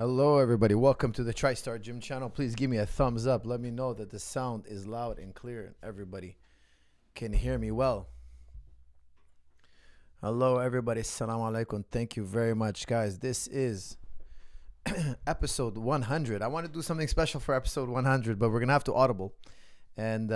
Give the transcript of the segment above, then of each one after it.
Hello, everybody. Welcome to the TriStar Gym channel. Please give me a thumbs up. Let me know that the sound is loud and clear and everybody can hear me well. Hello, everybody. Assalamu alaikum. Thank you very much, guys. This is episode 100. I want to do something special for episode 100, but we're going to have to audible. And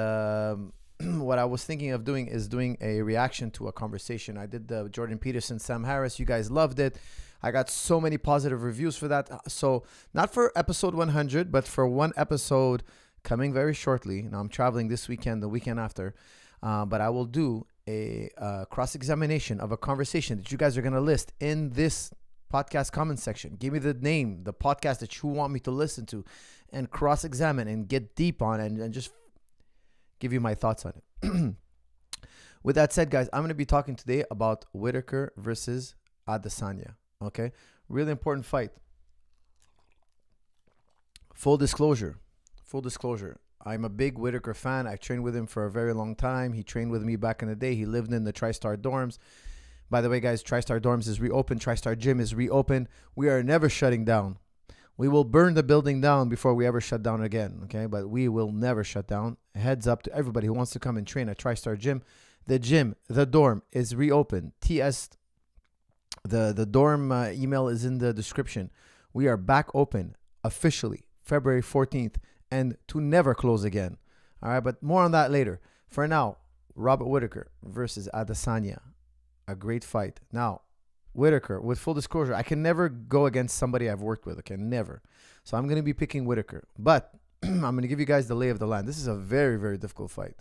what I was thinking of doing is doing a reaction to a conversation. I did the Jordan Peterson, Sam Harris. You guys loved it. I got so many positive reviews for that. So not for episode 100, but for one episode coming very shortly. Now I'm traveling this weekend, the weekend after. But I will do a cross-examination of a conversation that you guys are going to list in this podcast comment section. Give me the name, the podcast that you want me to listen to, and cross-examine and get deep on and just give you my thoughts on it. With that said, guys, I'm going to be talking today about Whittaker versus Adesanya. Okay, really important fight. Full disclosure. I'm a big Whittaker fan. I trained with him for a very long time. He trained with me back in the day. He lived in the TriStar dorms. By the way, guys, TriStar dorms is reopened. TriStar gym is reopened. We are never shutting down. We will burn the building down before we ever shut down again. Okay, but we will never shut down. Heads up to everybody who wants to come and train at TriStar gym. The dorm is reopened. The dorm email is in the description. We are back open officially February 14th and to never close again. All right, but more on that later. For now, Robert Whittaker versus Adesanya. A great fight. Now, Whittaker, with full disclosure, I can never go against somebody I've worked with. Okay, never. So I'm going to be picking Whittaker. But I'm going to give you guys the lay of the land. This is a very, very difficult fight.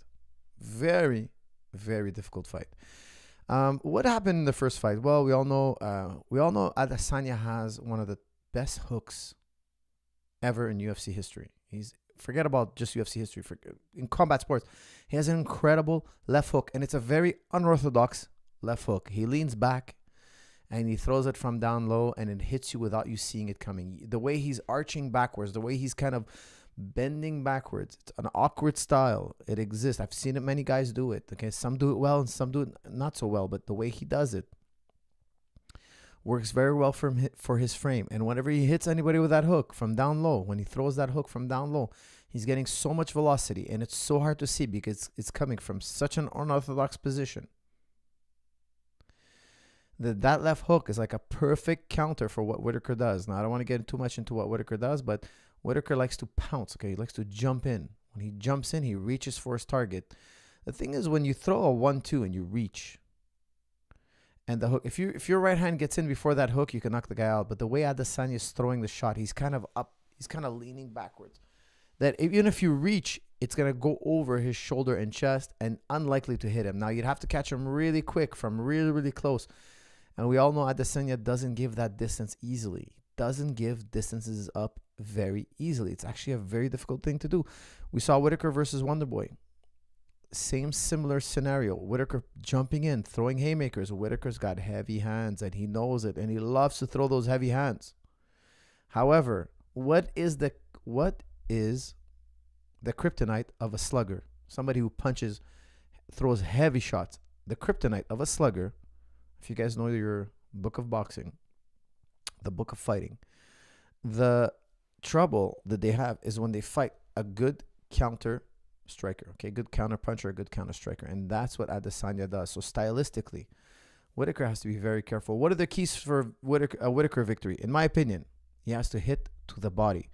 Very, very difficult fight. What happened in the first fight? Well, we all know Adesanya has one of the best hooks ever in UFC history. Forget about just UFC history. In combat sports, he has an incredible left hook, and it's a very unorthodox left hook. He leans back, and he throws it from down low, and it hits you without you seeing it coming. The way he's arching backwards, the way he's kind of bending backwards, it's an awkward style. It exists. I've seen it. Many guys do it. Okay, some do it well and some do it not so well, but the way he does it works very well for his frame. And whenever he hits anybody with that hook from down low, when he throws that hook from down low, he's getting so much velocity, and it's so hard to see because it's coming from such an unorthodox position. That left hook is like a perfect counter for what Whittaker does. Now, I don't want to get too much into what Whittaker does, but Whittaker likes to pounce, okay? He likes to jump in. When he jumps in, he reaches for his target. The thing is, when you throw a 1-2 and you reach, and the hook, if your right hand gets in before that hook, you can knock the guy out. But the way Adesanya is throwing the shot, he's kind of up, he's kind of leaning backwards. That even if you reach, it's going to go over his shoulder and chest and unlikely to hit him. Now, you'd have to catch him really quick from really, really close. And we all know Adesanya doesn't give that distance easily. Doesn't give distances up very easily. It's actually a very difficult thing to do. We saw Whittaker versus Wonderboy. Same similar scenario. Whittaker jumping in, throwing haymakers. Whittaker's got heavy hands, and he knows it, and he loves to throw those heavy hands. However, what is the kryptonite of a slugger? Somebody who throws heavy shots. The kryptonite of a slugger, if you guys know your book of boxing, the book of fighting, the trouble that they have is when they fight a good counter striker, okay, good counter puncher, a good counter striker, and that's what Adesanya does. So stylistically, Whittaker has to be very careful. What are the keys for a Whittaker victory? In my opinion, he has to hit to the body.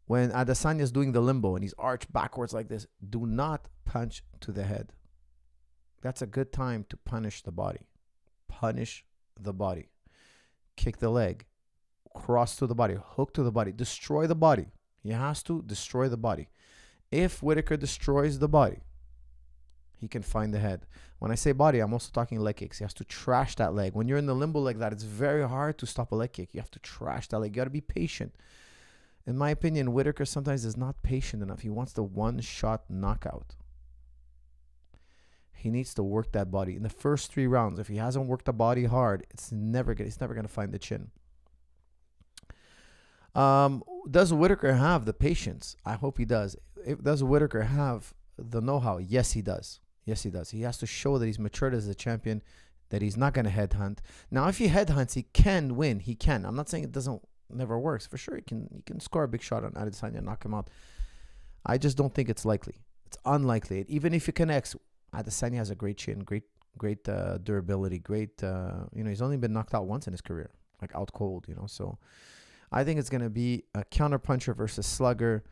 When Adesanya is doing the limbo and he's arched backwards like this, do not punch to the head. That's a good time to punish the body. Punish the body. Kick the leg. Cross to the body. Hook to the body. Destroy the body. He has to destroy the body. If Whittaker destroys the body, he can find the head. When I say body, I'm also talking leg kicks. He has to trash that leg. When you're in the limbo like that, it's very hard to stop a leg kick. You have to trash that leg. You got to be patient. In my opinion, Whittaker sometimes is not patient enough. He wants the one-shot knockout. He needs to work that body. In the first 3 rounds, if he hasn't worked the body hard, he's never going to find the chin. Does Whittaker have the patience? I hope he does. Does Whittaker have the know-how? Yes, he does. Yes, he does. He has to show that he's matured as a champion, that he's not going to headhunt. Now, if he headhunts, he can win. He can. I'm not saying it doesn't never works. For sure, he can score a big shot on Adesanya and knock him out. I just don't think it's likely. It's unlikely. Even if he connects, Adesanya has a great chin, great durability, great. He's only been knocked out once in his career, like out cold. So I think it's gonna be a counter puncher versus slugger.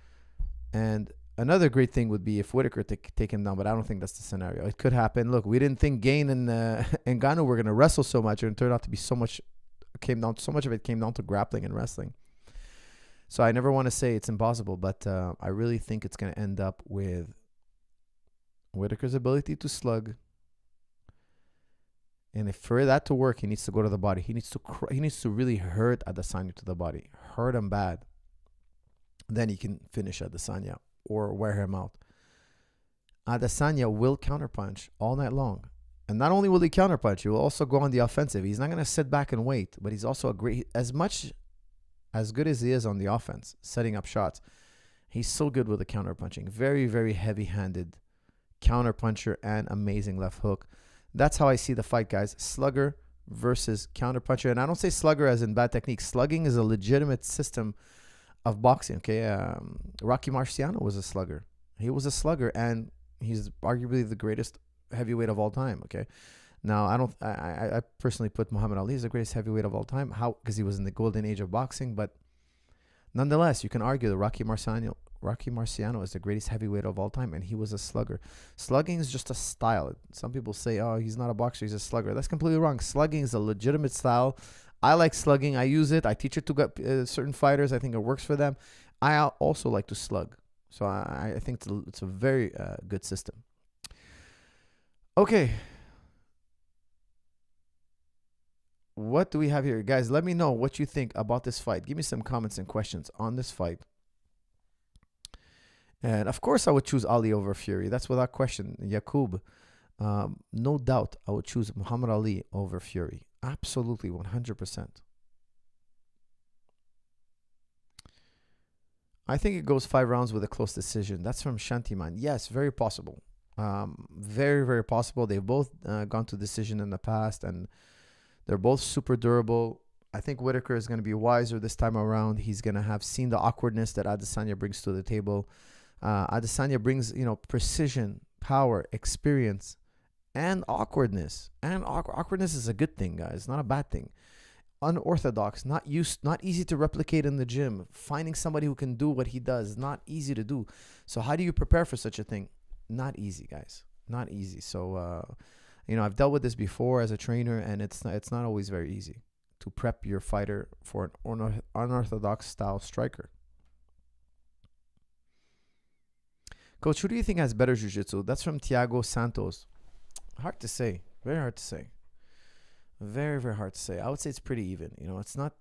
And another great thing would be if Whittaker take him down, but I don't think that's the scenario. It could happen. Look, we didn't think Gain and Ngannou were gonna wrestle so much, and it turned out to be so much of it came down to grappling and wrestling. So I never want to say it's impossible, but I really think it's going to end up with Whittaker's ability to slug. And if for that to work, he needs to go to the body. He needs to really hurt Adesanya to the body, hurt him bad. Then he can finish Adesanya or wear him out. Adesanya will counterpunch all night long. And not only will he counterpunch, he will also go on the offensive. He's not going to sit back and wait, but he's also as good as he is on the offense, setting up shots. He's so good with the counterpunching. Very, very heavy-handed counterpuncher and amazing left hook. That's how I see the fight, guys. Slugger versus counterpuncher. And I don't say slugger as in bad technique. Slugging is a legitimate system of boxing, okay? Rocky Marciano was a slugger. He was a slugger, and he's arguably the greatest heavyweight of all time. Okay, now I personally put Muhammad Ali as the greatest heavyweight of all time. How? Because he was in the golden age of boxing. But nonetheless, you can argue that Rocky Marciano is the greatest heavyweight of all time, and he was a slugger. Slugging is just a style. Some people say, oh, he's not a boxer, he's a slugger. That's completely wrong. Slugging is a legitimate style. I like slugging. I use it. I teach it to certain fighters. I think it works for them. I also like to slug. So I think it's a very good system. Okay. What do we have here? Guys, let me know what you think about this fight. Give me some comments and questions on this fight. And of course, I would choose Ali over Fury. That's without question. Yakub, no doubt I would choose Muhammad Ali over Fury. Absolutely, 100%. I think it goes 5 rounds with a close decision. That's from Shantiman. Yes, very possible. Very, very possible. They've both gone to decision in the past, and they're both super durable. I think Whittaker is going to be wiser this time around. He's going to have seen the awkwardness that Adesanya brings to the table. Adesanya brings, precision, power, experience, and awkwardness. And awkwardness is a good thing, guys. Not a bad thing. Unorthodox, not easy to replicate in the gym. Finding somebody who can do what he does, not easy to do. So how do you prepare for such a thing? Not easy, guys. Not easy. So, I've dealt with this before as a trainer, and it's not always very easy to prep your fighter for an unorthodox style striker. Coach, who do you think has better jiu-jitsu? That's from Tiago Santos. Hard to say. Very hard to say. Very, very hard to say. I would say it's pretty even. It's not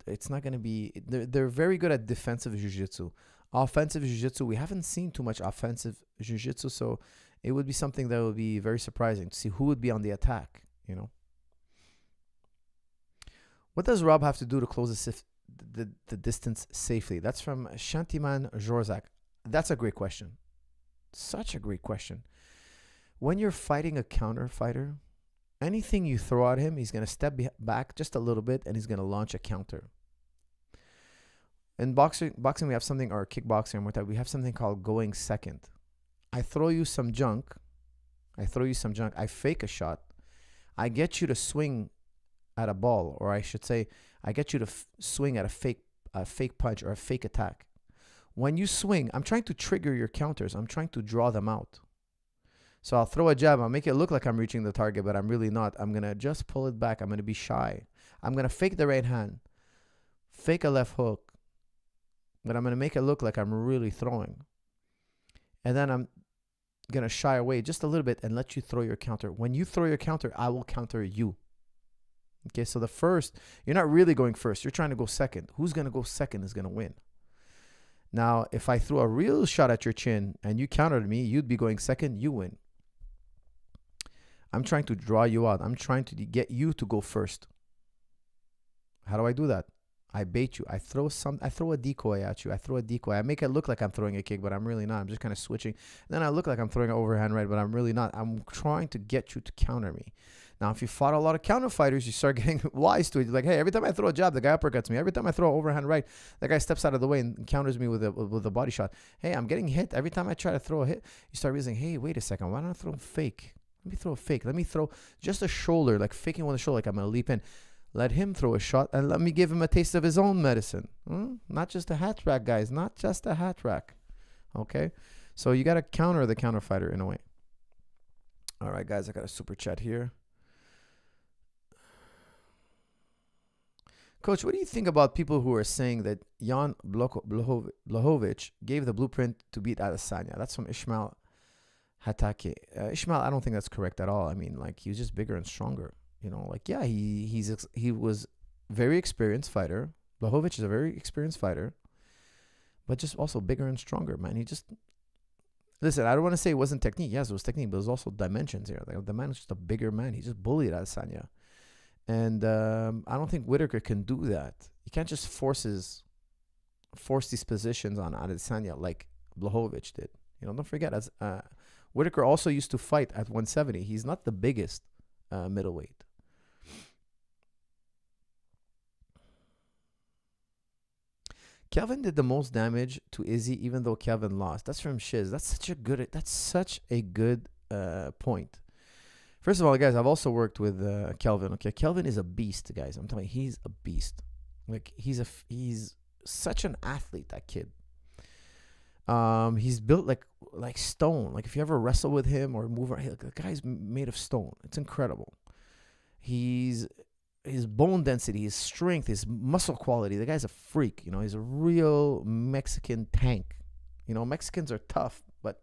going to be... They're very good at defensive jiu-jitsu. Offensive jiu-jitsu, we haven't seen too much offensive jiu-jitsu, so it would be something that would be very surprising to see who would be on the attack, What does Rob have to do to close the distance safely? That's from Shantiman Jorzak. That's a great question. Such a great question. When you're fighting a counter fighter, anything you throw at him, he's going to step back just a little bit, and he's going to launch a counter. In boxing we have something, or kickboxing and Muay Thai, we have something called going second. I throw you some junk. I fake a shot. I get you to swing at a ball, or I should say, I get you to swing at a fake punch or a fake attack. When you swing, I'm trying to trigger your counters. I'm trying to draw them out. So I'll throw a jab. I'll make it look like I'm reaching the target, but I'm really not. I'm going to just pull it back. I'm going to be shy. I'm going to fake the right hand, fake a left hook, but I'm going to make it look like I'm really throwing. And then I'm going to shy away just a little bit and let you throw your counter. When you throw your counter, I will counter you. Okay, so the first, you're not really going first. You're trying to go second. Who's going to go second is going to win. Now, if I threw a real shot at your chin and you countered me, you'd be going second, you win. I'm trying to draw you out. I'm trying to get you to go first. How do I do that? I bait you. I throw a decoy at you. I throw a decoy. I make it look like I'm throwing a kick, but I'm really not. I'm just kind of switching. Then I look like I'm throwing an overhand right, but I'm really not. I'm trying to get you to counter me. Now, if you fought a lot of counter fighters, you start getting wise to it. You're like, hey, every time I throw a jab, the guy uppercuts me. Every time I throw an overhand right, the guy steps out of the way and counters me with a body shot. Hey, I'm getting hit. Every time I try to throw a hit, you start realizing, hey, wait a second. Why don't I throw fake? Let me throw a fake. Let me throw just a shoulder, like faking with a shoulder, like I'm going to leap in. Let him throw a shot and let me give him a taste of his own medicine. Not just a hat rack, guys. Not just a hat rack. Okay? So you got to counter the counter fighter in a way. All right, guys. I got a super chat here. Coach, what do you think about people who are saying that Jan Blachowicz gave the blueprint to beat Adesanya? That's from Ishmael Hatake. Ishmael, I don't think that's correct at all. I mean, like, he was just bigger and stronger. You know, like, yeah, he was very experienced fighter. Blachowicz is a very experienced fighter, but just also bigger and stronger, man. He just, listen, I don't want to say it wasn't technique. Yes, it was technique, but it was also dimensions here. Like, the man was just a bigger man. He just bullied Adesanya. And I don't think Whittaker can do that. You can't just force these positions on Adesanya like Blachowicz did. You know, don't forget, as Whittaker also used to fight at 170. He's not the biggest middleweight. Kelvin did the most damage to Izzy, even though Kelvin lost. That's from Shiz. That's such a good point. First of all, guys, I've also worked with Kelvin. Okay, Kelvin is a beast, guys. I'm telling you, he's a beast. Like, he's such an athlete, that kid. He's built like stone. Like, if you ever wrestle with him or move around, the guy's made of stone. It's incredible. His bone density, his strength, his muscle quality. The guy's a freak. You know, he's a real Mexican tank. You know, Mexicans are tough, but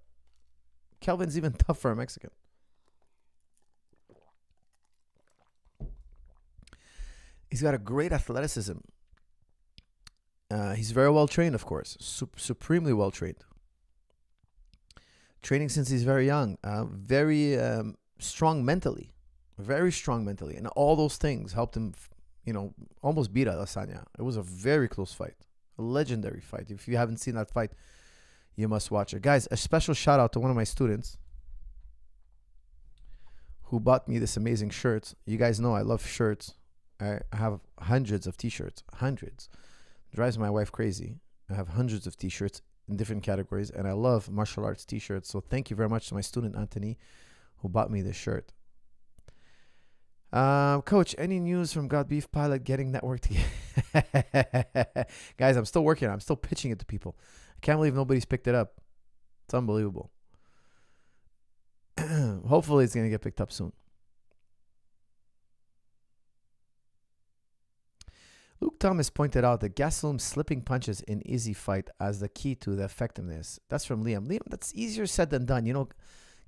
Kelvin's even tougher for a Mexican. He's got a great athleticism. He's very well trained, of course. Supremely well trained. Training since he's very young. Very strong mentally. Very strong mentally. And all those things helped him, almost beat Adesanya. It was a very close fight. A legendary fight. If you haven't seen that fight, you must watch it. Guys, a special shout out to one of my students who bought me this amazing shirt. You guys know I love shirts. I have hundreds of t-shirts. Hundreds. Drives my wife crazy. I have hundreds of t-shirts in different categories, and I love martial arts t-shirts. So thank you very much to my student Anthony who bought me this shirt. Coach, any news from God Beef Pilot getting network together? Guys, I'm still working on it. I'm still pitching it to people. I can't believe nobody's picked it up. It's unbelievable. Hopefully it's going to get picked up soon. Luke Thomas pointed out that Gastelum slipping punches in Izzy fight as the key to the effectiveness. That's from Liam. Liam, that's easier said than done. You know,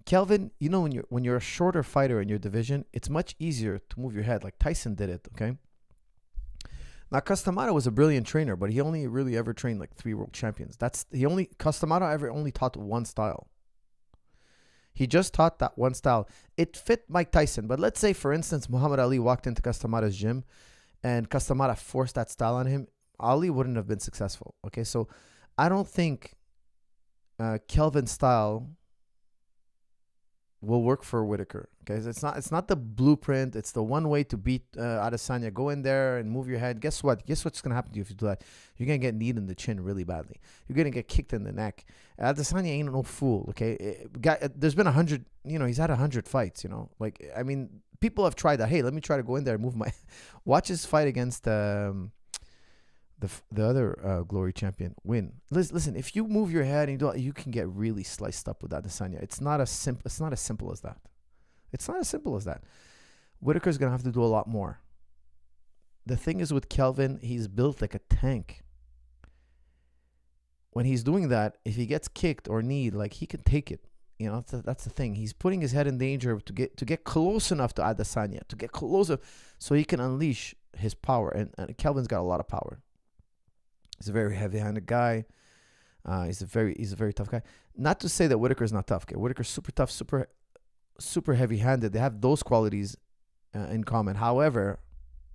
Kelvin, you know, when you're a shorter fighter in your division, it's much easier to move your head, like Tyson did it, okay? Now, Castamata was a brilliant trainer, but he only really ever trained like 3 world champions. Castamata ever only taught one style. He just taught that one style. It fit Mike Tyson, but let's say, for instance, Muhammad Ali walked into Castamata's gym and Castamata forced that style on him, Ali wouldn't have been successful. Okay, so I don't think Kelvin's style will work for Whittaker. Okay, it's not the blueprint. It's the one way to beat Adesanya. Go in there and move your head. Guess what? Guess what's gonna happen to you if you do that? You're gonna get kneed in the chin really badly. You're gonna get kicked in the neck. Adesanya ain't no fool. Okay, there's been 100. You know, he's had 100 fights. You know, like, I mean, people have tried that. Hey, let me try to go in there and move my. Watch his fight against the other Glory champion win. Listen, if you move your head and you do it, you can get really sliced up with Adesanya. It's not as simple as that. It's not as simple as that. Whittaker's gonna have to do a lot more. The thing is with Kelvin, he's built like a tank. When he's doing that, if he gets kicked or kneed, like, he can take it. You know, that's the thing. He's putting his head in danger to get close enough to Adesanya, to get closer so he can unleash his power. And Kelvin's got a lot of power. He's a very heavy-handed guy. He's a very tough guy. Not to say that Whittaker's not tough. Okay? Whittaker's super tough, super heavy-handed. They have those qualities in common. However,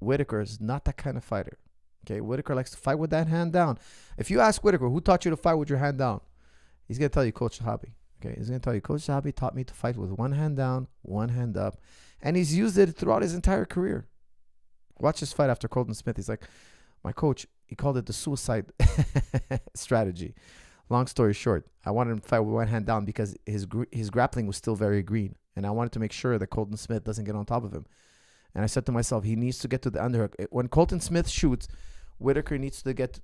Whittaker is not that kind of fighter. Okay, Whittaker likes to fight with that hand down. If you ask Whittaker, who taught you to fight with your hand down? He's going to tell you Coach Zahabi. Okay, he's going to tell you Coach Zahabi taught me to fight with one hand down, one hand up. And he's used it throughout his entire career. Watch his fight after Colton Smith. He's like, my coach, he called it the suicide strategy. Long story short, I wanted him to fight with one hand down because his grappling was still very green. And I wanted to make sure that Colton Smith doesn't get on top of him. And I said to myself, he needs to get to the underhook. When Colton Smith shoots, Whittaker needs to get to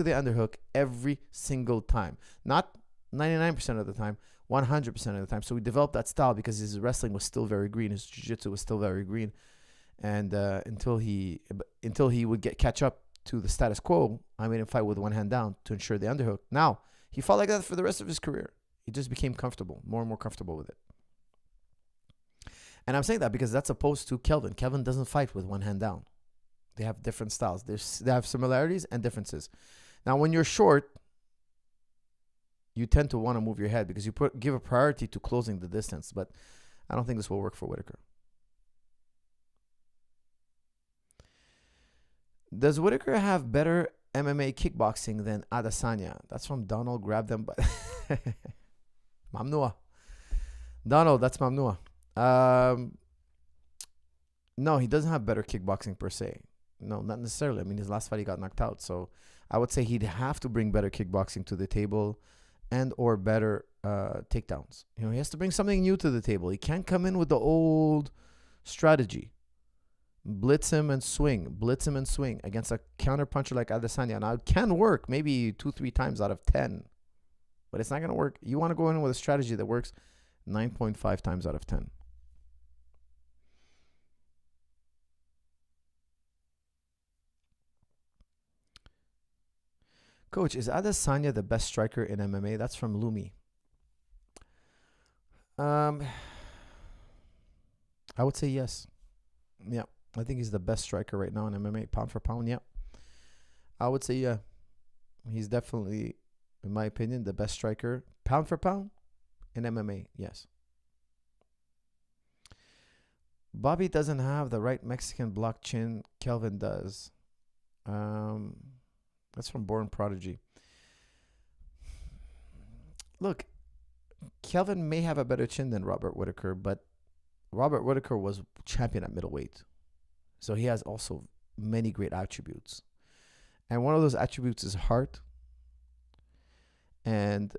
the underhook every single time. Not 99% of the time, 100% of the time. So we developed that style because his wrestling was still very green. His jiu-jitsu was still very green. And until he would catch up to the status quo, I made him fight with one hand down to ensure the underhook. Now, he fought like that for the rest of his career. He just became comfortable, more and more comfortable with it. And I'm saying that because that's opposed to Kelvin. Kelvin doesn't fight with one hand down. They have different styles. They have similarities and differences. Now, when you're short, you tend to want to move your head because you give a priority to closing the distance. But I don't think this will work for Whittaker. Does Whittaker have better MMA kickboxing than Adesanya? That's from Donald. Grab them. But Mamnua. Donald, that's Mamnua. No, he doesn't have better kickboxing per se. No, not necessarily. I mean, his last fight he got knocked out. So I would say he'd have to bring better kickboxing to the table and or better takedowns. You know, he has to bring something new to the table. He can't come in with the old strategy. Blitz him and swing against a counter puncher like Adesanya. Now, it can work maybe 2-3 times out of 10, but it's not going to work. You want to go in with a strategy that works 9.5 times out of 10. Coach, is Adesanya the best striker in MMA? That's from Lumi. I would say yes. Yeah. I think he's the best striker right now in MMA, pound for pound. Yeah. I would say, yeah. He's definitely, in my opinion, the best striker, pound for pound, in MMA. Yes. Bobby doesn't have the right Mexican block chin. Kelvin does. That's from Born Prodigy. Look, Kelvin may have a better chin than Robert Whittaker, but Robert Whittaker was champion at middleweight. So he has also many great attributes. And one of those attributes is heart and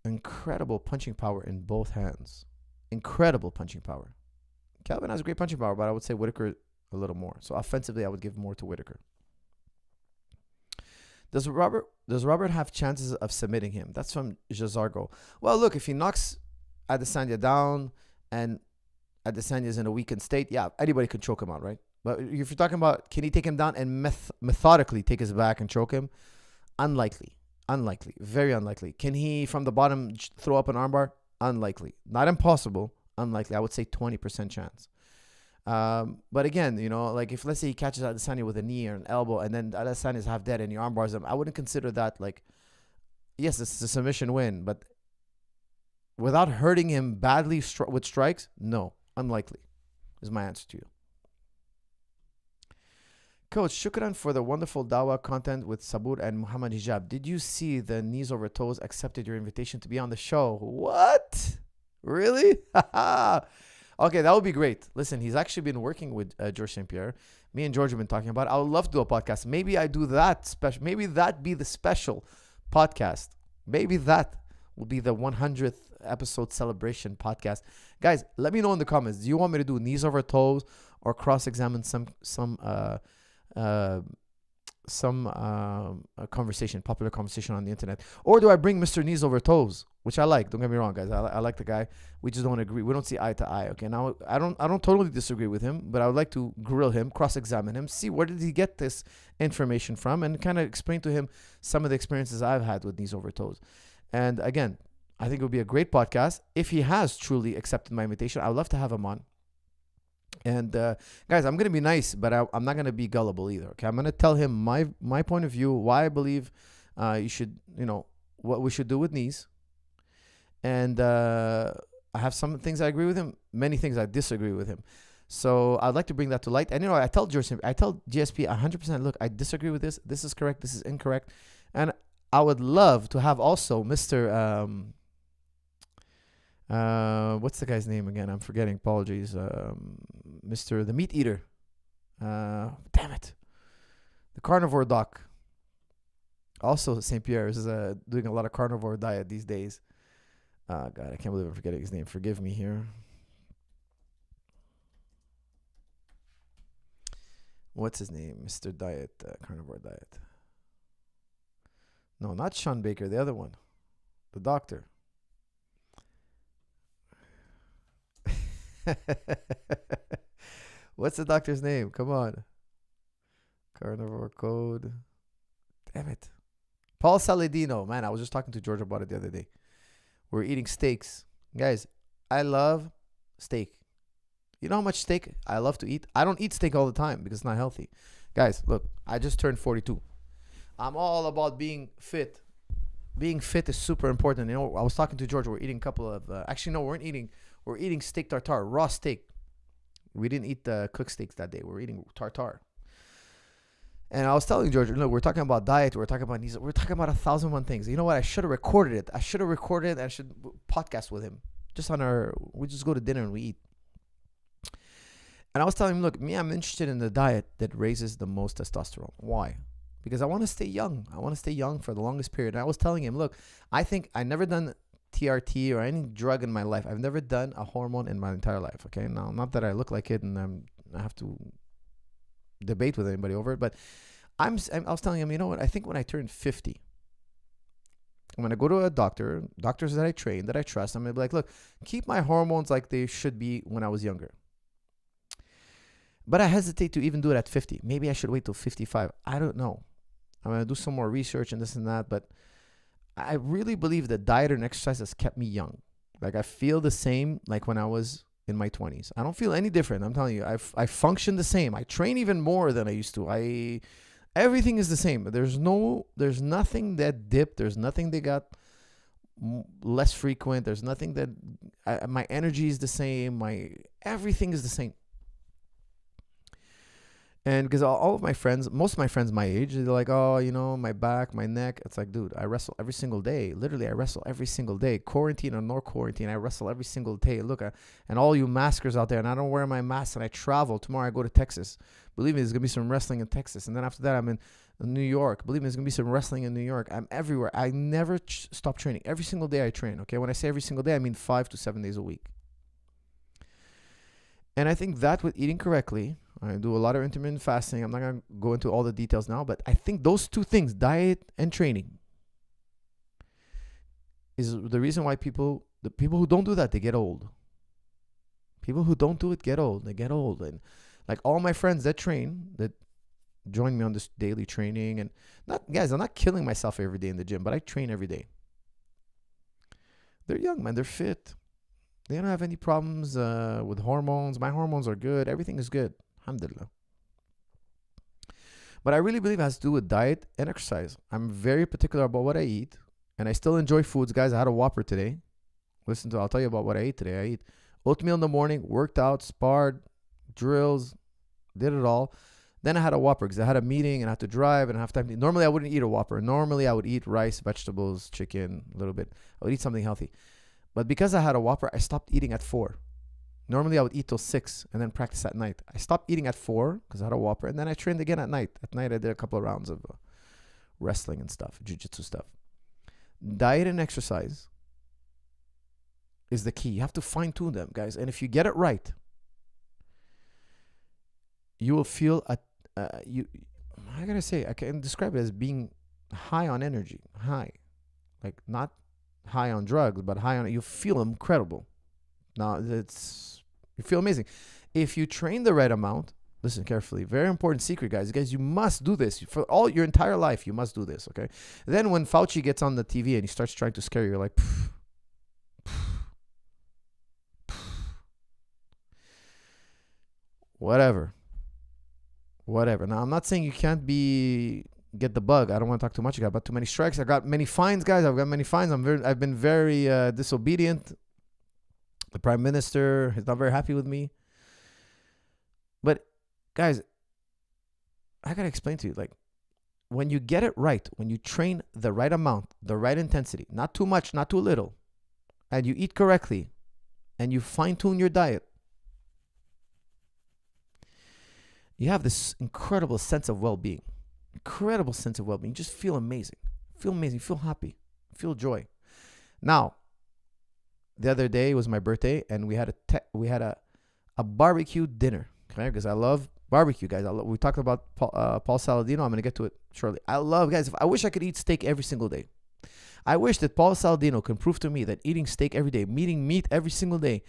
incredible punching power in both hands. Incredible punching power. Kelvin has great punching power, but I would say Whittaker a little more. So offensively, I would give more to Whittaker. Does Robert have chances of submitting him? That's from Jazargo. Well, look, if he knocks Adesanya down and Adesanya is in a weakened state, yeah, anybody could choke him out, right? But if you're talking about can he take him down and methodically take his back and choke him, unlikely, very unlikely. Can he from the bottom throw up an armbar? Unlikely, not impossible, unlikely. I would say 20% chance. But again, you know, like if let's say he catches Adesanya with a knee or an elbow and then Adesanya is half dead and he armbars him, I wouldn't consider that like, yes, it's a submission win, but without hurting him badly with strikes, no, unlikely is my answer to you. Coach, shukran for the wonderful Dawa content with Sabur and Muhammad Hijab. Did you see the Knees Over Toes accepted your invitation to be on the show? What? Really? Okay, that would be great. Listen, he's actually been working with George St. Pierre. Me and George have been talking about it. I would love to do a podcast. Maybe I do that special. Maybe that be the special podcast. Maybe that will be the 100th episode celebration podcast. Guys, let me know in the comments. Do you want me to do Knees Over Toes or cross-examine some conversation, popular conversation on the internet? Or do I bring Mr. Knees Over Toes, which I like? Don't get me wrong, guys. I like the guy. We just don't agree. We don't see eye to eye. Okay, now I don't totally disagree with him, but I would like to grill him, cross-examine him, see where did he get this information from, and kind of explain to him some of the experiences I've had with Knees Over Toes. And again, I think it would be a great podcast if he has truly accepted my invitation. I would love to have him on. And guys, I'm gonna be nice, but I'm not gonna be gullible either. Okay, I'm gonna tell him my point of view, why I believe you should, you know, what we should do with knees. And I have some things I agree with him, many things I disagree with him. So I'd like to bring that to light. And I tell GSP 100%, look, I disagree with this. This is correct. This is incorrect. And I would love to have also Mr. What's the guy's name again? I'm forgetting. Apologies. Mr. the Meat Eater. Damn it. The carnivore doc. Also, St. Pierre is doing a lot of carnivore diet these days. God, I can't believe I'm forgetting his name. Forgive me here. What's his name? Mr. Diet, carnivore diet. No, not Sean Baker. The other one. The doctor. What's the doctor's name? Come on. Carnivore code. Damn it. Paul Saladino. Man, I was just talking to George about it the other day. We're eating steaks. Guys, I love steak. You know how much steak I love to eat? I don't eat steak all the time because it's not healthy. Guys, look, I just turned 42. I'm all about being fit. Being fit is super important. You know, I was talking to George. We're eating a couple of... actually, no, we weren't eating... We're eating steak tartare, raw steak. We didn't eat the cooked steaks that day. We're eating tartare. And I was telling George, look, we're talking about diet. We're talking about 1,001 things. You know what? I should have recorded it. I should podcast with him. We just go to dinner and we eat. And I was telling him, look, I'm interested in the diet that raises the most testosterone. Why? Because I want to stay young. I want to stay young for the longest period. And I was telling him, look, I think I never done TRT or any drug in my life. I've never done a hormone in my entire life. Okay, now not that I look like it and I have to debate with anybody over it, but I was telling him, you know what? I think when I turn 50, I'm gonna go to a doctors that I train, that I trust. I'm gonna be like, look, keep my hormones like they should be when I was younger. But I hesitate to even do it at 50. Maybe I should wait till 55. I don't know. I'm gonna do some more research and this and that, but I really believe that diet and exercise has kept me young. Like I feel the same like when I was in my 20s. I don't feel any different. I'm telling you, I function the same. I train even more than I used to. Everything is the same. There's nothing that dipped. There's nothing that got less frequent. There's nothing that my energy is the same. Everything is the same. And because all of my friends, most of my friends my age, they're like, oh, you know, my back, my neck. It's like, dude, I wrestle every single day. Literally, I wrestle every single day. Quarantine or no quarantine, I wrestle every single day. Look, and all you maskers out there, and I don't wear my mask, and I travel. Tomorrow I go to Texas. Believe me, there's going to be some wrestling in Texas. And then after that, I'm in New York. Believe me, there's going to be some wrestling in New York. I'm everywhere. I never stop training. Every single day I train, okay? When I say every single day, I mean 5 to 7 days a week. And I think that with eating correctly, I do a lot of intermittent fasting. I'm not going to go into all the details now, but I think those two things, diet and training, is the reason why the people who don't do that, they get old. People who don't do it get old. They get old. And like all my friends that train, that join me on this daily training, and I'm not killing myself every day in the gym, but I train every day. They're young, man. They're fit. They don't have any problems with hormones. My hormones are good. Everything is good. Alhamdulillah. But I really believe it has to do with diet and exercise. I'm very particular about what I eat, and I still enjoy foods. Guys, I had a Whopper today. I'll tell you about what I ate today. I ate oatmeal in the morning, worked out, sparred, drills, did it all. Then I had a Whopper because I had a meeting and I had to drive and I have time. Normally, I wouldn't eat a Whopper. Normally, I would eat rice, vegetables, chicken, a little bit. I would eat something healthy. But because I had a Whopper, I stopped eating at 4. Normally, I would eat till 6 and then practice at night. I stopped eating at 4 because I had a Whopper, and then I trained again at night. At night, I did a couple of rounds of wrestling and stuff, Jiu-Jitsu stuff. Diet and exercise is the key. You have to fine-tune them, guys. And if you get it right, you will feel I gotta say, I can describe it as being high on energy. High. Like not high on drugs, but high on, you feel incredible. Now, you feel amazing. If you train the right amount, listen carefully, very important secret, guys. Guys, you must do this. For all your entire life, you must do this, okay? Then when Fauci gets on the TV and he starts trying to scare you, you're like, pff, pff, pff. Whatever. Now, I'm not saying you can't get the bug. I don't want to talk too much. I got too many strikes. I got many fines, guys. I've got many fines. I've been very disobedient. The Prime Minister is not very happy with me. But guys, I got to explain to you, like, when you get it right, when you train the right amount, the right intensity, not too much, not too little, and you eat correctly, and you fine-tune your diet, you have this incredible sense of well-being. Incredible sense of well-being. You just feel amazing. Feel amazing. Feel happy. Feel joy. Now, the other day was my birthday, and we had a barbecue dinner. Okay, because I love barbecue, guys. We talked about Paul Saladino. I'm gonna get to it shortly. I wish I could eat steak every single day. I wish that Paul Saladino can prove to me that eating steak every day, eating meat every single day,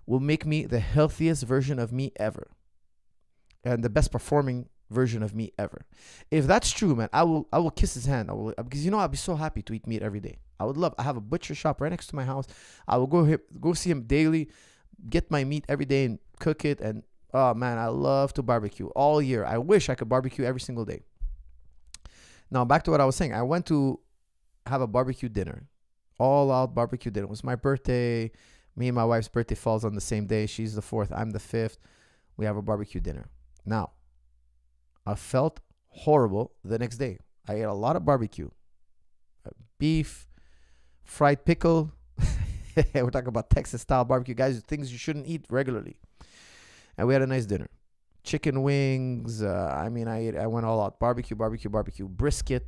will make me the healthiest version of me ever, and the best performing version of me ever. If that's true, man, I will kiss his hand. Because I'll be so happy to eat meat every day. I have a butcher shop right next to my house. I will go see him daily, get my meat every day and cook it. And oh man, I love to barbecue all year. I wish I could barbecue every single day. Now back to what I was saying. I went to have a barbecue dinner, all out barbecue dinner. It was my birthday. Me and my wife's birthday falls on the same day. She's the 4th. I'm the 5th. We have a barbecue dinner. Now, I felt horrible the next day. I ate a lot of barbecue. Beef, fried pickle. We're talking about Texas-style barbecue, guys. Things you shouldn't eat regularly. And we had a nice dinner. Chicken wings. I went all out. Barbecue. Brisket.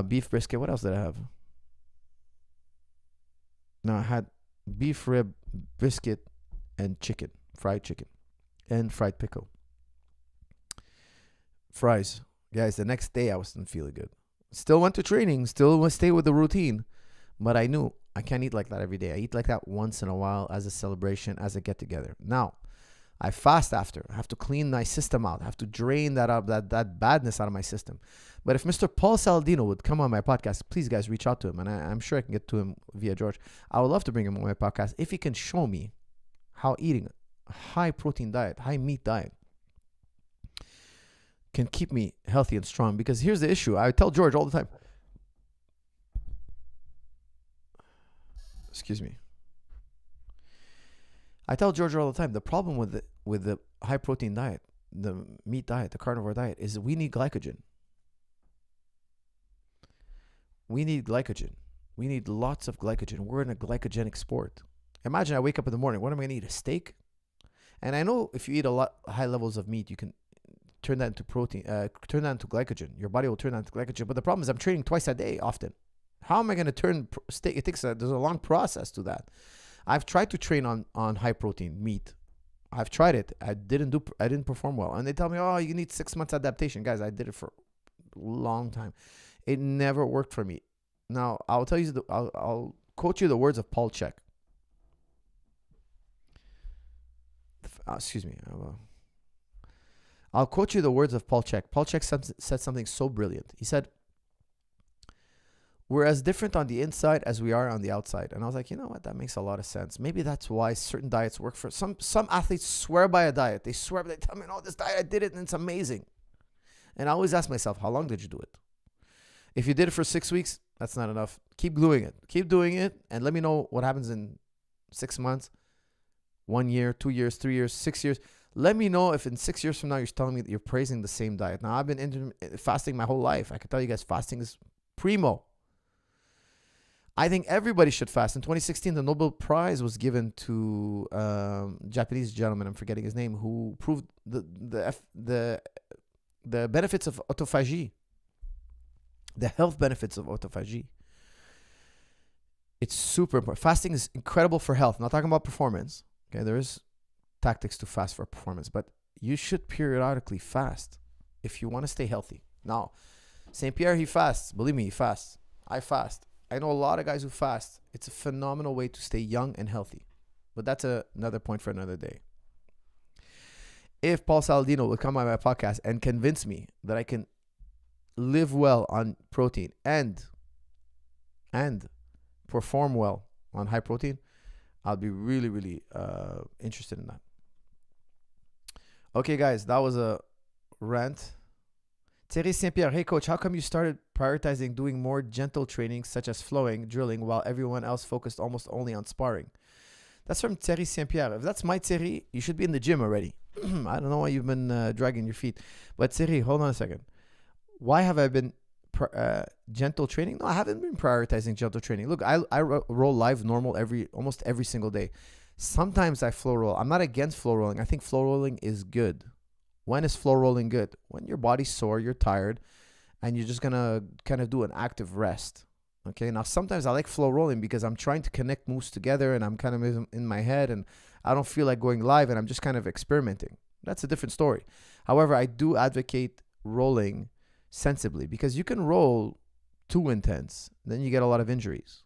Beef brisket. What else did I have? No, I had beef rib, brisket, and chicken. Fried chicken. And fried pickle. Fries. Guys, the next day I wasn't feeling good. Still went to training. Still stay with the routine. But I knew I can't eat like that every day. I eat like that once in a while as a celebration, as a get-together. Now, I fast after. I have to clean my system out. I have to drain that up, that badness out of my system. But if Mr. Paul Saladino would come on my podcast, please, guys, reach out to him. And I'm sure I can get to him via George. I would love to bring him on my podcast if he can show me how eating a high-protein diet, high-meat diet, can keep me healthy and strong. Because here's the issue. I tell George all the time. Excuse me. I tell George all the time, the problem with the high protein diet, the meat diet, the carnivore diet, is we need glycogen. We need glycogen. We need lots of glycogen. We're in a glycogenic sport. Imagine I wake up in the morning. What am I going to eat? A steak? And I know if you eat a lot high levels of meat, you can turn that into protein, turn that into glycogen. Your body will turn that into glycogen. But the problem is I'm training twice a day often. How am I going to turn steak? There's a long process to that. I've tried to train on high protein meat. I've tried it. I didn't perform well. And they tell me, oh, you need 6 months adaptation. Guys, I did it for a long time. It never worked for me. Now, I'll tell you, I'll quote you the words of Paul Chek. Excuse me. I'll quote you the words of Paul Chek. Paul Chek said something so brilliant. He said, we're as different on the inside as we are on the outside. And I was like, you know what? That makes a lot of sense. Maybe that's why certain diets work for some athletes. Swear by a diet. They swear, they tell me, no, this diet, I did it and it's amazing. And I always ask myself, how long did you do it? If you did it for 6 weeks, that's not enough. Keep doing it. Keep doing it. And let me know what happens in 6 months, 1 year, 2 years, 3 years, 6 years. Let me know if in 6 years from now, you're telling me that you're praising the same diet. Now, I've been fasting my whole life. I can tell you guys, fasting is primo. I think everybody should fast. In 2016, the Nobel Prize was given to Japanese gentleman, I'm forgetting his name, who proved the benefits of autophagy, the health benefits of autophagy. It's super important. Fasting is incredible for health. I'm not talking about performance. Okay, there is tactics to fast for performance, but you should periodically fast if you want to stay healthy. Now, St. Pierre, he fasts. Believe me, he fasts. I fast. I know a lot of guys who fast. It's a phenomenal way to stay young and healthy. But that's another point for another day. If Paul Saladino would come on my podcast and convince me that I can live well on protein and perform well on high protein, I'll be really, really interested in that. Okay, guys, that was a rant. Thierry St. Pierre, hey coach, how come you started prioritizing doing more gentle training such as flowing, drilling, while everyone else focused almost only on sparring? That's from Thierry Saint-Pierre. If that's my Thierry, you should be in the gym already. I don't know why you've been dragging your feet. But Thierry, hold on a second. Why have I been gentle training? No, I haven't been prioritizing gentle training. Look, I roll live normal almost every single day. Sometimes I flow roll. I'm not against flow rolling. I think flow rolling is good. When is flow rolling good? When your body's sore, you're tired, and you're just going to kind of do an active rest. Okay, now sometimes I like flow rolling because I'm trying to connect moves together and I'm kind of in my head and I don't feel like going live and I'm just kind of experimenting. That's a different story. However, I do advocate rolling sensibly because you can roll too intense, then you get a lot of injuries.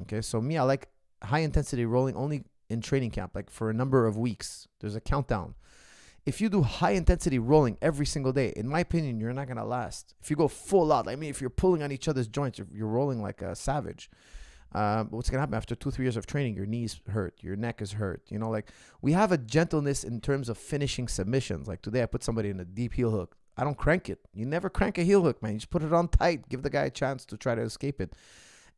Okay, so me, I like high intensity rolling only in training camp, like for a number of weeks. There's a countdown. If you do high intensity rolling every single day, in my opinion, you're not going to last. If you go full out, I mean, if you're pulling on each other's joints, you're rolling like a savage. What's going to happen after 2-3 years of training? Your knees hurt, your neck is hurt. You know, like we have a gentleness in terms of finishing submissions. Like today I put somebody in a deep heel hook. I don't crank it. You never crank a heel hook, man. You just put it on tight. Give the guy a chance to try to escape it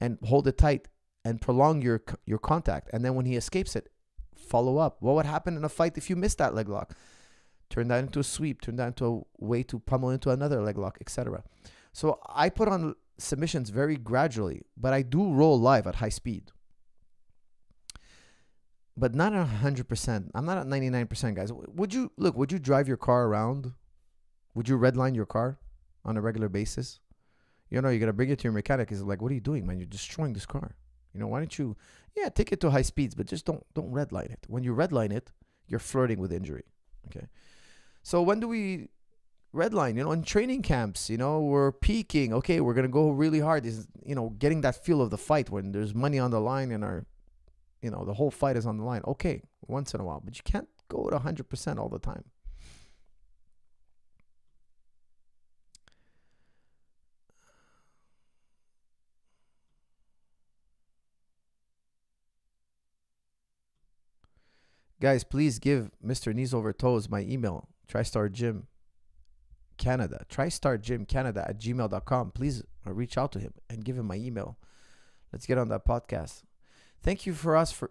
and hold it tight and prolong your contact. And then when he escapes it, follow up. What would happen in a fight if you missed that leg lock? Turn that into a sweep, turn that into a way to pummel into another leg lock, etc. So I put on submissions very gradually, but I do roll live at high speed. But not at 100%. I'm not at 99%, guys. Would you drive your car around? Would you redline your car on a regular basis? You know, you're going to bring it to your mechanic. He's like, what are you doing, man? You're destroying this car. You know, why don't you, take it to high speeds, but just don't redline it. When you redline it, you're flirting with injury. Okay. So when do we redline? You know, in training camps, you know, we're peaking. Okay, we're going to go really hard. Is, you know, getting that feel of the fight when there's money on the line and the whole fight is on the line. Okay, once in a while. But you can't go at 100% all the time. Guys, please give Mr. Knees Over Toes my email. TriStar Gym Canada. TriStarGymCanada@gmail.com. Please reach out to him and give him my email. Let's get on that podcast. Thank you for us.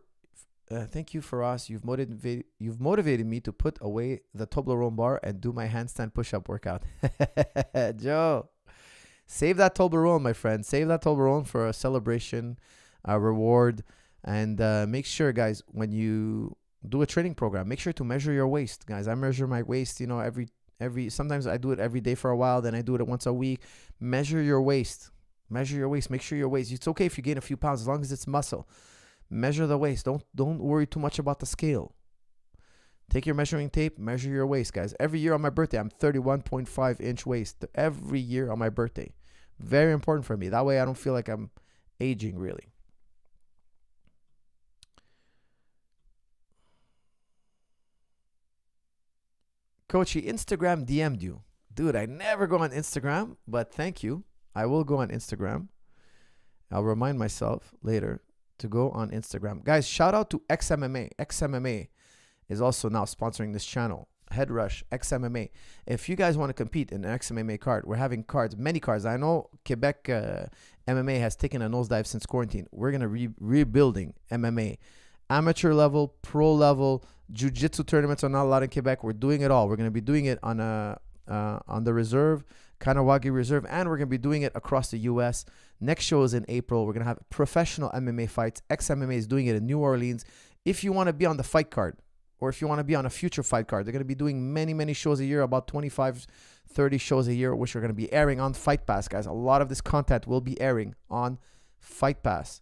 You've motivated me to put away the Toblerone bar and do my handstand push-up workout. Joe, save that Toblerone, my friend. Save that Toblerone for a celebration, a reward, and make sure, guys, when you do a training program, make sure to measure your waist, guys. I measure my waist, you know, sometimes I do it every day for a while, then I do it once a week. Measure your waist. Make sure your waist. It's okay if you gain a few pounds as long as it's muscle. Measure the waist. Don't worry too much about the scale. Take your measuring tape, measure your waist, guys. Every year on my birthday, I'm 31.5 inch waist. Every year on my birthday. Very important for me. That way I don't feel like I'm aging, really. Coach, he Instagram DM'd you. Dude, I never go on Instagram, but thank you. I will go on Instagram. I'll remind myself later to go on Instagram. Guys, shout out to XMMA. XMMA is also now sponsoring this channel. Head Rush, XMMA. If you guys want to compete in an XMMA card, we're having cards, many cards. I know Quebec MMA has taken a nosedive since quarantine. We're going to rebuilding MMA. Amateur level, pro level, Jiu-Jitsu tournaments are not allowed in Quebec. We're doing it all. We're going to be doing it on the reserve, Kanawagi Reserve, and we're going to be doing it across the U.S. Next show is in April. We're going to have professional MMA fights. XMMA is doing it in New Orleans. If you want to be on the fight card, or if you want to be on a future fight card, they're going to be doing many, many shows a year, about 25, 30 shows a year, which are going to be airing on Fight Pass, guys. A lot of this content will be airing on Fight Pass.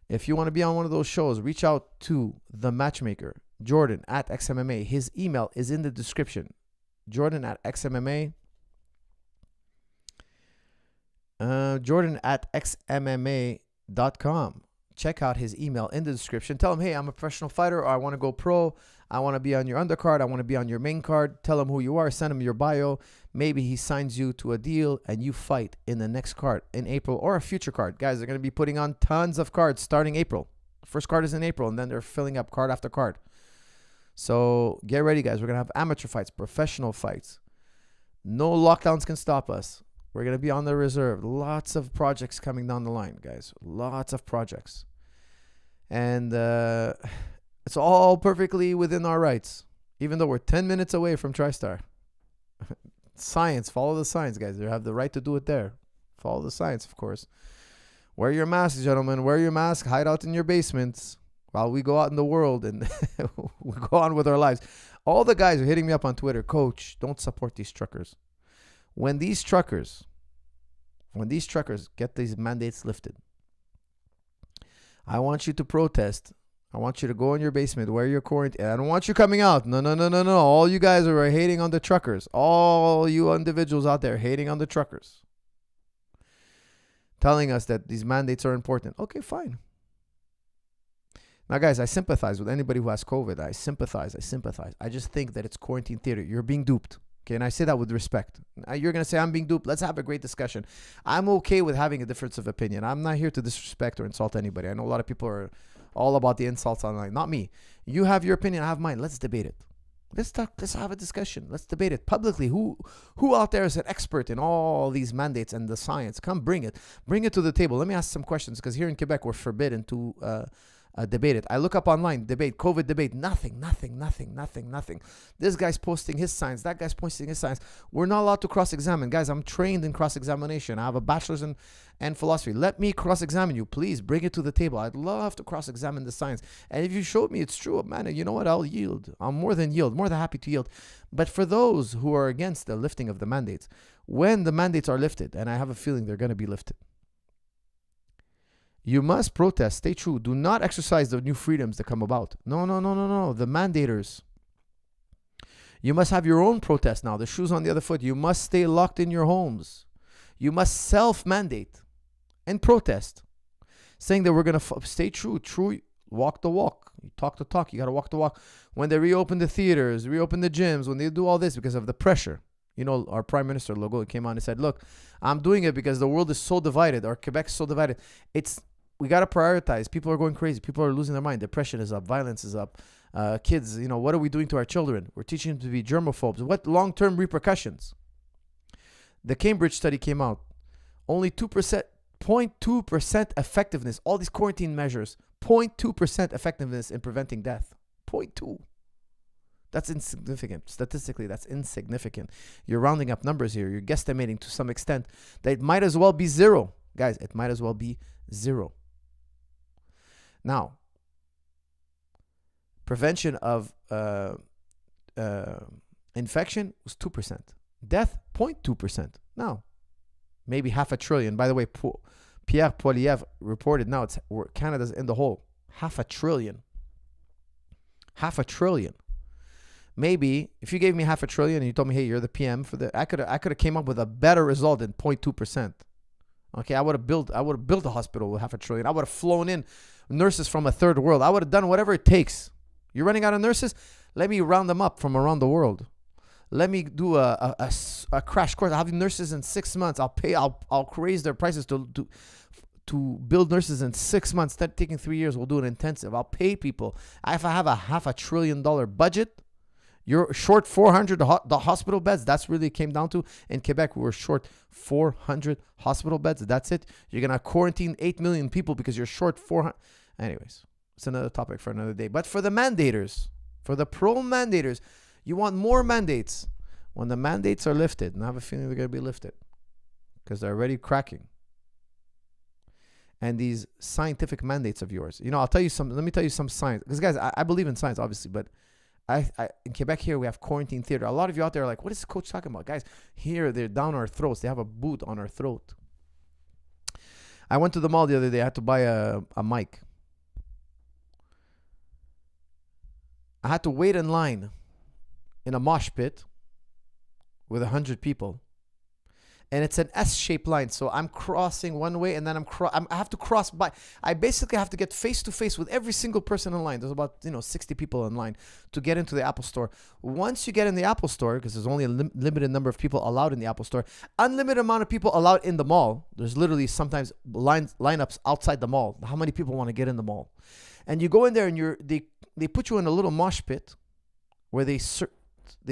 If you want to be on one of those shows, reach out to the matchmaker, Jordan at XMMA. His email is in the description. Jordan at XMMA. Jordan at XMMA.com. Check out his email in the description. Tell him, hey, I'm a professional fighter, or I want to go pro. I want to be on your undercard. I want to be on your main card. Tell him who you are. Send him your bio. Maybe he signs you to a deal and you fight in the next card in April or a future card. Guys, they're going to be putting on tons of cards starting April. First card is in April, and then they're filling up card after card. So get ready, guys. We're going to have amateur fights, professional fights. No lockdowns can stop us. We're going to be on the reserve. Lots of projects coming down the line, guys. Lots of projects. And It's all perfectly within our rights, even though we're 10 minutes away from TriStar. Science, follow the science, guys. You have the right to do it there. Follow the science, of course. Wear your masks, gentlemen. Wear your mask. Hide out in your basements while we go out in the world and we go on with our lives. All the guys are hitting me up on Twitter. Coach, don't support these truckers. When these truckers get these mandates lifted, I want you to protest. I want you to go in your basement, wear your quarantine. I don't want you coming out. No. All you guys are hating on the truckers. All you individuals out there hating on the truckers. Telling us that these mandates are important. Okay, fine. Now, guys, I sympathize with anybody who has COVID. I sympathize. I just think that it's quarantine theater. You're being duped. Okay, and I say that with respect. You're going to say I'm being duped. Let's have a great discussion. I'm okay with having a difference of opinion. I'm not here to disrespect or insult anybody. I know a lot of people are all about the insults online. Not me. You have your opinion. I have mine. Let's debate it. Let's talk. Let's have a discussion. Let's debate it publicly. Who out there is an expert in all these mandates and the science? Come bring it. Bring it to the table. Let me ask some questions, because here in Quebec, we're forbidden to debate it. I look up online, debate, COVID debate, nothing. This guy's posting his science, that guy's posting his science. We're not allowed to cross-examine. Guys, I'm trained in cross-examination. I have a bachelor's in philosophy. Let me cross-examine you. Please bring it to the table. I'd love to cross-examine the science. And if you showed me it's true, man, you know what? I'll yield. I'm more than happy to yield. But for those who are against the lifting of the mandates, when the mandates are lifted, and I have a feeling they're going to be lifted, you must protest. Stay true. Do not exercise the new freedoms that come about. No. The mandators. You must have your own protest now. The shoe's on the other foot. You must stay locked in your homes. You must self-mandate and protest. Saying that we're going to stay true. Walk the walk. You talk the talk. You got to walk the walk. When they reopen the theaters, reopen the gyms, when they do all this because of the pressure. You know, our Prime Minister Logo came on and said, look, I'm doing it because the world is so divided. Or Quebec is so divided. We got to prioritize. People are going crazy. People are losing their mind. Depression is up. Violence is up. Kids, what are we doing to our children? We're teaching them to be germaphobes. What long-term repercussions? The Cambridge study came out. Only 2%, 0.2% effectiveness. All these quarantine measures, 0.2% effectiveness in preventing death. 0.2. That's insignificant. Statistically, that's insignificant. You're rounding up numbers here. You're guesstimating to some extent that it might as well be zero. Guys, it might as well be zero. Now, prevention of infection was 2%. Death, 0.2%. Now, maybe $500 billion. By the way, Pierre Poilievre reported now Canada's in the hole. $500 billion. $500 billion. Maybe if you gave me $500 billion and you told me, hey, you're the PM for I could have came up with a better result than 0.2%. Okay, I would have built a hospital with $500 billion. I would have flown in nurses from a third world. I would have done whatever it takes. You're running out of nurses? Let me round them up from around the world. Let me do a crash course. I'll have nurses in 6 months. I'll raise their prices to build nurses in 6 months. Instead of taking 3 years, we'll do an intensive. I'll pay people. If I have a $500 billion budget, you're short 400 hospital beds. That's really came down to. In Quebec, we were short 400 hospital beds. That's it. You're going to quarantine 8 million people because you're short 400. Anyways, it's another topic for another day. But for the mandators, for the pro-mandators, you want more mandates. When the mandates are lifted, and I have a feeling they're going to be lifted because they're already cracking. And these scientific mandates of yours. Let me tell you some science. Because, guys, I believe in science, obviously, but in Quebec here, we have quarantine theater. A lot of you out there are like, what is Coach talking about? Guys, here, they're down our throats. They have a boot on our throat. I went to the mall the other day. I had to buy a mic. I had to wait in line in a mosh pit with 100 people. And it's an S-shaped line. So I'm crossing one way and then I have to cross by. I basically have to get face to face with every single person in line. There's about 60 people in line to get into the Apple Store. Once you get in the Apple Store, because there's only a limited number of people allowed in the Apple Store, unlimited amount of people allowed in the mall. There's literally sometimes lineups outside the mall. How many people want to get in the mall? And you go in there and they put you in a little mosh pit where they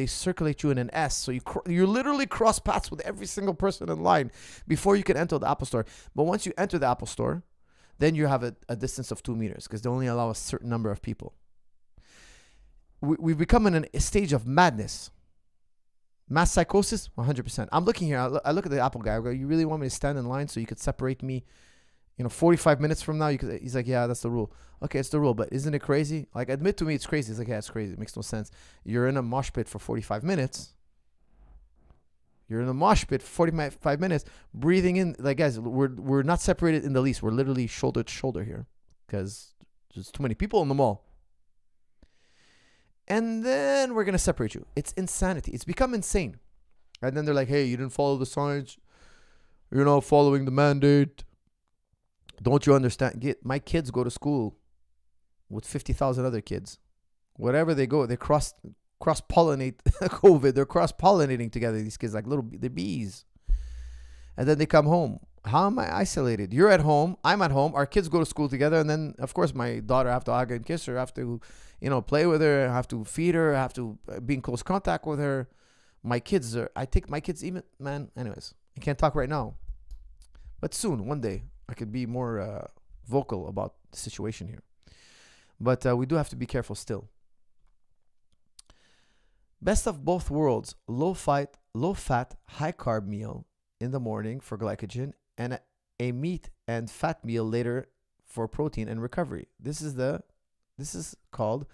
circulate you in an S. So you literally cross paths with every single person in line before you can enter the Apple Store. But once you enter the Apple Store, then you have a distance of 2 meters because they only allow a certain number of people. we've become in a stage of madness. Mass psychosis, 100%. I'm looking here. I look at the Apple guy. I go, you really want me to stand in line so you could separate me, 45 minutes from now? He's like, yeah, that's the rule. Okay, it's the rule, but isn't it crazy? Like, admit to me it's crazy. He's like, yeah, it's crazy. It makes no sense. You're in a mosh pit for 45 minutes. You're in a mosh pit for 45 minutes, breathing in. Like, guys, we're not separated in the least. We're literally shoulder to shoulder here because there's too many people in the mall. And then we're going to separate you. It's insanity. It's become insane. And then they're like, hey, you didn't follow the signs. You're not following the mandate. Don't you understand? My kids go to school with 50,000 other kids. Wherever they go, they cross-pollinate COVID. They're cross-pollinating together, these kids, like the bees. And then they come home. How am I isolated? You're at home. I'm at home. Our kids go to school together. And then, of course, my daughter, I have to hug and kiss her. I have to, play with her. I have to feed her. I have to be in close contact with her. My kids I take my kids even, man, anyways. I can't talk right now. But soon, one day, I could be more vocal about the situation here. But we do have to be careful still. Best of both worlds, low fat, high carb meal in the morning for glycogen and a meat and fat meal later for protein and recovery. This is called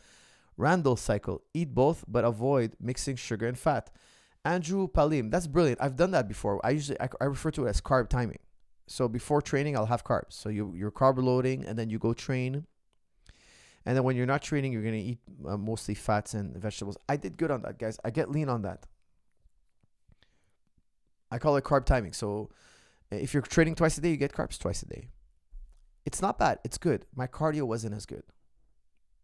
Randall cycle. Eat both but avoid mixing sugar and fat. Andrew Palim, that's brilliant. I've done that before. I refer to it as carb timing. So before training, I'll have carbs. So you're carb loading and then you go train. And then when you're not training, you're going to eat mostly fats and vegetables. I did good on that, guys. I get lean on that. I call it carb timing. So if you're training twice a day, you get carbs twice a day. It's not bad. It's good. My cardio wasn't as good.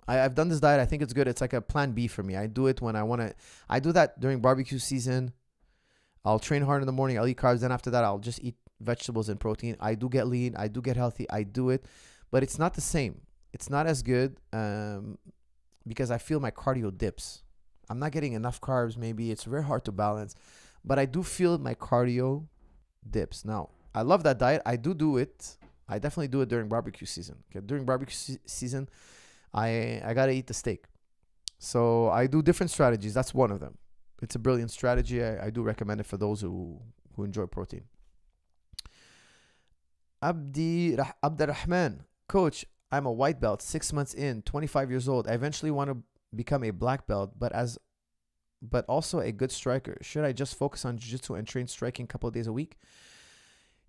I've done this diet. I think it's good. It's like a plan B for me. I do it when I want to. I do that during barbecue season. I'll train hard in the morning. I'll eat carbs. Then after that, I'll just eat vegetables and protein. I do get lean. I do get healthy. I do it. But it's not the same. It's not as good because I feel my cardio dips. I'm not getting enough carbs maybe. It's very hard to balance. But I do feel my cardio dips. Now, I love that diet. I do it. I definitely do it during barbecue season. Okay? During barbecue season, I got to eat the steak. So I do different strategies. That's one of them. It's a brilliant strategy. I do recommend it for those who enjoy protein. Abdirrahman, Coach, I'm a white belt, 6 months in, 25 years old. I eventually want to become a black belt, but also a good striker. Should I just focus on jiu-jitsu and train striking a couple of days a week?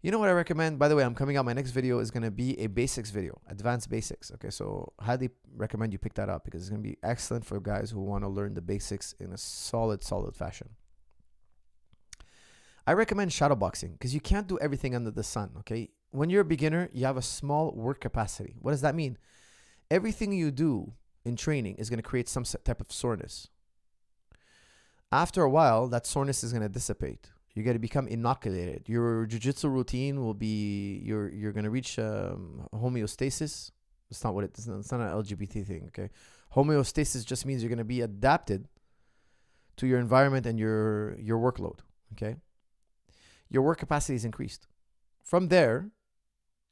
You know what I recommend? By the way, I'm coming out. My next video is going to be a basics video, advanced basics. Okay, so highly recommend you pick that up because it's going to be excellent for guys who want to learn the basics in a solid fashion. I recommend shadowboxing because you can't do everything under the sun, okay? When you're a beginner, you have a small work capacity. What does that mean? Everything you do in training is going to create some type of soreness. After a while, that soreness is going to dissipate. You're going to become inoculated. Your jiu-jitsu routine will be, you're going to reach homeostasis. It's not it's not an LGBT thing, okay? Homeostasis just means you're going to be adapted to your environment and your workload, okay? Your work capacity is increased. From there,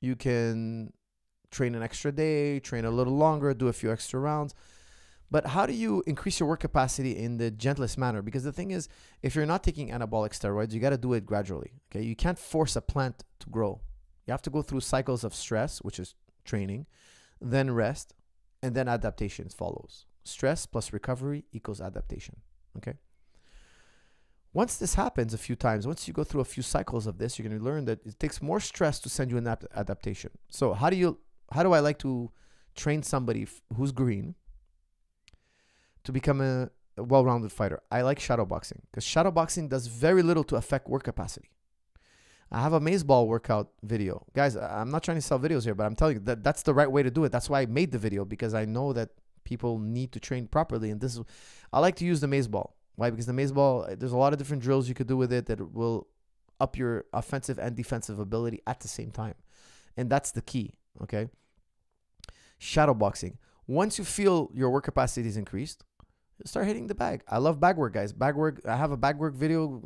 you can train an extra day, train a little longer, do a few extra rounds. But how do you increase your work capacity in the gentlest manner? Because the thing is, if you're not taking anabolic steroids, you got to do it gradually. Okay, you can't force a plant to grow. You have to go through cycles of stress, which is training, then rest, and then adaptation follows. Stress plus recovery equals adaptation. Okay. Once this happens a few times, once you go through a few cycles of this, you're going to learn that it takes more stress to send you an adaptation. So how do I like to train somebody who's green to become a well-rounded fighter? I like shadowboxing because shadowboxing does very little to affect work capacity. I have a mace ball workout video. Guys, I'm not trying to sell videos here, but I'm telling you that that's the right way to do it. That's why I made the video, because I know that people need to train properly. And I like to use the mace ball. Why? Because the mace ball, there's a lot of different drills you could do with it that will up your offensive and defensive ability at the same time. And that's the key, okay? Shadowboxing. Once you feel your work capacity is increased, start hitting the bag. I love bag work, guys. Bag work. I have a bag work video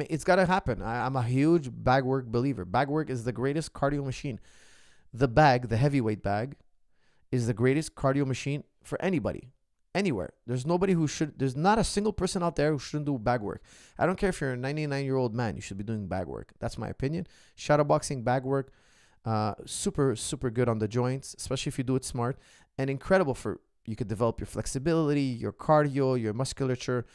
it's got to happen. I'm a huge bag work believer. Bag work is the greatest cardio machine. The bag, the heavyweight bag, is the greatest cardio machine for anybody. Anywhere. There's nobody who should, there's not a single person out there who shouldn't do bag work. I don't care if you're a 99-year-old man, you should be doing bag work. That's my opinion. Shadowboxing, bag work, super, super good on the joints, especially if you do it smart, and incredible for, you could develop your flexibility, your cardio, your musculature.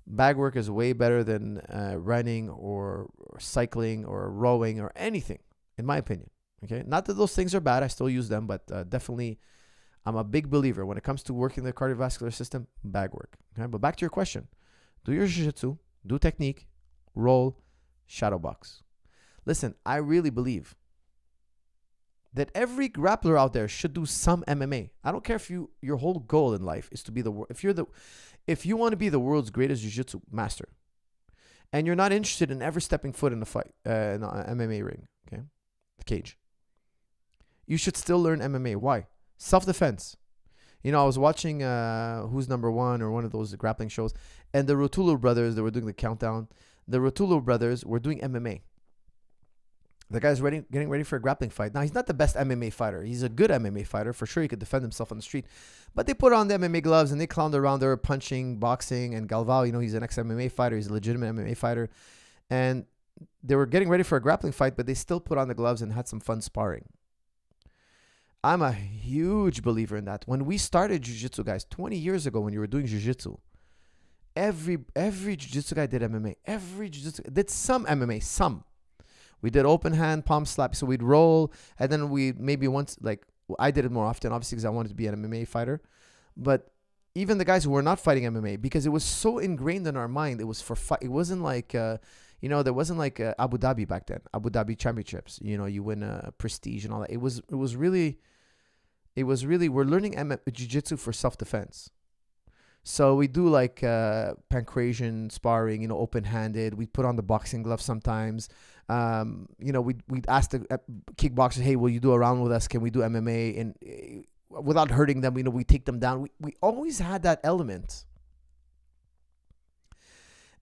Bag work is way better than running or cycling or rowing or anything, in my opinion. Okay, not that those things are bad. I still use them, but definitely, I'm a big believer when it comes to working the cardiovascular system, bag work. Okay, but back to your question. Do your jiu-jitsu, do technique, roll, shadow box. Listen, I really believe that every grappler out there should do some MMA. I don't care if your whole goal in life is to be if you want to be the world's greatest jiu-jitsu master, and you're not interested in ever stepping foot in a fight, in an MMA ring, okay, the cage, you should still learn MMA. Why? Self-defense. You know, I was watching Who's Number One or one of those grappling shows, and the Rotolo brothers, they were doing the countdown. The Rotolo brothers were doing MMA. The guy's getting ready for a grappling fight. Now, he's not the best MMA fighter. He's a good MMA fighter. For sure, he could defend himself on the street. But they put on the MMA gloves, and they clowned around there, punching, boxing, and Galvao, you know, he's an XMMA fighter. He's a legitimate MMA fighter. And they were getting ready for a grappling fight, but they still put on the gloves and had some fun sparring. I'm a huge believer in that. When we started jiu-jitsu, guys, 20 years ago when you were doing jiu-jitsu, every jiu-jitsu guy did MMA. Every jiu-jitsu did some MMA, some. We did open hand, palm slap. So we'd roll, and then we maybe once, like, I did it more often, obviously, because I wanted to be an MMA fighter. But even the guys who were not fighting MMA, because it was so ingrained in our mind, it was for fight. It wasn't like, you know, there wasn't like Abu Dhabi back then, Abu Dhabi championships. You know, you win prestige and all that. It was really, we're learning jiu-jitsu for self-defense. So we do like pancration sparring, you know, open-handed. We put on the boxing gloves sometimes. You know, we'd ask the kickboxers, hey, will you do a round with us? Can we do MMA? And without hurting them, you know, we take them down. We always had that element.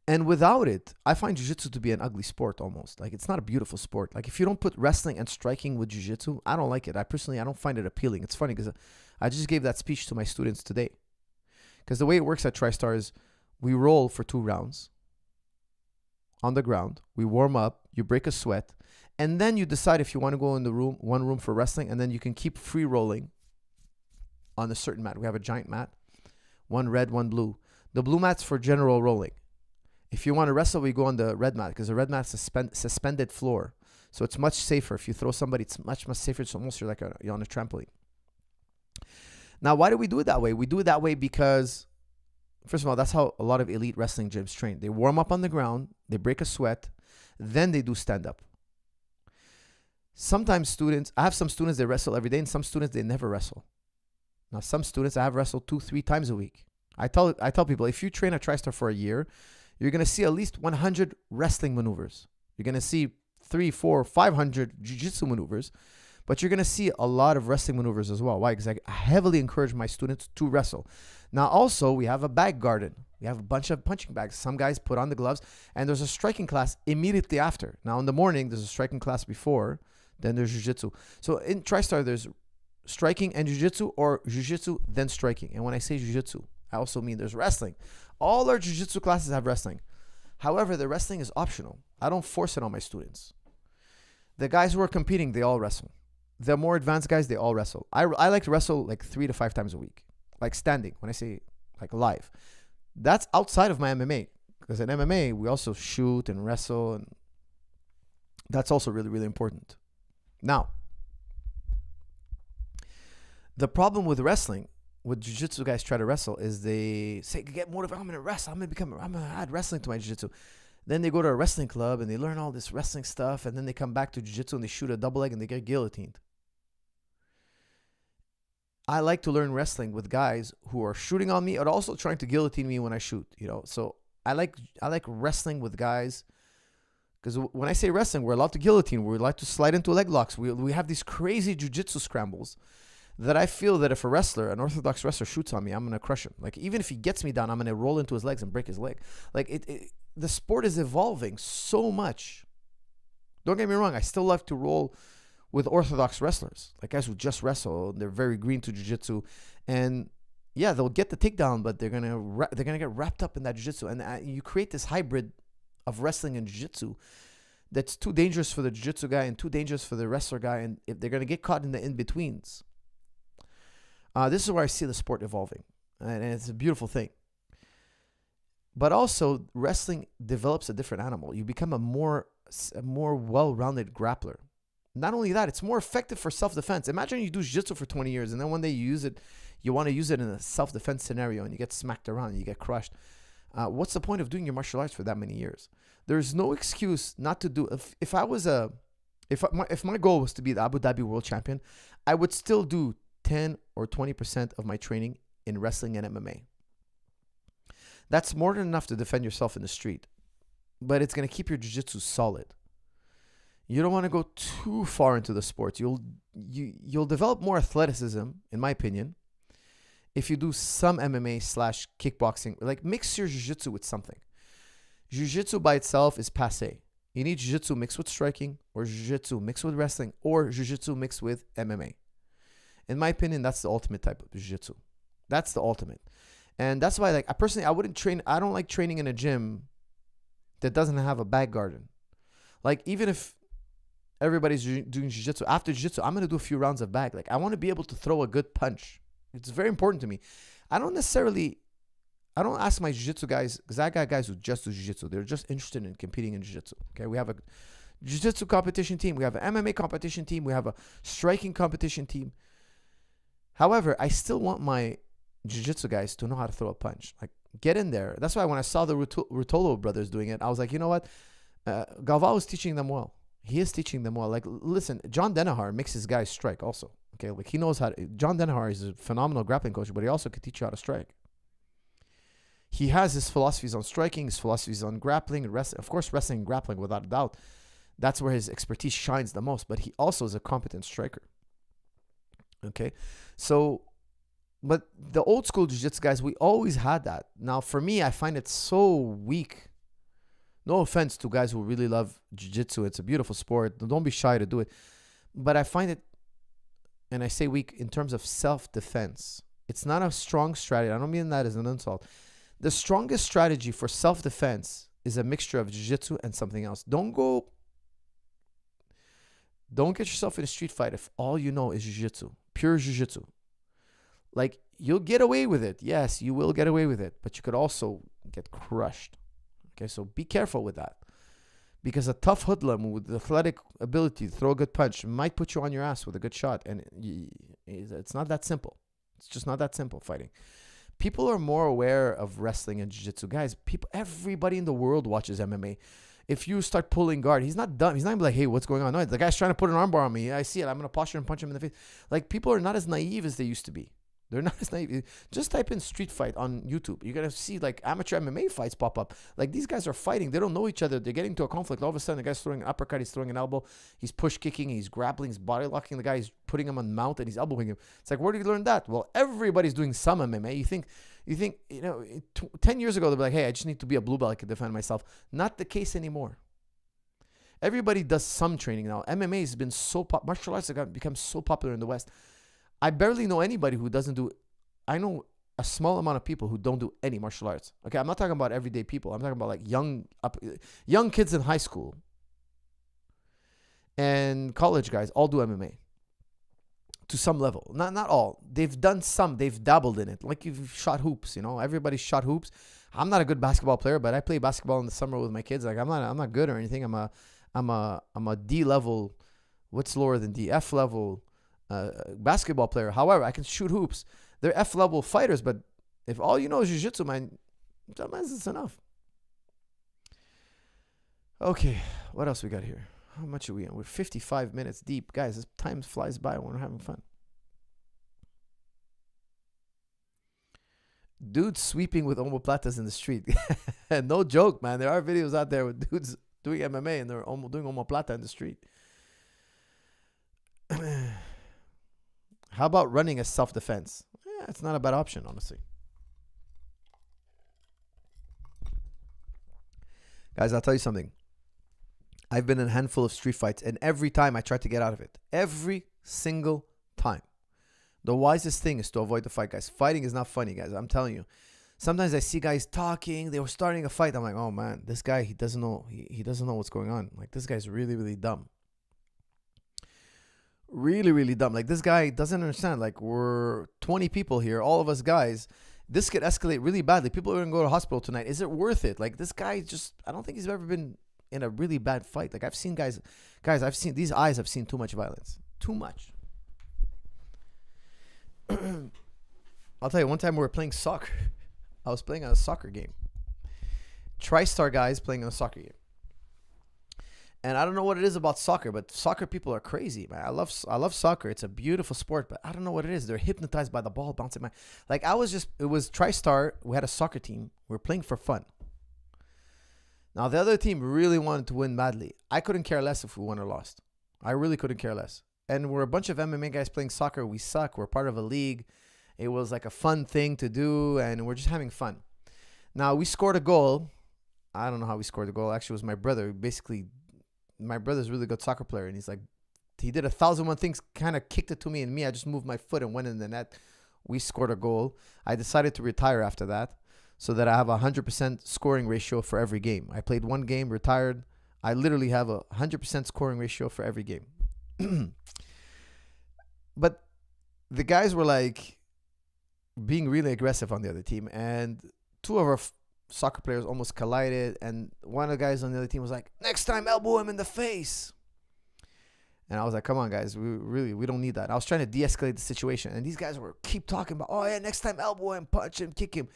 And without it, I find jiu-jitsu to be an ugly sport almost. Like, it's not a beautiful sport. Like, if you don't put wrestling and striking with jiu-jitsu, I don't like it. I don't find it appealing. It's funny because I just gave that speech to my students today. Because the way it works at TriStar is we roll for 2 rounds on the ground. We warm up, you break a sweat, and then you decide if you want to go in the room, one room for wrestling, and then you can keep free rolling on a certain mat. We have a giant mat, one red, one blue. The blue mat's for general rolling. If you want to wrestle, we go on the red mat because the red mat's suspended floor. So it's much safer. If you throw somebody, it's much, much safer. It's almost you're on a trampoline. Now, why do we do it that way? We do it that way because, first of all, that's how a lot of elite wrestling gyms train. They warm up on the ground, they break a sweat, then they do stand-up. Sometimes I have some students, they wrestle every day, and some students, they never wrestle. Now, some students, I have wrestled 2-3 times a week. I tell people, if you train at TriStar for a year, you're going to see at least 100 wrestling maneuvers. You're going to see 300, 400, 500 jiu-jitsu maneuvers. But you're going to see a lot of wrestling maneuvers as well. Why? Because I heavily encourage my students to wrestle. Now, also, we have a bag garden. We have a bunch of punching bags. Some guys put on the gloves, and there's a striking class immediately after. Now, in the morning, there's a striking class before, then there's jiu-jitsu. So in TriStar, there's striking and jiu-jitsu, or jiu-jitsu, then striking. And when I say jiu-jitsu, I also mean there's wrestling. All our jiu-jitsu classes have wrestling. However, the wrestling is optional. I don't force it on my students. The guys who are competing, they all wrestle. The more advanced guys, they all wrestle. I like to wrestle like 3 to 5 times a week. Like standing, when I say like live. That's outside of my MMA. Because in MMA, we also shoot and wrestle. And that's also really, really important. Now, the problem with wrestling, what jiu-jitsu guys try to wrestle, is they say, get motivated, I'm going to wrestle. I'm going to add wrestling to my jiu-jitsu. Then they go to a wrestling club and they learn all this wrestling stuff. And then they come back to jiu-jitsu and they shoot a double leg and they get guillotined. I like to learn wrestling with guys who are shooting on me and also trying to guillotine me when I shoot, you know. So I like wrestling with guys because when I say wrestling, we're allowed to guillotine. We're allowed to slide into leg locks. We have these crazy jiu-jitsu scrambles that I feel that if an orthodox wrestler shoots on me, I'm going to crush him. Like, even if he gets me down, I'm going to roll into his legs and break his leg. Like, the sport is evolving so much. Don't get me wrong. I still love to roll with orthodox wrestlers, like guys who just wrestle. They're very green to jiu-jitsu. And yeah, they'll get the takedown, but they're gonna get wrapped up in that jiu-jitsu, and you create this hybrid of wrestling and jiu-jitsu that's too dangerous for the jiu-jitsu guy and too dangerous for the wrestler guy, and if they're gonna get caught in the in-betweens. This is where I see the sport evolving, and it's a beautiful thing. But also, wrestling develops a different animal. You become a more well-rounded grappler. Not only that, it's more effective for self-defense. Imagine you do jiu-jitsu for 20 years, and then one day you use it, you want to use it in a self-defense scenario, and you get smacked around, and you get crushed. What's the point of doing your martial arts for that many years? There's no excuse not to do. If my goal was to be the Abu Dhabi world champion, I would still do 10 or 20% of my training in wrestling and MMA. That's more than enough to defend yourself in the street, but it's going to keep your jiu-jitsu solid. You don't want to go too far into the sports. You'll develop more athleticism, in my opinion, if you do some MMA/kickboxing. Like, mix your jiu-jitsu with something. Jiu-jitsu by itself is passé. You need jiu-jitsu mixed with striking, or jiu-jitsu mixed with wrestling, or jiu-jitsu mixed with MMA. In my opinion, that's the ultimate type of jiu-jitsu. That's the ultimate. And that's why, like, I wouldn't train. I don't like training in a gym that doesn't have a back garden. Like, even if everybody's doing jiu-jitsu, after jiu-jitsu, I'm going to do a few rounds of back. Like, I want to be able to throw a good punch. It's very important to me. I don't ask my jiu-jitsu guys, because I got guys who just do jiu-jitsu. They're just interested in competing in jiu-jitsu. Okay, we have a jiu-jitsu competition team. We have an MMA competition team. We have a striking competition team. However, I still want my jiu-jitsu guys to know how to throw a punch. Like, get in there. That's why when I saw the Rutolo brothers doing it, I was like, you know what? Galvao is teaching them well. He is teaching them well. Like, listen, John Denahar makes his guys strike also. Okay, like, he knows how to. John Denahar is a phenomenal grappling coach, but he also could teach you how to strike. He has his philosophies on striking, his philosophies on grappling, and wrestling. Of course, wrestling and grappling, without a doubt. That's where his expertise shines the most, but he also is a competent striker. Okay, so, but the old school jiu-jitsu guys, we always had that. Now, for me, I find it so weak. No offense to guys who really love jiu-jitsu. It's a beautiful sport. Don't be shy to do it. But I find it, and I say weak in terms of self-defense. It's not a strong strategy. I don't mean that as an insult. The strongest strategy for self-defense is a mixture of jiu-jitsu and something else. Don't get yourself in a street fight if all you know is jiu-jitsu, pure jiu-jitsu. Like, you'll get away with it. Yes, you will get away with it, but you could also get crushed. Okay, so be careful with that. Because a tough hoodlum with the athletic ability to throw a good punch might put you on your ass with a good shot. And it's not that simple. It's just not that simple, fighting. People are more aware of wrestling and jiu-jitsu. Guys, everybody in the world watches MMA. If you start pulling guard, he's not dumb. He's not like, hey, what's going on? No, the guy's trying to put an armbar on me. I see it. I'm going to posture and punch him in the face. Like, people are not as naive as they used to be. They're not as naive. Just type in street fight on YouTube. You're going to see, like, amateur MMA fights pop up. Like, these guys are fighting. They don't know each other. They're getting into a conflict. All of a sudden, the guy's throwing an uppercut. He's throwing an elbow. He's push kicking. He's grappling. He's body locking the guy. He's putting him on mount, and he's elbowing him. It's like, where did you learn that? Well, everybody's doing some MMA. You think, 10 years ago, they'd be like, hey, I just need to be a blue belt. I can defend myself. Not the case anymore. Everybody does some training now. MMA has been so martial arts have become so popular in the West. I barely know anybody who doesn't do. I know a small amount of people who don't do any martial arts. Okay, I'm not talking about everyday people. I'm talking about like young kids in high school and college guys. All do MMA to some level. Not all. They've done some. They've dabbled in it. Like, you've shot hoops. Everybody's shot hoops. I'm not a good basketball player, but I play basketball in the summer with my kids. Like, I'm not good or anything. I'm a D level. What's lower than D? F level basketball player. However, I can shoot hoops. They're F level fighters, but if all you know is jiu-jitsu, man, sometimes it's enough. Okay, what else we got here? How much are we in? We're 55 minutes deep. Guys, this time flies by when we're having fun. Dudes sweeping with omoplatas in the street. No joke, man. There are videos out there with dudes doing MMA and they're doing omoplata in the street. How about running as self-defense? Yeah, it's not a bad option, honestly. Guys, I'll tell you something. I've been in a handful of street fights, and every time I tried to get out of it. Every single time. The wisest thing is to avoid the fight, guys. Fighting is not funny, guys. I'm telling you. Sometimes I see guys talking. They were starting a fight. I'm like, oh man, this guy, he doesn't know. He doesn't know what's going on. Like, this guy's really, really dumb. Really, really dumb. Like, this guy doesn't understand. Like, we're 20 people here, all of us guys. This could escalate really badly. People are going to go to hospital tonight. Is it worth it? Like, this guy just, I don't think he's ever been in a really bad fight. Like, I've seen guys, I've seen, these eyes have seen too much violence. Too much. I'll tell you, one time we were playing soccer. I was playing on a soccer game. TriStar guys playing on a soccer game. And I don't know what it is about soccer, but soccer people are crazy, man. I love soccer. It's a beautiful sport, but I don't know what it is. They're hypnotized by the ball bouncing. Like, it was TriStar. We had a soccer team. We were playing for fun. Now, the other team really wanted to win badly. I couldn't care less if we won or lost. I really couldn't care less. And we're a bunch of MMA guys playing soccer. We suck. We're part of a league. It was like a fun thing to do, and we're just having fun. Now, we scored a goal. I don't know how we scored the goal. Actually, it was my brother. Basically, my brother's a really good soccer player, and he's like, he did 1,001 things, kind of kicked it to me, and I just moved my foot and went in the net. We scored a goal. I decided to retire after that so that I have a 100% scoring ratio for every game. I played one game, retired. I literally have a 100% scoring ratio for every game. But the guys were like being really aggressive on the other team, and two of our soccer players almost collided, and one of the guys on the other team was like, next time elbow him in the face. And I was like, come on guys, we don't need that. I was trying to de-escalate the situation, and these guys were keep talking about, oh yeah, next time elbow him, punch him, kick him.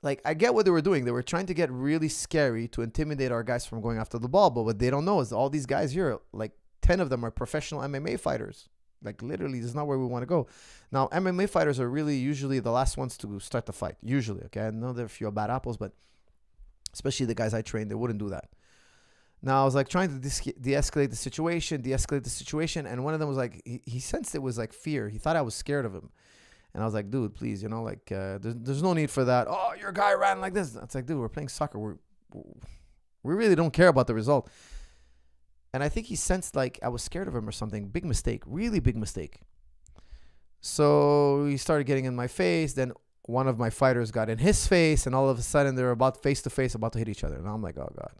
Like, I get what they were doing. They were trying to get really scary to intimidate our guys from going after the ball, but what they don't know is all these guys here, like 10 of them are professional MMA fighters. Like, literally, this is not where we want to go. Now, MMA fighters are really usually the last ones to start the fight. Usually, okay? I know there are a few bad apples, but especially the guys I trained, they wouldn't do that. Now, I was like trying to de-escalate the situation, and one of them was like, he sensed it was like fear. He thought I was scared of him. And I was like, dude, please, you know, like, there's no need for that. Oh, your guy ran like this. It's like, dude, we're playing soccer. We really don't care about the result. And I think he sensed like I was scared of him or something. Big mistake. Really big mistake. So he started getting in my face. Then one of my fighters got in his face. And all of a sudden, they're about face to face, about to hit each other. And I'm like, oh, God.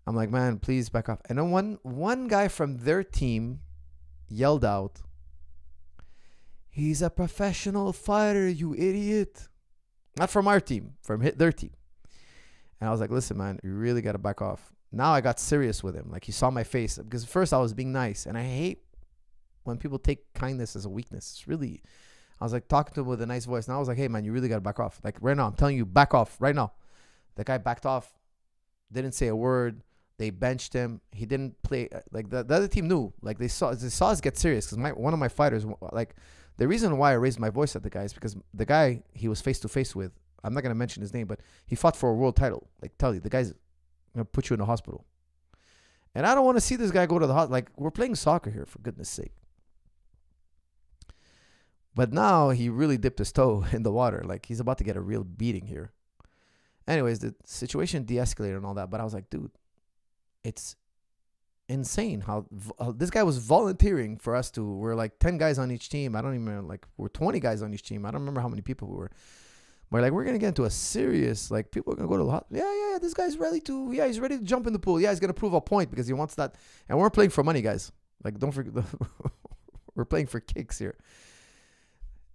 I'm like, man, please back off. And then one guy from their team yelled out, he's a professional fighter, you idiot. Not from our team, from their team. And I was like, listen, man, you really got to back off. Now I got serious with him. Like, he saw my face. Because at first I was being nice. And I hate when people take kindness as a weakness. It's really, I was like talking to him with a nice voice. And I was like, hey, man, you really got to back off. Like, right now, I'm telling you, back off right now. The guy backed off. Didn't say a word. They benched him. He didn't play. Like, the other team knew. Like, they saw us get serious. Because one of my fighters, like, the reason why I raised my voice at the guy is because the guy he was face to face with, I'm not going to mention his name, but he fought for a world title. Like, tell you, the guy's going to put you in the hospital. And I don't want to see this guy go to the hospital. Like, we're playing soccer here, for goodness sake. But now he really dipped his toe in the water. Like, he's about to get a real beating here. Anyways, the situation de-escalated and all that. But I was like, dude, it's insane how this guy was volunteering for us to, we're like 10 guys on each team. I don't even remember, like, we're 20 guys on each team. I don't remember how many people we were. But like, we're going to get into a serious, like, people are going to go to the hospital. Yeah, this guy's ready to, he's ready to jump in the pool. Yeah, he's going to prove a point because he wants that. And we're playing for money, guys. Like, don't forget, we're playing for kicks here.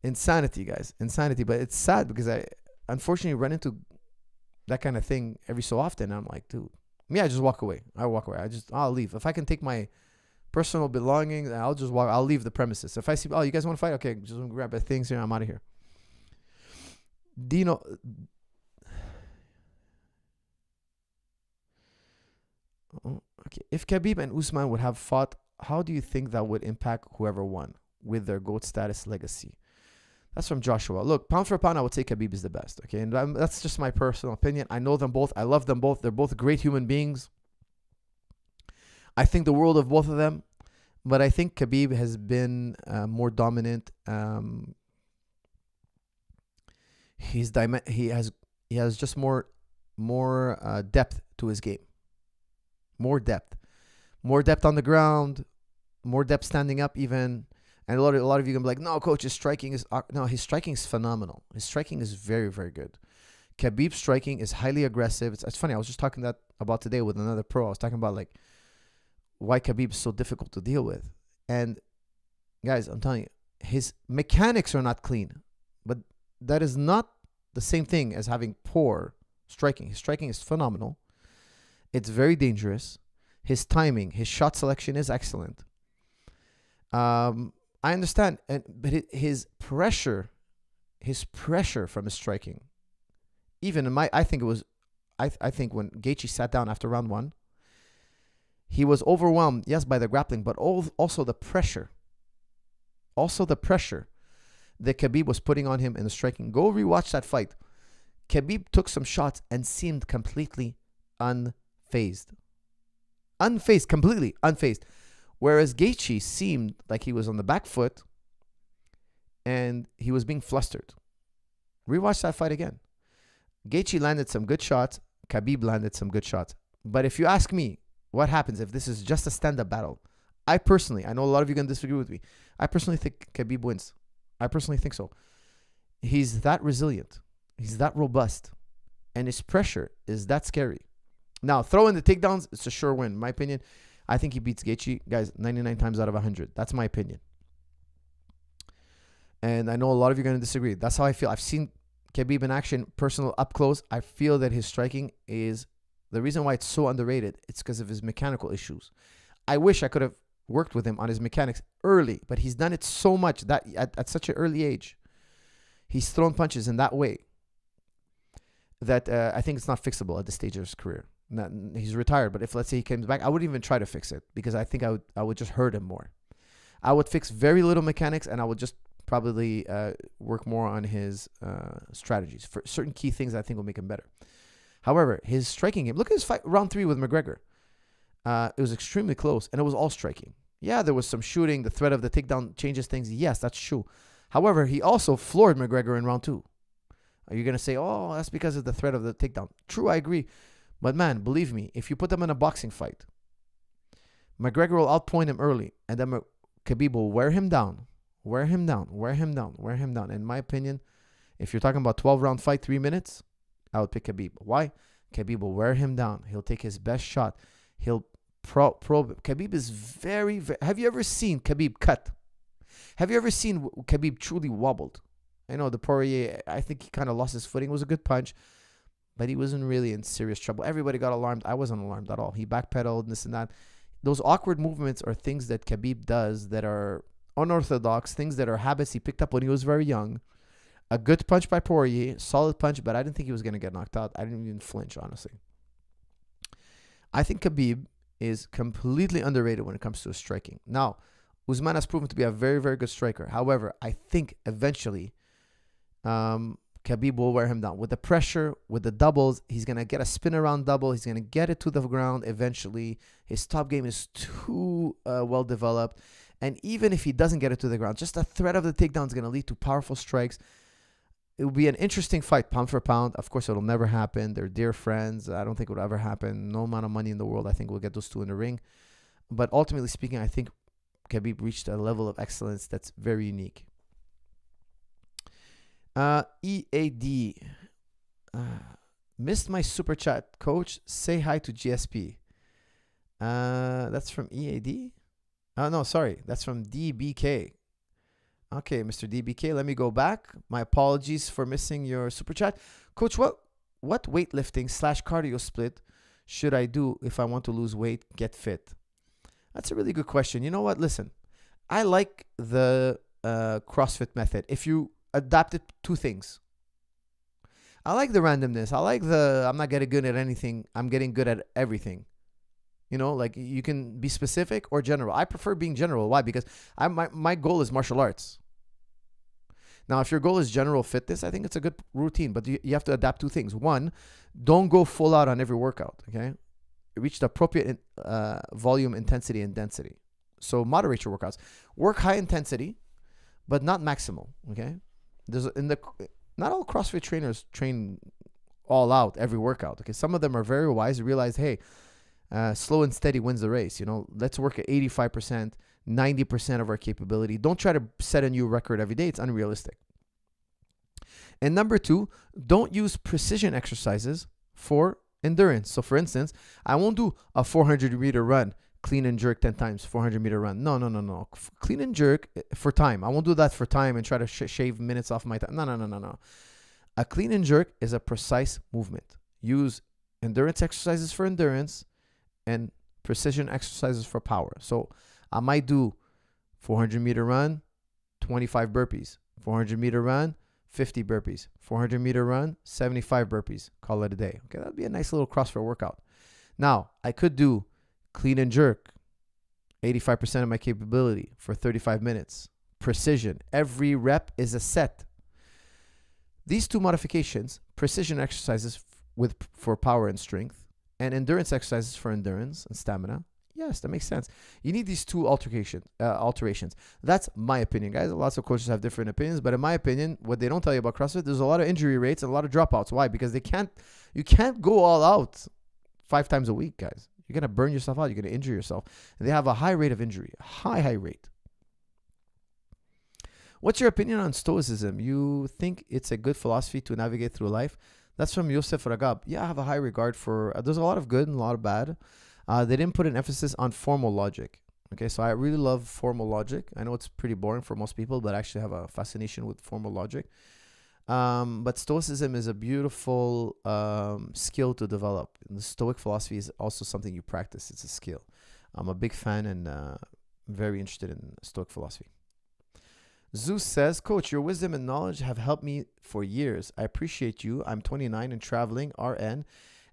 Insanity, guys. Insanity. But it's sad because I unfortunately run into that kind of thing every so often. And I'm like, dude, I just walk away. I'll leave. If I can take my personal belongings, I'll just walk. I'll leave the premises. If I see, oh, you guys want to fight? Okay, just grab my things here. I'm out of here. Dino. Okay. If Khabib and Usman would have fought, how do you think that would impact whoever won with their GOAT status legacy? That's from Joshua. Look, pound for pound, I would say Khabib is the best. Okay, and that's just my personal opinion. I know them both. I love them both. They're both great human beings. I think the world of both of them, but I think Khabib has been more dominant. He has just more depth to his game. More depth on the ground, more depth standing up even. And a lot of you can be like, no, coach, his striking is no, his striking is phenomenal. His striking is very, very good. Khabib's striking is highly aggressive. It's funny. I was just talking about today with another pro. I was talking about like why Khabib is so difficult to deal with. And guys, I'm telling you, his mechanics are not clean, but that is not the same thing as having poor striking. His striking is phenomenal. It's very dangerous. His timing, his shot selection is excellent. I understand, but his pressure from his striking, even in I think when Gaethje sat down after round 1, he was overwhelmed, yes, by the grappling, but also the pressure. Also the pressure that Khabib was putting on him in the striking. Go rewatch that fight. Khabib took some shots and seemed completely unfazed. Completely unfazed. Whereas Gaethje seemed like he was on the back foot and he was being flustered. Rewatch that fight again. Gaethje landed some good shots. Khabib landed some good shots. But if you ask me, what happens if this is just a stand-up battle? I know a lot of you are going to disagree with me. I personally think Khabib wins. I personally think so. He's that resilient. He's that robust. And his pressure is that scary. Now, throw in the takedowns, it's a sure win. In my opinion, I think he beats Gaethje, guys, 99 times out of 100. That's my opinion. And I know a lot of you are going to disagree. That's how I feel. I've seen Khabib in action, personal, up close. I feel that his striking is the reason why it's so underrated. It's because of his mechanical issues. I wish I could have worked with him on his mechanics early, but he's done it so much that at such an early age, he's thrown punches in that way that I think it's not fixable at this stage of his career. He's retired, but if let's say he comes back, I wouldn't even try to fix it because I think I would just hurt him more. I would fix very little mechanics and I would just probably work more on his strategies for certain key things I think will make him better. However, his striking game, look at his fight round 3 with McGregor. It was extremely close and it was all striking. Yeah, there was some shooting. The threat of the takedown changes things. Yes, that's true. However, he also floored McGregor in round 2. Are you going to say, oh, that's because of the threat of the takedown? True, I agree. But man, believe me, if you put them in a boxing fight, McGregor will outpoint him early, and then Khabib will wear him down. In my opinion, if you're talking about 12-round fight, 3 minutes, I would pick Khabib. Why? Khabib will wear him down. He'll take his best shot. He'll probe. Khabib is very, very... Have you ever seen Khabib cut? Have you ever seen Khabib truly wobbled? I know the Poirier, I think he kind of lost his footing. It was a good punch, but he wasn't really in serious trouble. Everybody got alarmed. I wasn't alarmed at all. He backpedaled, this and that. Those awkward movements are things that Khabib does that are unorthodox, things that are habits he picked up when he was very young. A good punch by Poirier, solid punch, but I didn't think he was going to get knocked out. I didn't even flinch, honestly. I think Khabib is completely underrated when it comes to his striking. Now, Usman has proven to be a very, very good striker. However, I think eventually Khabib will wear him down. With the pressure, with the doubles, he's going to get a spin around double. He's going to get it to the ground eventually. His top game is too well developed. And even if he doesn't get it to the ground, just the threat of the takedown is going to lead to powerful strikes. It will be an interesting fight, pound for pound. Of course, it'll never happen. They're dear friends. I don't think it will ever happen. No amount of money in the world, I think, will get those two in the ring. But ultimately speaking, I think Khabib reached a level of excellence that's very unique. EAD. Missed my super chat. Coach, say hi to GSP. That's from EAD? Oh, no, sorry. That's from DBK. Okay, Mr. DBK, let me go back. My apologies for missing your super chat. Coach, what weightlifting / cardio split should I do if I want to lose weight, get fit? That's a really good question. You know what? Listen, I like the CrossFit method. If you adapt it to things. I like the randomness. I like I'm not getting good at anything. I'm getting good at everything. You know, like you can be specific or general. I prefer being general. Why? Because my goal is martial arts. Now, if your goal is general fitness, I think it's a good routine, but you have to adapt two things. One, don't go full out on every workout, okay? Reach the appropriate volume, intensity, and density. So moderate your workouts. Work high intensity, but not maximal, okay? Not all CrossFit trainers train all out every workout, okay? Some of them are very wise, realize, hey, Slow and steady wins the race. Let's work at 85%, 90% of our capability. Don't try to set a new record every day. It's unrealistic. And number 2, don't use precision exercises for endurance. So for instance, I won't do a 400-meter run, clean and jerk 10 times, 400-meter run. No. Clean and jerk for time. I won't do that for time and try to shave minutes off my time. No. A clean and jerk is a precise movement. Use endurance exercises for endurance and precision exercises for power. So I might do 400-meter run, 25 burpees. 400-meter run, 50 burpees. 400-meter run, 75 burpees. Call it a day. Okay, that'd be a nice little CrossFit workout. Now, I could do clean and jerk, 85% of my capability for 35 minutes. Precision. Every rep is a set. These 2 modifications, precision exercises for power and strength, and endurance exercises for endurance and stamina. Yes, that makes sense. You need these 2 alterations. That's my opinion, guys. Lots of coaches have different opinions, but in my opinion, what they don't tell you about CrossFit, there's a lot of injury rates and a lot of dropouts. Why? Because you can't go all out 5 times a week, guys. You're going to burn yourself out. You're going to injure yourself. And they have a high rate of injury, a high rate. What's your opinion on Stoicism? You think it's a good philosophy to navigate through life? That's from Yosef Ragab. Yeah, I have a high regard for, there's a lot of good and a lot of bad. They didn't put an emphasis on formal logic. Okay, so I really love formal logic. I know it's pretty boring for most people, but I actually have a fascination with formal logic. But Stoicism is a beautiful skill to develop. And the Stoic philosophy is also something you practice. It's a skill. I'm a big fan and very interested in Stoic philosophy. Zeus says, Coach, your wisdom and knowledge have helped me for years. I appreciate you. I'm 29 and traveling, RN,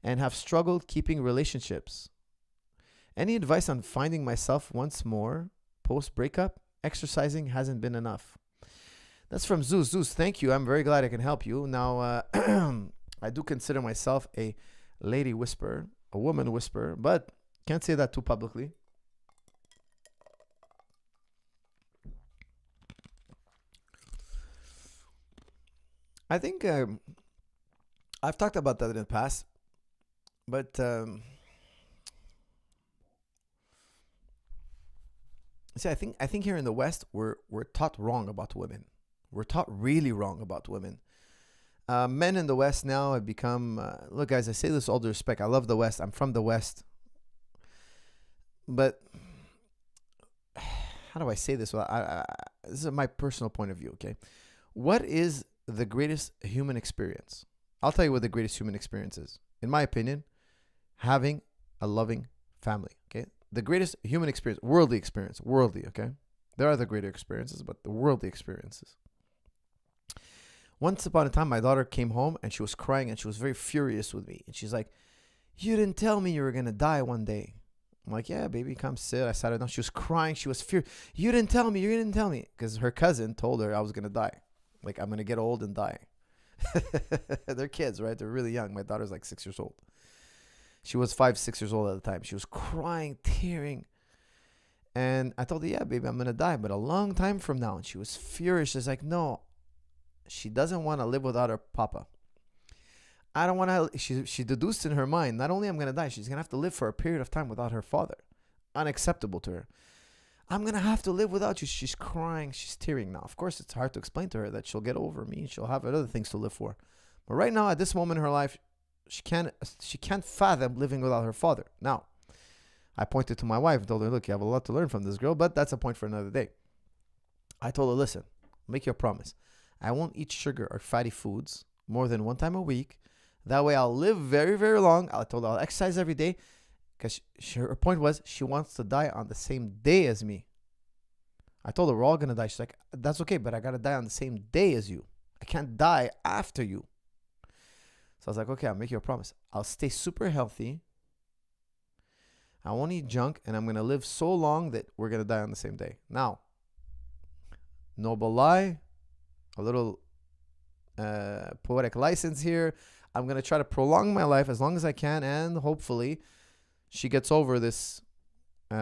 and have struggled keeping relationships. Any advice on finding myself once more post-breakup? Exercising hasn't been enough. That's from Zeus. Zeus, thank you. I'm very glad I can help you. Now, I do consider myself a lady whisperer, a woman whisperer, but can't say that too publicly. I think I've talked about that in the past, but see, I think here in the West we're taught wrong about women. We're taught really wrong about women. Men in the West now have become look, guys. I say this with all due respect. I love the West. I'm from the West, but how do I say this? Well, this is my personal point of view. Okay, what is the greatest human experience? I'll tell you what the greatest human experience is. In my opinion, having a loving family. Okay, the greatest human experience, worldly, okay? There are the greater experiences, but the worldly experiences. Once upon a time, my daughter came home and she was crying and she was very furious with me. And she's like, you didn't tell me you were going to die one day. I'm like, yeah, baby, come sit. I sat her down. She was crying. She was furious. You didn't tell me. Because her cousin told her I was going to die. Like, I'm going to get old and die. They're kids, right? They're really young. My daughter's like 6 years old. She was 5-6 years old at the time. She was crying, tearing. And I told her, yeah, baby, I'm going to die, but a long time from now. And she was furious. She's like, no, she doesn't want to live without her papa. I don't want to. She deduced in her mind, not only I'm going to die, she's going to have to live for a period of time without her father. Unacceptable to her. I'm going to have to live without you. She's crying. She's tearing now. Of course, it's hard to explain to her that she'll get over me. She'll have other things to live for. But right now, at this moment in her life, she can't fathom living without her father. Now, I pointed to my wife and told her, look, you have a lot to learn from this girl, but that's a point for another day. I told her, listen, make your promise. I won't eat sugar or fatty foods more than one time a week. That way I'll live very, very long. I told her I'll exercise every day because her point was she wants to die on the same day as me. I told her we're all going to die. She's like, that's okay, but I got to die on the same day as you. I can't die after you. So I was like, okay, I'll make you a promise. I'll stay super healthy. I won't eat junk, and I'm going to live so long that we're going to die on the same day. Now, noble lie, a little poetic license here. I'm going to try to prolong my life as long as I can, and hopefully she gets over this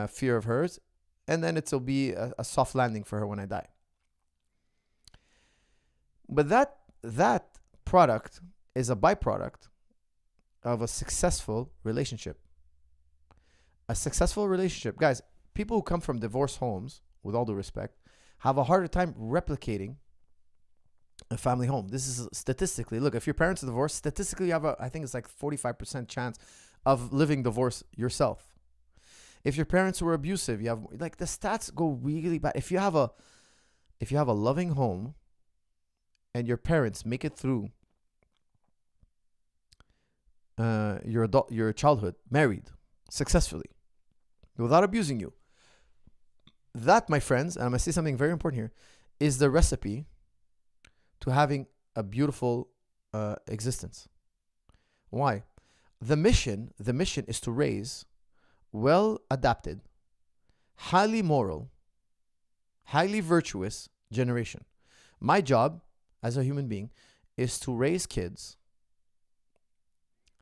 fear of hers, and then it'll be a soft landing for her when I die. But that product is a byproduct of a successful relationship. A successful relationship, guys, people who come from divorce homes, with all due respect, have a harder time replicating a family home. This is statistically. Look, if your parents are divorced, statistically you have I think it's like 45% chance of living divorce yourself. If your parents were abusive, you have, like, the stats go really bad. If you have a loving home and your parents make it through your childhood, married successfully, without abusing you, that, my friends, and I'm going to say something very important here, is the recipe to having a beautiful existence. Why? The mission is to raise well-adapted, highly moral, highly virtuous generation. My job as a human being is to raise kids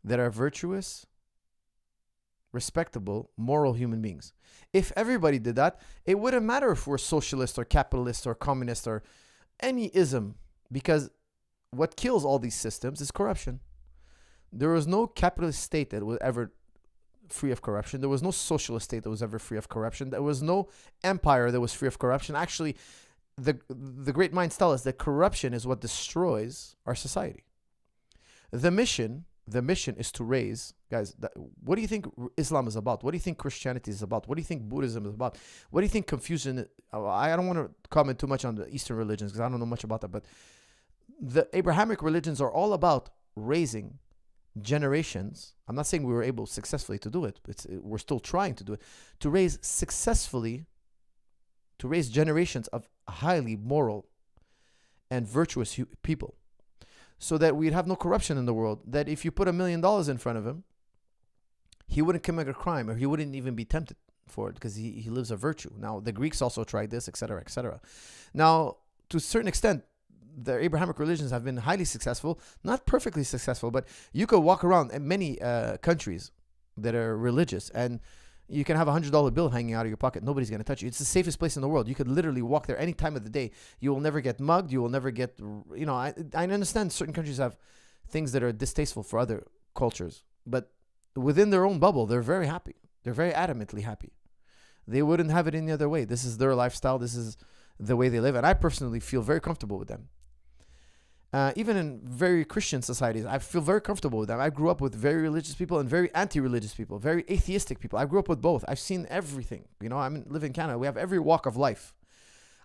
that are virtuous, respectable, moral human beings. If everybody did that, it wouldn't matter if we're socialist or capitalist or communist or any ism, because what kills all these systems is corruption. There was no capitalist state that was ever free of corruption. There was no socialist state that was ever free of corruption. There was no empire that was free of corruption. Actually, the great minds tell us that corruption is what destroys our society. The mission is to raise, guys, what do you think Islam is about? What do you think Christianity is about? What do you think Buddhism is about? What do you think Confucian? I don't want to comment too much on the Eastern religions because I don't know much about that, but the Abrahamic religions are all about raising generations. I'm not saying we were able successfully to do it. We're still trying to do it. To raise generations of highly moral and virtuous people, so that we'd have no corruption in the world. That if you put $1 million in front of him, he wouldn't commit a crime, or he wouldn't even be tempted for it, because he lives a virtue. Now, the Greeks also tried this, etc., etc. Now, to a certain extent, the Abrahamic religions have been highly successful, not perfectly successful, but you could walk around in many countries that are religious, and you can have $100 bill hanging out of your pocket. Nobody's going to touch you. It's the safest place in the world. You could literally walk there any time of the day. You will never get mugged. You will never get, I understand certain countries have things that are distasteful for other cultures, but within their own bubble, they're very happy. They're very adamantly happy. They wouldn't have it any other way. This is their lifestyle. This is the way they live. And I personally feel very comfortable with them. Even in very Christian societies, I feel very comfortable with them. I grew up with very religious people and very anti-religious people, very atheistic people. I grew up with both. I've seen everything. I live in Canada. We have every walk of life.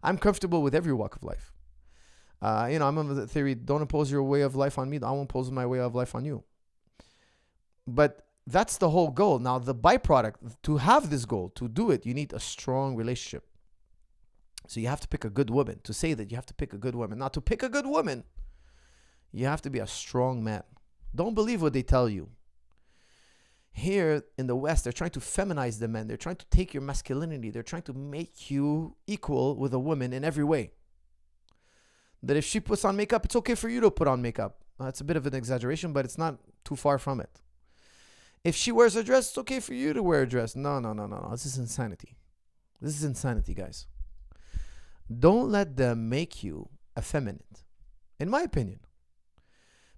I'm comfortable with every walk of life. I'm of the theory, don't impose your way of life on me. I won't impose my way of life on you. But that's the whole goal. Now, the byproduct, to have this goal, to do it, you need a strong relationship. So you have to pick a good woman. To say that you have to pick a good woman. Now, to pick a good woman, you have to be a strong man. Don't believe what they tell you. Here in the West, they're trying to feminize the men. They're trying to take your masculinity. They're trying to make you equal with a woman in every way. That if she puts on makeup, it's okay for you to put on makeup. That's a bit of an exaggeration, but it's not too far from it. If she wears a dress, it's okay for you to wear a dress. No. This is insanity. This is insanity, guys. Don't let them make you effeminate, in my opinion.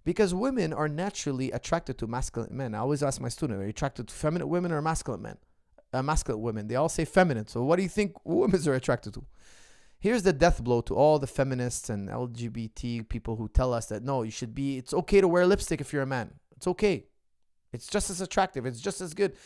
Because women are naturally attracted to masculine men. I always ask my students, are you attracted to feminine women or masculine men? Masculine women. They all say feminine. So what do you think women are attracted to? Here's the death blow to all the feminists and LGBT people who tell us that, no, it's okay to wear lipstick if you're a man. It's okay. It's just as attractive. It's just as good.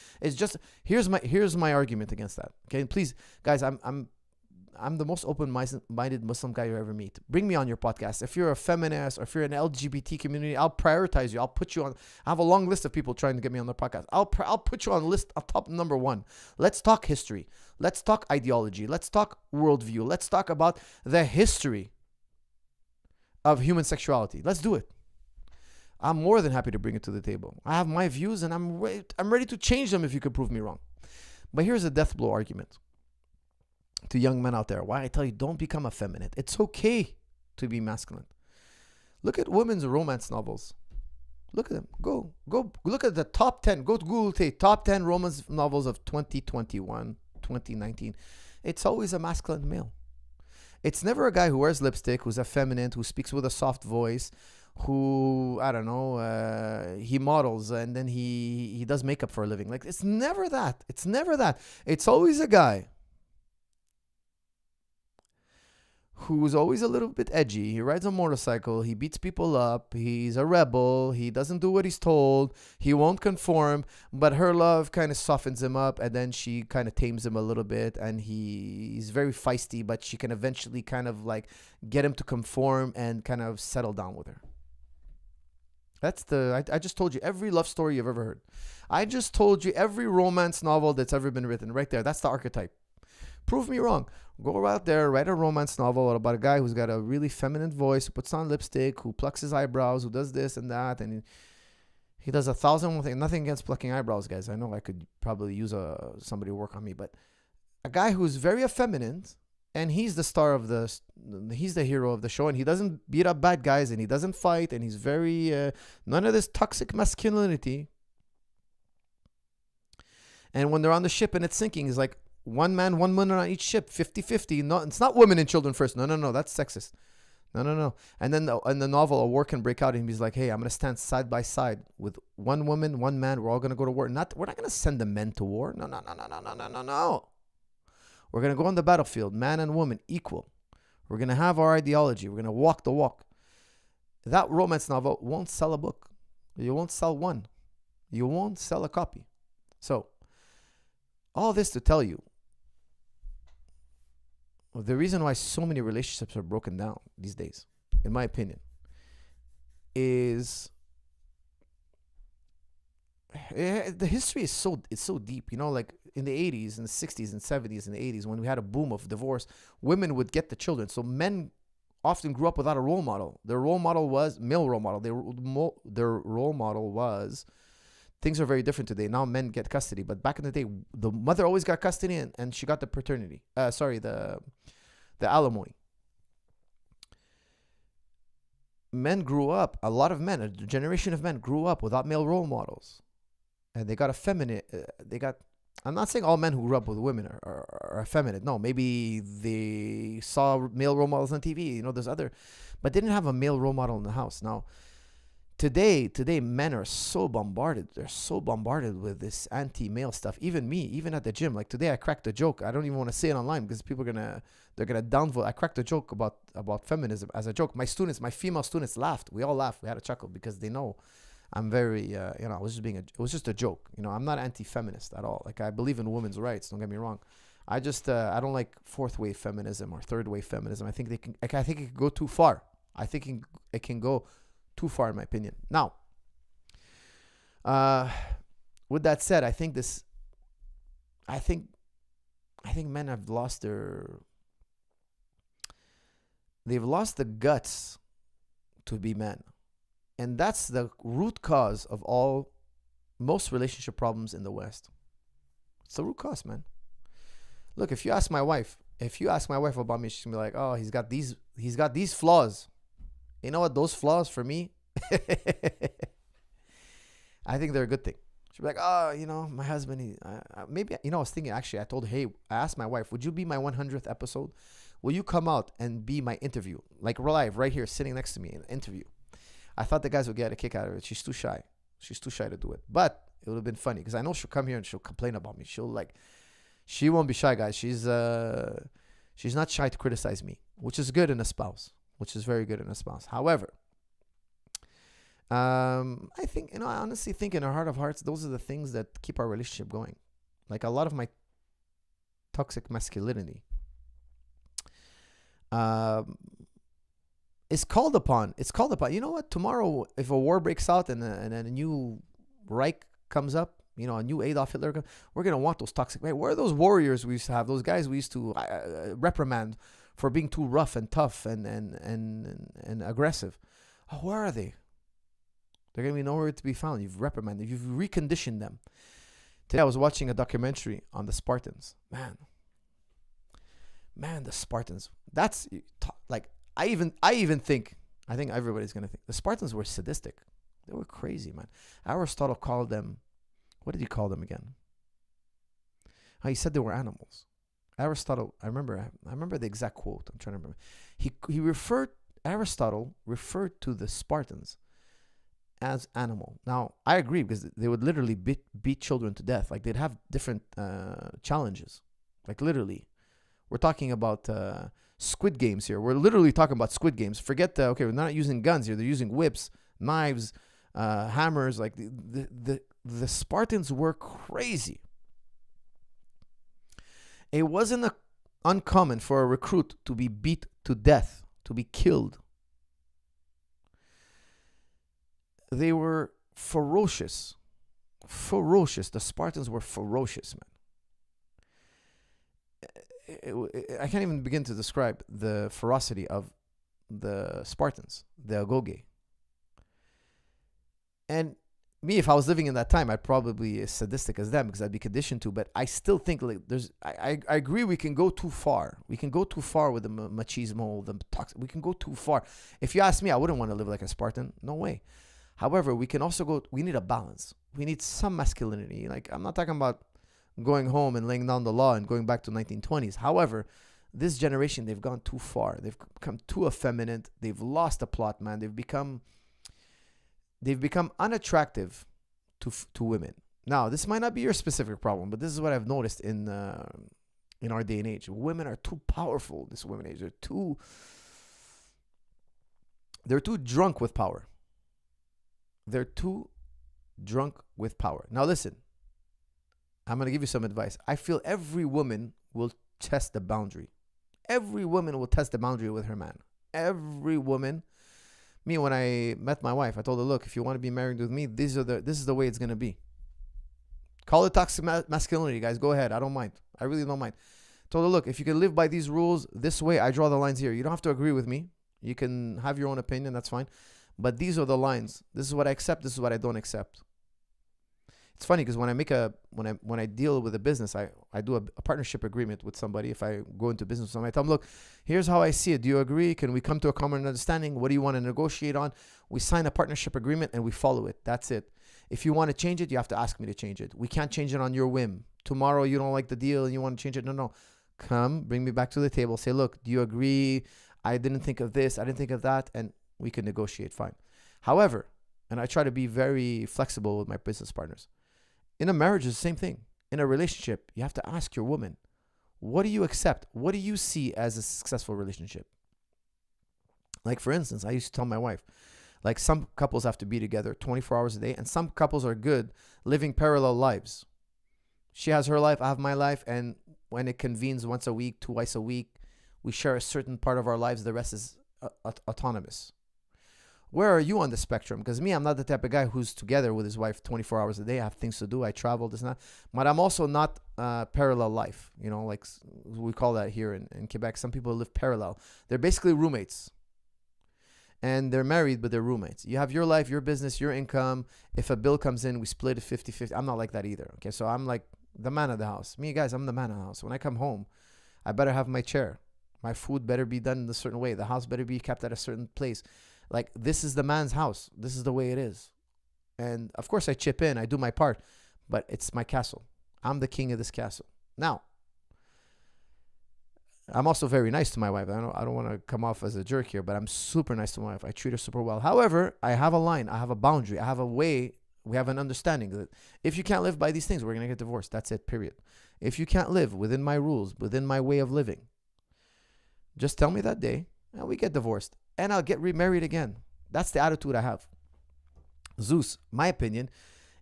Here's my argument against that. Okay, and please, guys, I'm the most open-minded Muslim guy you ever meet. Bring me on your podcast. If you're a feminist or if you're an LGBT community, I'll prioritize you. I'll put you on. I have a long list of people trying to get me on the podcast. I'll put you on the list of top number 1. Let's talk history. Let's talk ideology. Let's talk worldview. Let's talk about the history of human sexuality. Let's do it. I'm more than happy to bring it to the table. I have my views and I'm ready to change them if you could prove me wrong. But here's a death blow argument to young men out there. Why I tell you, don't become effeminate. It's okay to be masculine. Look at women's romance novels. Look at them. Go look at the top 10. Go to Google, top 10 romance novels of 2021, 2019. It's always a masculine male. It's never a guy who wears lipstick, who's effeminate, who speaks with a soft voice, who, I don't know, he models and then he does makeup for a living. Like, it's never that. It's never that. It's always a guy who's always a little bit edgy. He rides a motorcycle. He beats people up. He's a rebel. He doesn't do what he's told. He won't conform. But her love kind of softens him up, and then she kind of tames him a little bit. And he's very feisty, but she can eventually kind of like get him to conform and kind of settle down with her. That's I just told you every love story you've ever heard. I just told you every romance novel that's ever been written right there. That's the archetype. Prove me wrong. Go out there, write a romance novel about a guy who's got a really feminine voice, who puts on lipstick, who plucks his eyebrows, who does this and that, and he does 1,000 things. Nothing against plucking eyebrows, guys. I know I could probably use somebody to work on me, but a guy who's very effeminate, and he's the star of he's the hero of the show, and he doesn't beat up bad guys, and he doesn't fight, and he's very, none of this toxic masculinity. And when they're on the ship and it's sinking, he's like, one man, one woman on each ship, 50-50. No, it's not women and children first. No, that's sexist. No. And then in the novel, a war can break out, and he's like, hey, I'm going to stand side by side with one woman, one man. We're all going to go to war. We're not going to send the men to war. No. We're going to go on the battlefield, man and woman, equal. We're going to have our ideology. We're going to walk the walk. That romance novel won't sell a book. You won't sell one. You won't sell a copy. So, all this to tell you, the reason why so many relationships are broken down these days, in my opinion, is the history is so deep. You know, like in the 80s and the 60s and 70s and the 80s, when we had a boom of divorce, women would get the children. So men often grew up without a role model. Their role model was male role model. Their role model was. Things are very different today. Now men get custody, but back in the day, the mother always got custody, and she got the paternity. The alimony. Men grew up. A lot of men, a generation of men, grew up without male role models, and they got effeminate. I'm not saying all men who grew up with women are effeminate. No, maybe they saw male role models on TV. You know, there's other, but they didn't have a male role model in the house. Now, Today, men are so bombarded. They're so bombarded with this anti-male stuff. Even me, even at the gym. Like today, I cracked a joke. I don't even want to say it online because people they're gonna downvote. I cracked a joke about feminism as a joke. My female students laughed. We all laughed. We had a chuckle because they know I'm very, it was just a joke. You know, I'm not anti-feminist at all. Like I believe in women's rights. Don't get me wrong. I just, I don't like fourth wave feminism or third wave feminism. I think it can go too far. I think it can go too far, in my opinion. Now, with that said, I think men have lost they've lost the guts to be men. And that's the root cause of most relationship problems in the West. It's the root cause, man. Look, if you ask my wife about me, she's gonna be like, oh, he's got these flaws. You know what? Those flaws for me, I think they're a good thing. She'll be like, oh, you know, my husband, maybe, you know, I was thinking, actually, I asked my wife, would you be my 100th episode? Will you come out and be my interview? Like live, right here, sitting next to me, an interview. I thought the guys would get a kick out of it. She's too shy. She's too shy to do it. But it would have been funny because I know she'll come here and she'll complain about me. She won't be shy, guys. She's not shy to criticize me, which is good in a spouse. Which is very good in a spouse. However, I think, I honestly think in our heart of hearts, those are the things that keep our relationship going. Like a lot of my toxic masculinity is called upon. It's called upon. You know what? Tomorrow, if a war breaks out and a new Reich comes up, a new Adolf Hitler, we're going to want those toxic. Right? Where are those warriors we used to have? Those guys we used to reprimand for being too rough and tough and aggressive. Oh, where are they? They're going to be nowhere to be found. You've reprimanded. You've reconditioned them. Today I was watching a documentary on the Spartans. Man, the Spartans. That's like, I think everybody's going to think the Spartans were sadistic. They were crazy, man. Aristotle called them, what did he call them again? He said they were animals. Aristotle, I remember the exact quote. I'm trying to remember. He referred Aristotle referred to the Spartans as animal. Now, I agree, because they would literally beat children to death. Like, they'd have different challenges. Like, literally. We're talking about Squid Games here. We're literally talking about Squid Games. Forget okay, we're not using guns here. They're using whips, knives, hammers. Like, the Spartans were crazy. It wasn't uncommon for a recruit to be beat to death, to be killed. They were ferocious. Ferocious. The Spartans were ferocious, man. I can't even begin to describe the ferocity of the Spartans, the Agoge. And me, if I was living in that time, I'd probably be as sadistic as them, because I'd be conditioned to. But I still think, like, I agree, we can go too far. We can go too far with the machismo, the toxic. We can go too far. If you ask me, I wouldn't want to live like a Spartan. No way. However, we can also we need a balance. We need some masculinity. Like, I'm not talking about going home and laying down the law and going back to 1920s. However, this generation, they've gone too far. They've become too effeminate. They've lost the plot, man. They've become unattractive to women. Now, this might not be your specific problem, but this is what I've noticed in our day and age. Women are too powerful. This women age, they're too drunk with power. They're too drunk with power. Now, listen, I'm going to give you some advice. I feel every woman will test the boundary. Every woman will test the boundary with her man. Every woman. Me, when I met my wife, I told her, look, if you want to be married with me, this is the way it's going to be. Call it toxic masculinity, guys. Go ahead. I don't mind. I really don't mind. I told her, look, if you can live by these rules this way, I draw the lines here. You don't have to agree with me. You can have your own opinion. That's fine. But these are the lines. This is what I accept. This is what I don't accept. It's funny, because when I deal with a business, I do a partnership agreement with somebody. If I go into business with somebody, I tell them, look, here's how I see it. Do you agree? Can we come to a common understanding? What do you want to negotiate on? We sign a partnership agreement and we follow it. That's it. If you want to change it, you have to ask me to change it. We can't change it on your whim. Tomorrow you don't like the deal and you want to change it. No. Come, bring me back to the table. Say, look, do you agree? I didn't think of this. I didn't think of that. And we can negotiate fine. However, and I try to be very flexible with my business partners. In a marriage, it's the same thing. In a relationship, you have to ask your woman, what do you accept? What do you see as a successful relationship? Like, for instance, I used to tell my wife, like, some couples have to be together 24 hours a day, and some couples are good living parallel lives. She has her life, I have my life, and when it convenes once a week, twice a week, we share a certain part of our lives. The rest is autonomous. Where are you on the spectrum? Because me, I'm not the type of guy who's together with his wife 24 hours a day. I have things to do. I travel, this and that. But I'm also not parallel life. You know, like we call that here in Quebec. Some people live parallel. They're basically roommates. And they're married, but they're roommates. You have your life, your business, your income. If a bill comes in, we split it 50-50. I'm not like that either. Okay, so I'm like the man of the house. Me, guys, I'm the man of the house. When I come home, I better have my chair. My food better be done in a certain way. The house better be kept at a certain place. Like, this is the man's house. This is the way it is. And, of course, I chip in. I do my part. But it's my castle. I'm the king of this castle. Now, I'm also very nice to my wife. I don't want to come off as a jerk here, but I'm super nice to my wife. I treat her super well. However, I have a line. I have a boundary. I have a way. We have an understanding that if you can't live by these things, we're going to get divorced. That's it, period. If you can't live within my rules, within my way of living, just tell me that day and we get divorced. And I'll get remarried again. That's the attitude I have. Zeus, my opinion,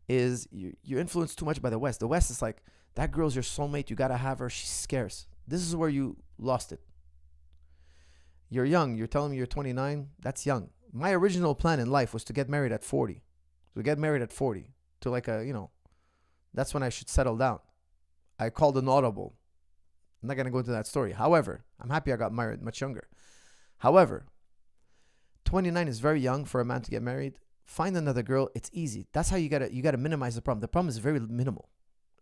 is you're influenced too much by the West. The West is like, that girl's your soulmate. You got to have her. She's scarce. This is where you lost it. You're young. You're telling me you're 29. That's young. My original plan in life was to get married at 40. To get married at 40. To like that's when I should settle down. I called an audible. I'm not going to go into that story. However, I'm happy I got married much younger. However, 29 is very young for a man to get married. Find another girl. It's easy. That's how you gotta minimize the problem. The problem is very minimal.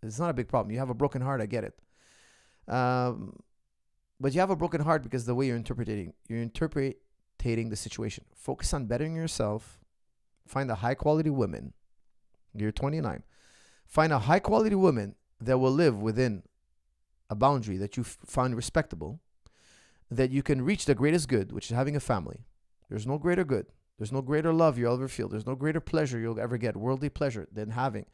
It's not a big problem. You have a broken heart. I get it. But you have a broken heart because the way you're interpreting the situation. Focus on bettering yourself. Find a high quality woman. You're 29. Find a high quality woman that will live within a boundary that you find respectable, that you can reach the greatest good, which is having a family. There's no greater good. There's no greater love you'll ever feel. There's no greater pleasure you'll ever get, worldly pleasure, than having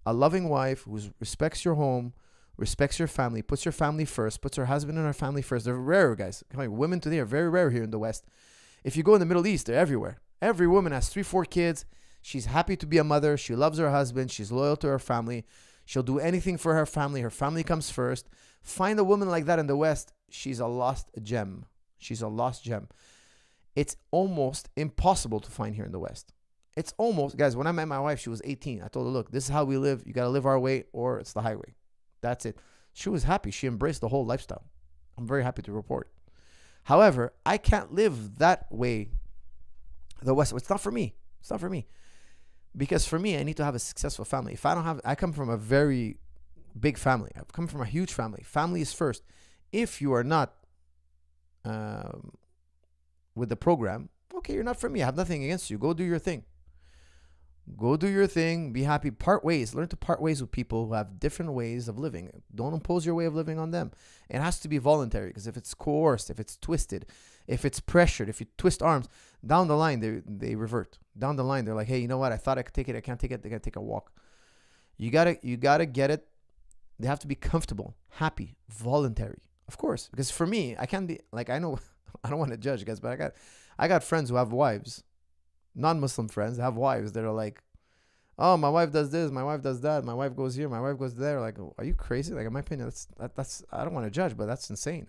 a loving wife who respects your home, respects your family, puts your family first, puts her husband and her family first. They're rare, guys. Women today are very rare here in the West. If you go in the Middle East, they're everywhere. Every woman has 3-4 kids. She's happy to be a mother. She loves her husband. She's loyal to her family. She'll do anything for her family. Her family comes first. Find a woman like that in the West. She's a lost gem. She's a lost gem. It's almost impossible to find here in the West. It's almost, guys, when I met my wife, she was 18. I told her, look, this is how we live. You got to live our way or it's the highway. That's it. She was happy. She embraced the whole lifestyle. I'm very happy to report. However, I can't live that way. The West, it's not for me. It's not for me. Because for me, I need to have a successful family. If I don't have, I come from a very big family. I've come from a huge family. Family is first. If you are not with the program, okay, you're not for me. I have nothing against you. Go do your thing. Go do your thing. Be happy. Part ways. Learn to part ways with people who have different ways of living. Don't impose your way of living on them. It has to be voluntary, because if it's coerced, if it's twisted, if it's pressured, if you twist arms, down the line, they revert. Down the line, they're like, hey, you know what? I thought I could take it. I can't take it. They got to take a walk. You gotta get it. They have to be comfortable, happy, voluntary. Of course, because for me, I can't be like, I know, I don't want to judge, guys, but I got friends who have wives, non-Muslim friends that have wives that are like, oh, my wife does this, my wife does that, my wife goes here, my wife goes there. Like, are you crazy? Like, in my opinion, that's I don't want to judge, but that's insane.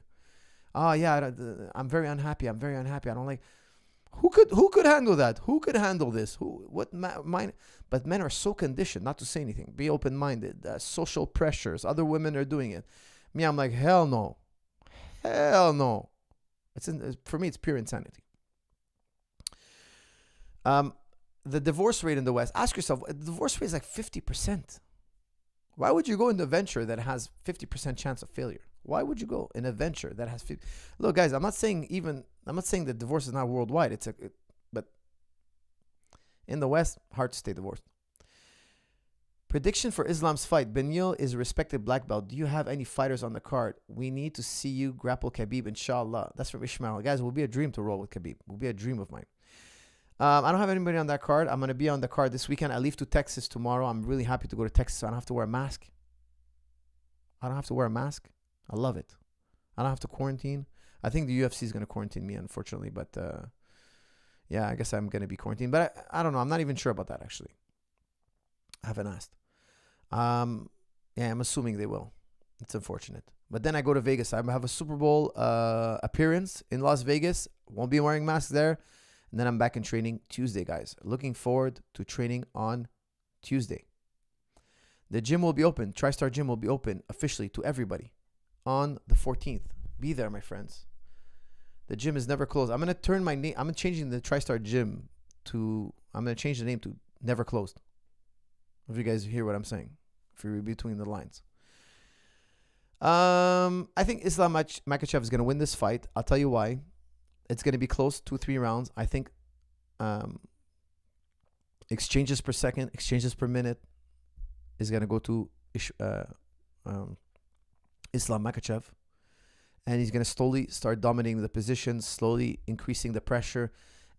Oh yeah, I'm very unhappy. I'm very unhappy. I don't like. Who could handle that? Who could handle this? But men are so conditioned not to say anything. Be open-minded. Social pressures. Other women are doing it. Me, I'm like, hell no. Hell no. For me, it's pure insanity. The divorce rate in the West, ask yourself, the divorce rate is like 50%. Why would you go into a venture that has 50% chance of failure? Why would you go in a venture that has 50? Look, guys, I'm not saying that divorce is not worldwide. But in the West, hard to stay divorced. Prediction for Islam's fight. Benyil is a respected black belt. Do you have any fighters on the card? We need to see you grapple Khabib, inshallah. That's from Ishmael. Guys, it will be a dream to roll with Khabib. It will be a dream of mine. I don't have anybody on that card. I'm going to be on the card this weekend. I leave to Texas tomorrow. I'm really happy to go to Texas, so I don't have to wear a mask. I love it. I don't have to quarantine. I think the UFC is going to quarantine me, unfortunately. But yeah, I guess I'm going to be quarantined. But I don't know. I'm not even sure about that, actually. I haven't asked. Yeah, I'm assuming they will. It's unfortunate. But then I go to Vegas. I have a Super Bowl appearance in Las Vegas. Won't be wearing masks there. And then I'm back in training Tuesday, guys. Looking forward to training on Tuesday. The gym will be open. TriStar Gym will be open officially to everybody on the 14th. Be there, my friends. The gym is never closed. I'm going to turn my name. I'm changing the TriStar Gym to, I'm going to change the name to Never Closed. If you guys hear what I'm saying. If you read between the lines. I think Islam Makhachev is going to win this fight. I'll tell you why. It's going to be close, 2-3 rounds. I think exchanges per second, exchanges per minute is going to go to Islam Makhachev. And he's going to slowly start dominating the position, slowly increasing the pressure.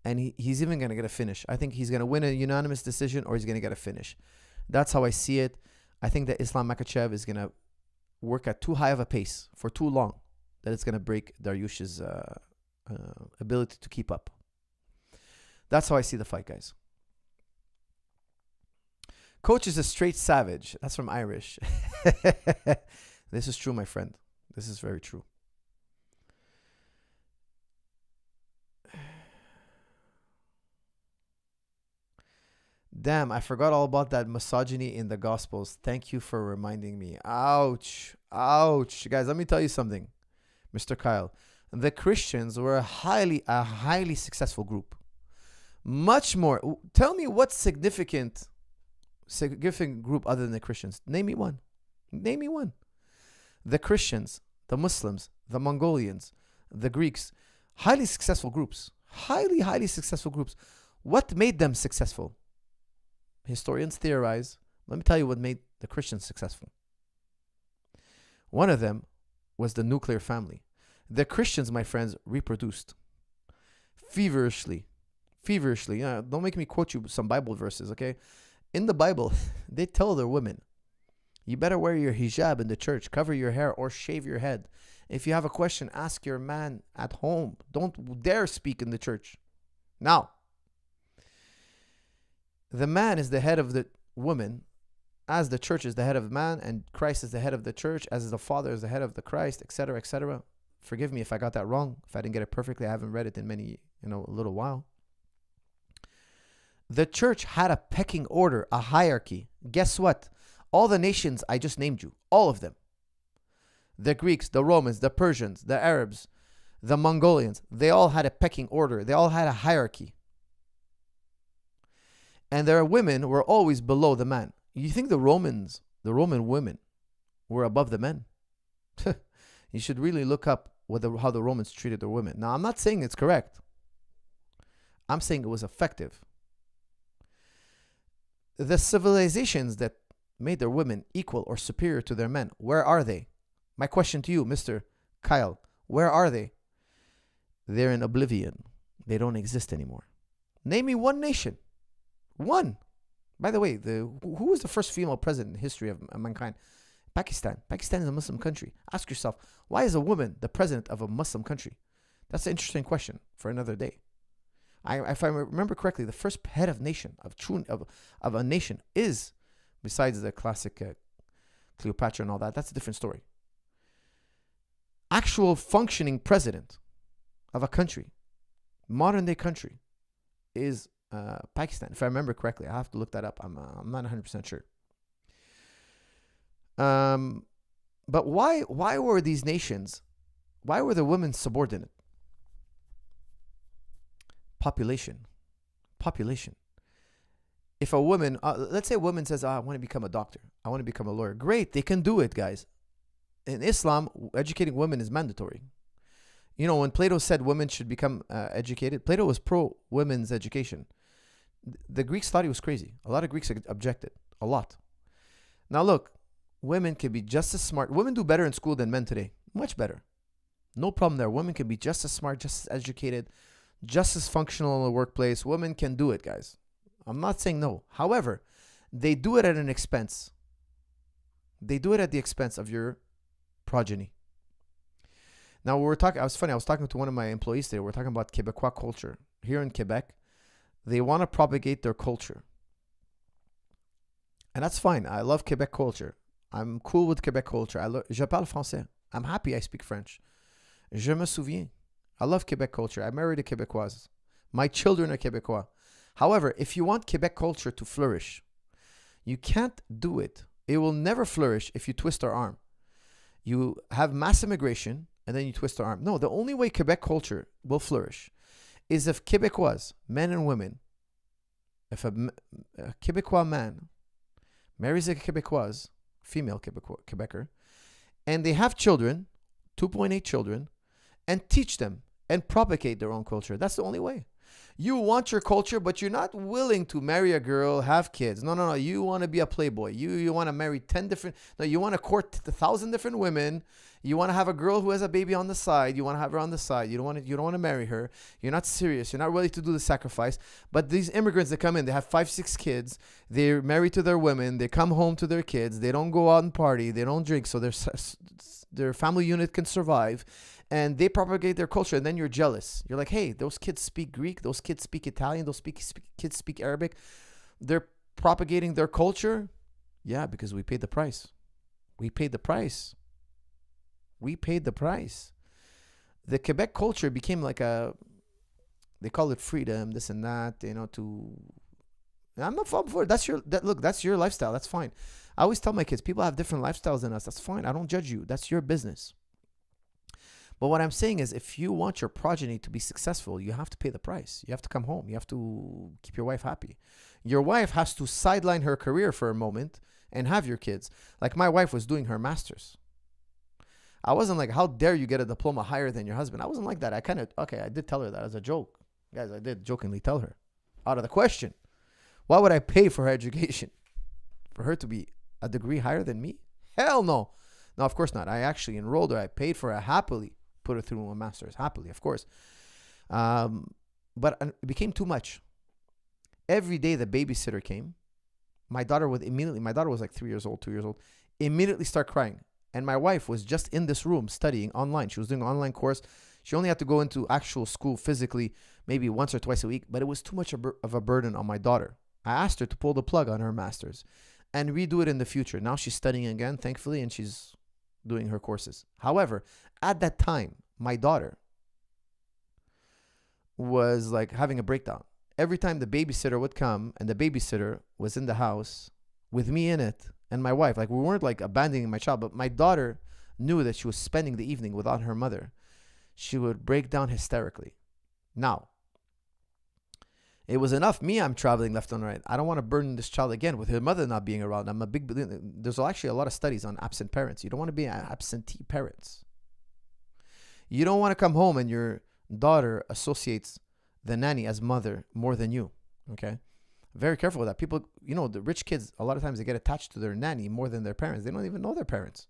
And he's even going to get a finish. I think he's going to win a unanimous decision or he's going to get a finish. That's how I see it. I think that Islam Makhachev is going to work at too high of a pace for too long, that it's going to break Dariush's ability to keep up. That's how I see the fight, guys. Coach is a straight savage. That's from Irish. This is true, my friend. This is very true. Damn, I forgot all about that misogyny in the Gospels. Thank you for reminding me. Ouch. Ouch. Guys, let me tell you something, Mr. Kyle. The Christians were a highly successful group. Much more. Tell me what significant group other than the Christians. Name me one. Name me one. The Christians, the Muslims, the Mongolians, the Greeks, highly successful groups. Highly successful groups. What made them successful? Historians theorize. Let me tell you what made the Christians successful. One of them was the nuclear family. The Christians, my friends, reproduced feverishly. feverishly. Don't make me quote you some Bible verses, okay? In the Bible, they tell their women, you better wear your hijab in the church, cover your hair, or shave your head. If you have a question, ask your man at home. Don't dare speak in the church. Now, the man is the head of the woman, as the church is the head of man, and Christ is the head of the church, as the Father is the head of the Christ, etc., etc. Forgive me if I got that wrong. If I didn't get it perfectly, I haven't read it in a little while. The church had a pecking order, a hierarchy. Guess what? All the nations I just named you, all of them, the Greeks, the Romans, the Persians, the Arabs, the Mongolians, they all had a pecking order. They all had a hierarchy. And their women were always below the man. You think the Roman women were above the men? You should really look up how the Romans treated their women. Now, I'm not saying it's correct. I'm saying it was effective. The civilizations that made their women equal or superior to their men, where are they? My question to you, Mr. Kyle, where are they? They're in oblivion. They don't exist anymore. Name me one nation. One. By the way, who was the first female president in the history of mankind? Pakistan. Pakistan is a Muslim country. Ask yourself, why is a woman the president of a Muslim country? That's an interesting question for another day. If I remember correctly, the first head of nation, of a nation is, besides the classic Cleopatra and all that, that's a different story. Actual functioning president of a country, modern day country, is Pakistan. If I remember correctly, I have to look that up. I'm not 100% sure. But why were these nations, why were the women subordinate? Population. If a woman, let's say a woman says, I want to become a doctor, I want to become a lawyer. Great, they can do it, guys. In Islam, educating women is mandatory. You know, when Plato said women should become educated, Plato was pro women's education. The Greeks thought he was crazy. A lot of Greeks objected. A lot. Now look, women can be just as smart. Women do better in school than men today. Much better. No problem there. Women can be just as smart, just as educated, just as functional in the workplace. Women can do it, guys. I'm not saying no. However, they do it at an expense. They do it at the expense of your progeny. Now, I was talking to one of my employees today. We're talking about Quebecois culture. Here in Quebec, they want to propagate their culture. And that's fine. I love Quebec culture. I'm cool with Quebec culture. Je parle français. I'm happy I speak French. Je me souviens. I love Quebec culture. I married a Quebecoise. My children are Quebecois. However, if you want Quebec culture to flourish, you can't do it. It will never flourish if you twist our arm. You have mass immigration and then you twist our arm. No, the only way Quebec culture will flourish is if Quebecois, men and women, if a Quebecois man marries a Quebecoise, female Quebecer, and they have children, 2.8 children, and teach them and propagate their own culture. That's the only way. You want your culture, but you're not willing to marry a girl, have kids. No. You want to be a playboy. You want to marry 10 different... No, you want to court 1,000 different women. You want to have a girl who has a baby on the side. You want to have her on the side. You don't want to marry her. You're not serious. You're not ready to do the sacrifice. But these immigrants that come in, they have 5, 6 kids. They're married to their women. They come home to their kids. They don't go out and party. They don't drink. So their family unit can survive. And they propagate their culture, and then you're jealous. You're like, hey, those kids speak Greek, those kids speak Italian, those kids speak Arabic. They're propagating their culture. Yeah, because we paid the price. We paid the price. The Quebec culture became like they call it freedom, this and that, I'm not falling for it. That's your lifestyle. That's fine. I always tell my kids, people have different lifestyles than us. That's fine. I don't judge you. That's your business. But what I'm saying is, if you want your progeny to be successful, you have to pay the price. You have to come home. You have to keep your wife happy. Your wife has to sideline her career for a moment and have your kids. Like my wife was doing her master's. I wasn't like, how dare you get a diploma higher than your husband? I wasn't like that. I did tell her that as a joke. Guys, I did jokingly tell her. Out of the question. Why would I pay for her education? For her to be a degree higher than me? Hell no. No, of course not. I actually enrolled her. I paid for her happily. Put her through a master's happily, of course. But it became too much. Every day the babysitter came. My daughter was like 3 years old, 2 years old, immediately start crying. And my wife was just in this room studying online. She was doing an online course. She only had to go into actual school physically maybe once or twice a week, but it was too much of a burden on my daughter. I asked her to pull the plug on her master's and redo it in the future. Now she's studying again, thankfully, and she's doing her courses. However, at that time, my daughter was like having a breakdown. Every time the babysitter would come, and the babysitter was in the house with me in it and my wife, like we weren't like abandoning my child, but my daughter knew that she was spending the evening without her mother. She would break down hysterically. Now, it was enough. I'm traveling left and right. I don't want to burden this child again with her mother not being around. There's actually a lot of studies on absent parents. You don't want to be absentee parents. You don't want to come home and your daughter associates the nanny as mother more than you. Okay? Very careful with that. People, the rich kids, a lot of times they get attached to their nanny more than their parents. They don't even know their parents.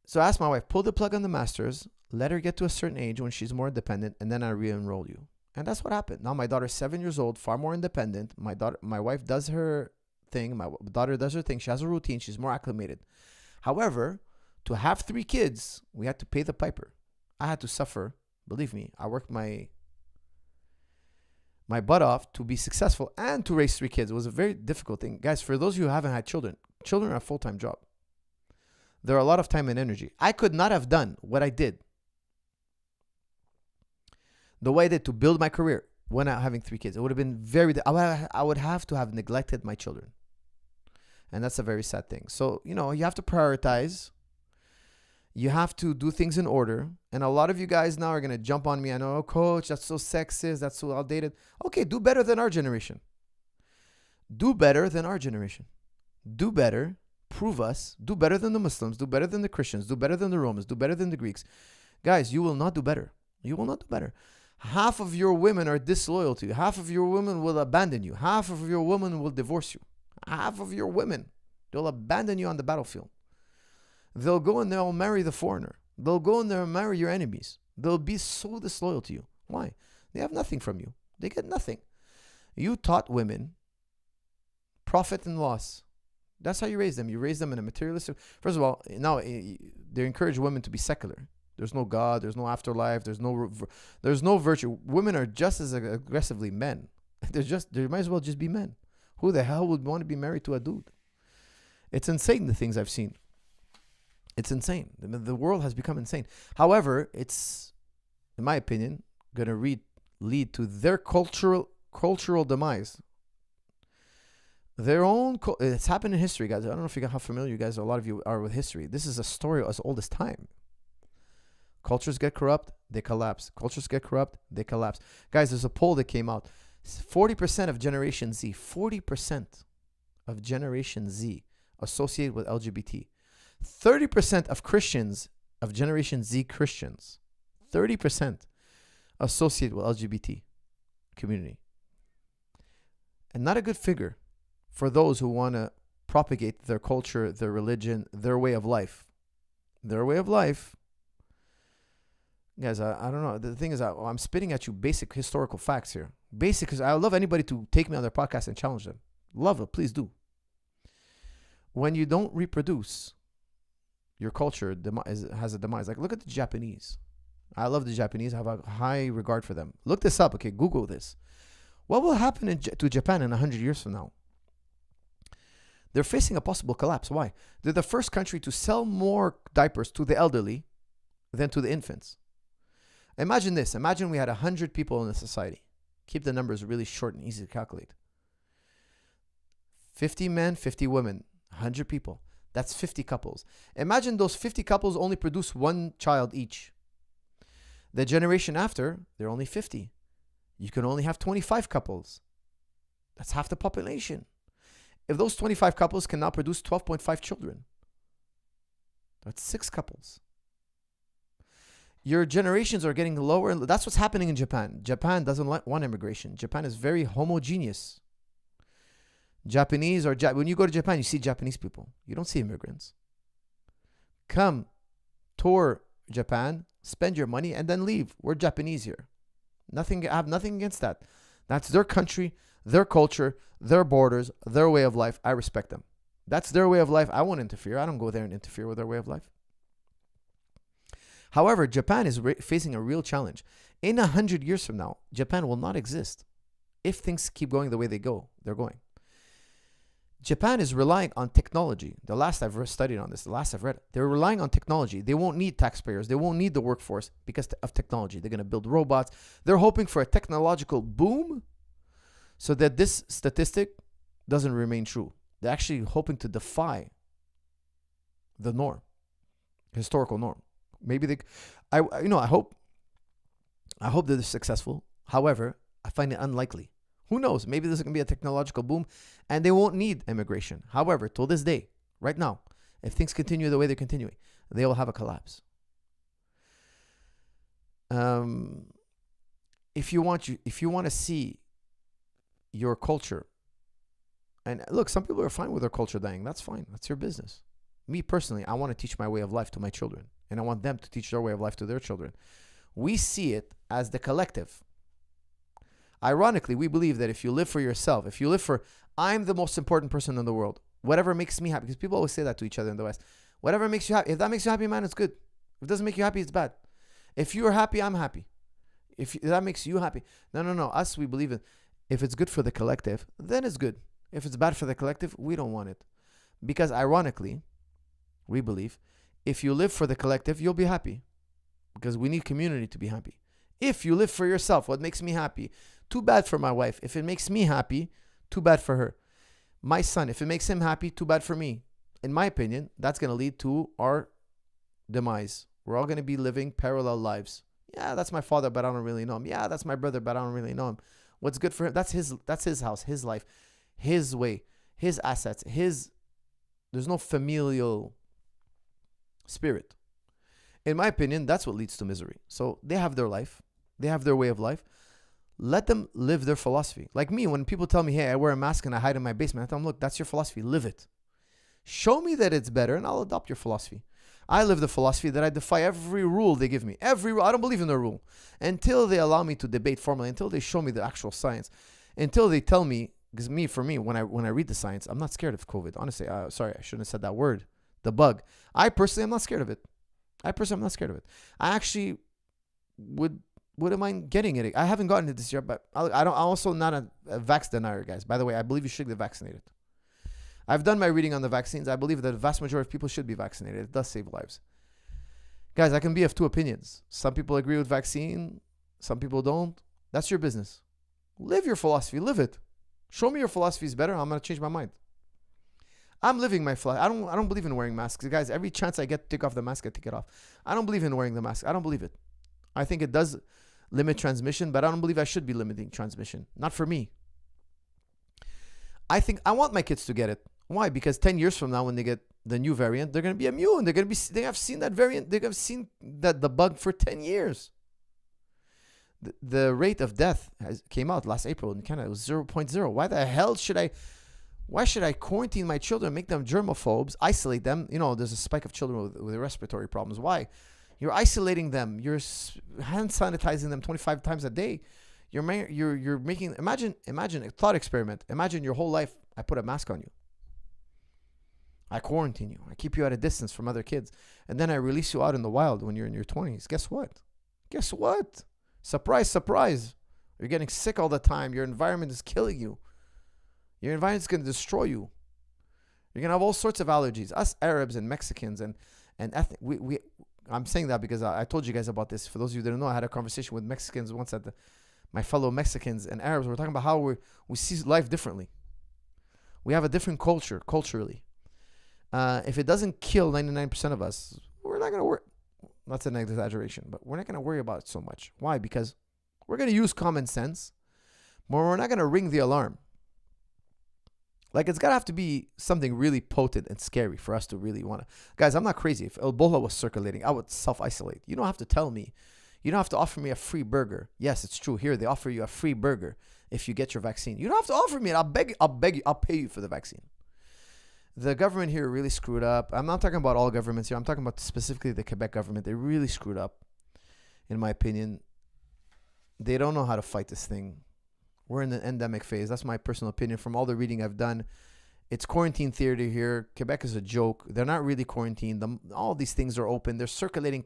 So I asked my wife, pull the plug on the master's, let her get to a certain age when she's more independent, and then I re-enroll you. And that's what happened. Now my daughter's 7 years old, far more independent. My wife does her thing. My daughter does her thing. She has a routine. She's more acclimated. However, to have 3 kids, we had to pay the piper. I had to suffer. Believe me, I worked my butt off to be successful and to raise 3 kids. It was a very difficult thing. Guys, for those of you who haven't had children are a full-time job. There are a lot of time and energy. I could not have done what I did, the way I did to build my career when I'm having 3 kids. It would have been I would have to have neglected my children. And that's a very sad thing. So, you have to prioritize. You have to do things in order. And a lot of you guys now are going to jump on me. I know, coach, that's so sexist. That's so outdated. Okay, do better than our generation. Do better than our generation. Do better. Prove us. Do better than the Muslims. Do better than the Christians. Do better than the Romans. Do better than the Greeks. Guys, you will not do better. You will not do better. Half of your women are disloyal to you. Half of your women will abandon you. Half of your women will divorce you. Half of your women, they'll abandon you on the battlefield. They'll go and they'll marry the foreigner. They'll go and they'll marry your enemies. They'll be so disloyal to you. Why? They have nothing from you. They get nothing. You taught women profit and loss. That's how you raise them. You raise them in a materialistic. First of all, now they encourage women to be secular. There's no God. There's no afterlife. There's no virtue. Women are just as aggressively men. They might as well just be men. Who the hell would want to be married to a dude? It's insane, the things I've seen. It's insane. The world has become insane. However, it's, in my opinion, going to lead to their cultural demise. Their own. It's happened in history, guys. I don't know how familiar you guys, a lot of you are with history. This is a story as old as time. Cultures get corrupt, they collapse. Cultures get corrupt, they collapse. Guys, there's a poll that came out. 40% of Generation Z, 40% of Generation Z associated with LGBT. 30% of Christians, of Generation Z Christians, 30% associated with LGBT community. And not a good figure for those who want to propagate their culture, their religion, their way of life. Their way of life. Guys, I don't know. The thing is, I'm spitting at you basic historical facts here. Basic, because I love anybody to take me on their podcast and challenge them. Love it. Please do. When you don't reproduce, your culture has a demise. Like, look at the Japanese. I love the Japanese. I have a high regard for them. Look this up. Okay, Google this. What will happen to Japan in 100 years from now? They're facing a possible collapse. Why? They're the first country to sell more diapers to the elderly than to the infants. Imagine this. Imagine we had 100 people in a society. Keep the numbers really short and easy to calculate. 50 men, 50 women, 100 people. That's 50 couples. Imagine those 50 couples only produce 1 child each. The generation after, they're only 50. You can only have 25 couples. That's half the population. If those 25 couples can now produce 12.5 children, that's 6 couples. Your generations are getting lower. And that's what's happening in Japan. Japan doesn't want immigration. Japan is very homogeneous. Japanese when you go to Japan, you see Japanese people. You don't see immigrants. Come, tour Japan, spend your money, and then leave. We're Japanese here. I have nothing against that. That's their country, their culture, their borders, their way of life. I respect them. That's their way of life. I won't interfere. I don't go there and interfere with their way of life. However, Japan is facing a real challenge. In 100 years from now, Japan will not exist if things keep going the way they're going. Japan is relying on technology. The last I've studied on this, the last I've read, they're relying on technology. They won't need taxpayers. They won't need the workforce because of technology. They're going to build robots. They're hoping for a technological boom so that this statistic doesn't remain true. They're actually hoping to defy the norm, historical norm. Maybe I hope that they're successful. However, I find it unlikely. Who knows? Maybe there's going to be a technological boom and they won't need immigration. However, till this day, right now, if things continue the way they're continuing, they will have a collapse. If you want to see your culture, and look, some people are fine with their culture dying. That's fine. That's your business. Me personally, I want to teach my way of life to my children, and I want them to teach their way of life to their children. We see it as the collective. Ironically, we believe that if you live for yourself, if you live for, I'm the most important person in the world, whatever makes me happy, because people always say that to each other in the West. Whatever makes you happy. If that makes you happy, man, it's good. If it doesn't make you happy, it's bad. If you're happy, I'm happy. If that makes you happy. No. Us, we believe in, if it's good for the collective, then it's good. If it's bad for the collective, we don't want it. Because ironically, we believe, if you live for the collective, you'll be happy. Because we need community to be happy. If you live for yourself, what makes me happy? Too bad for my wife. If it makes me happy, too bad for her. My son, if it makes him happy, too bad for me. In my opinion, that's going to lead to our demise. We're all going to be living parallel lives. Yeah, that's my father, but I don't really know him. Yeah, that's my brother, but I don't really know him. What's good for him? That's his house, his life, his way, his assets, there's no familial spirit. In my opinion, that's what leads to misery. So they have their life. They have their way of life. Let them live their philosophy. Like me, when people tell me, hey, I wear a mask and I hide in my basement, I tell them, look, that's your philosophy. Live it. Show me that it's better and I'll adopt your philosophy. I live the philosophy that I defy every rule they give me. Every rule. I don't believe in the rule. Until they allow me to debate formally, until they show me the actual science, until they tell me, because for me, when I read the science, I'm not scared of COVID. Honestly, sorry, I shouldn't have said that word. The bug. I personally am not scared of it. I actually wouldn't mind getting it. I haven't gotten it this year, but I'm also not a vax denier, guys. By the way, I believe you should get vaccinated. I've done my reading on the vaccines. I believe that the vast majority of people should be vaccinated. It does save lives. Guys, I can be of two opinions. Some people agree with vaccine. Some people don't. That's your business. Live your philosophy. Live it. Show me your philosophy is better. I'm going to change my mind. I'm living my philosophy. I don't believe in wearing masks. Guys, every chance I get to take off the mask, I take it off. I don't believe in wearing the mask. I don't believe it. I think it does limit transmission, but I don't believe I should be limiting transmission. Not for me. I want my kids to get it. Why? Because 10 years from now, when they get the new variant, they're going to be immune. They have seen that variant. They have seen the bug for 10 years. The rate of death came out last April in Canada. It was 0.0. Why the hell why should I quarantine my children, make them germaphobes, isolate them? You know, there's a spike of children with respiratory problems. Why? You're isolating them. You're hand sanitizing them 25 times a day. You're making, imagine a thought experiment. Imagine your whole life, I put a mask on you. I quarantine you. I keep you at a distance from other kids. And then I release you out in the wild when you're in your 20s. Guess what? Surprise, surprise. You're getting sick all the time. Your environment is killing you. Your environment is going to destroy you. You're going to have all sorts of allergies. Us Arabs and Mexicans and ethnic, I'm saying that because I told you guys about this. For those of you that don't know, I had a conversation with Mexicans once my fellow Mexicans and Arabs. We're talking about how we see life differently. We have a different culture, culturally. If it doesn't kill 99% of us, we're not going to worry. That's an exaggeration, but we're not going to worry about it so much. Why? Because we're going to use common sense, but we're not going to ring the alarm. Like, it's got to have to be something really potent and scary for us to really want to. Guys, I'm not crazy. If Ebola was circulating, I would self-isolate. You don't have to tell me. You don't have to offer me a free burger. Yes, it's true. Here, they offer you a free burger if you get your vaccine. You don't have to offer me it. I'll beg you. I'll pay you for the vaccine. The government here really screwed up. I'm not talking about all governments here. I'm talking about specifically the Quebec government. They really screwed up, in my opinion. They don't know how to fight this thing. We're in the endemic phase. That's my personal opinion from all the reading I've done. It's quarantine theater here. Quebec is a joke. They're not really quarantined. All these things are open. They're circulating.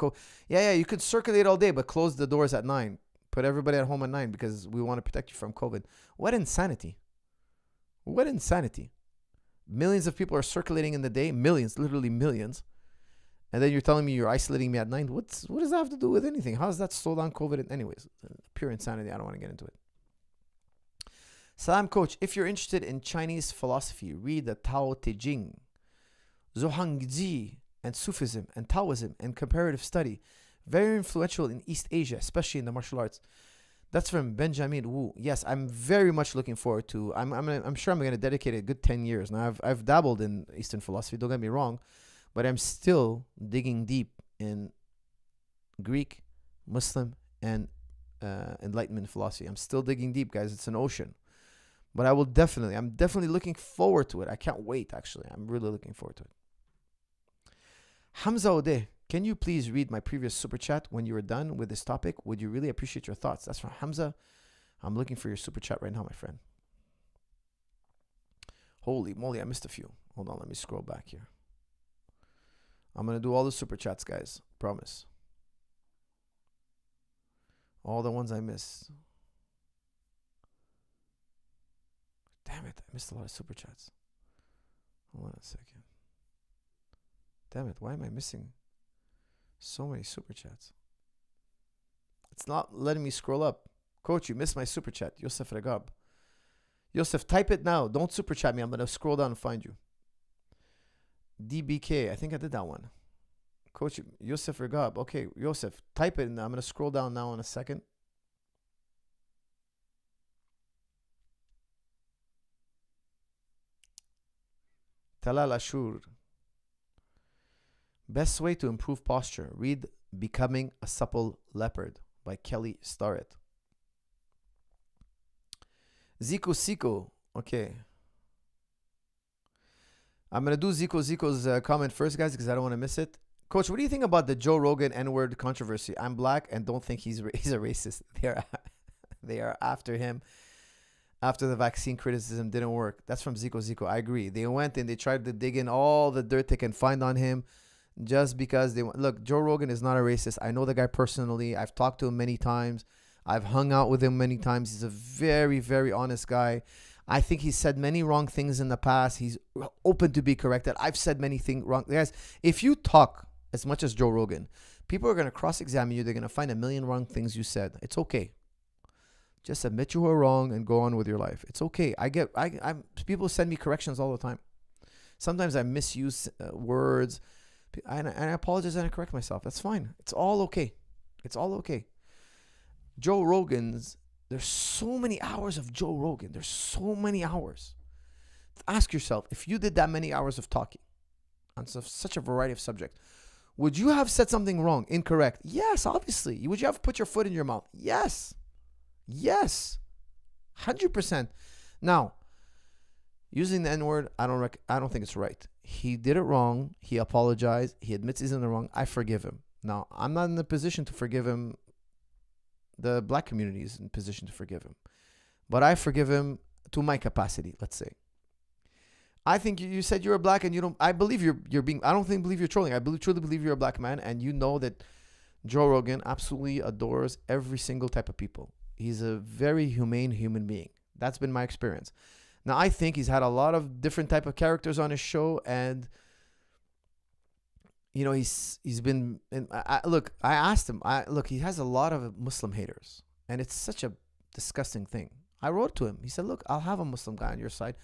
Yeah, you could circulate all day, but close the doors at 9. Put everybody at home at 9 because we want to protect you from COVID. What insanity. What insanity. Millions of people are circulating in the day. Millions, literally millions. And then you're telling me you're isolating me at 9. What does that have to do with anything? How does that slow down COVID? Anyways, pure insanity. I don't want to get into it. Salam, coach. If you're interested in Chinese philosophy, read the Tao Te Ching, Zhuangzi, and Sufism, and Taoism, and comparative study. Very influential in East Asia, especially in the martial arts. That's from Benjamin Wu. Yes, I'm very much looking forward to. I'm sure I'm going to dedicate a good 10 years. Now, I've dabbled in Eastern philosophy. Don't get me wrong, but I'm still digging deep in Greek, Muslim, and Enlightenment philosophy. I'm still digging deep, guys. It's an ocean. But I'm definitely looking forward to it. I can't wait, actually. I'm really looking forward to it. Hamza Ode, can you please read my previous super chat when you were done with this topic? Would you really appreciate your thoughts? That's from Hamza. I'm looking for your super chat right now, my friend. Holy moly, I missed a few. Hold on, let me scroll back here. I'm going to do all the super chats, guys. Promise. All the ones I missed. Damn it, I missed a lot of super chats. Hold on a second. Damn it, why am I missing so many super chats? It's not letting me scroll up. Coach, you missed my super chat. Yosef Regab. Yosef, type it now. Don't super chat me. I'm going to scroll down and find you. DBK, I think I did that one. Coach, Yosef Regab. Okay, Yosef, type it and I'm going to scroll down now in a second. Talal Ashur. Best way to improve posture. Read Becoming a Supple Leopard by Kelly Starrett. Zico Siko. Okay. I'm going to do Zico's comment first, guys, because I don't want to miss it. Coach, what do you think about the Joe Rogan N-word controversy? I'm black and don't think he's a racist. They are after him. After the vaccine criticism didn't work. That's from Zico. I agree. They went and they tried to dig in all the dirt they can find on him just because they want. Look, Joe Rogan is not a racist. I know the guy personally. I've talked to him many times. I've hung out with him many times. He's a very, very honest guy. I think he's said many wrong things in the past. He's open to be corrected. I've said many things wrong. Guys, if you talk as much as Joe Rogan, people are going to cross-examine you. They're going to find a million wrong things you said. It's okay. Just admit you were wrong and go on with your life. It's okay. People send me corrections all the time. Sometimes I misuse words. And I apologize and I correct myself. That's fine. It's all okay. It's all okay. Joe Rogan's, there's so many hours of Joe Rogan. There's so many hours. Ask yourself, if you did that many hours of talking on such a variety of subjects, would you have said something wrong, incorrect? Yes, obviously. Would you have put your foot in your mouth? Yes. Yes, 100%. Now, using the N-word, I don't think it's right. He did it wrong. He apologized. He admits he's in the wrong. I forgive him. Now, I'm not in the position to forgive him. The black community is in a position to forgive him. But I forgive him to my capacity, let's say. I think you said you're black and you don't. I believe you're being. I don't believe you're trolling. I truly believe you're a black man, and you know that Joe Rogan absolutely adores every single type of people. He's a very humane human being. That's been my experience. Now, I think he's had a lot of different type of characters on his show, and you know he's been. I asked him. He has a lot of Muslim haters, and it's such a disgusting thing. I wrote to him. He said, "Look, I'll have a Muslim guy on your side.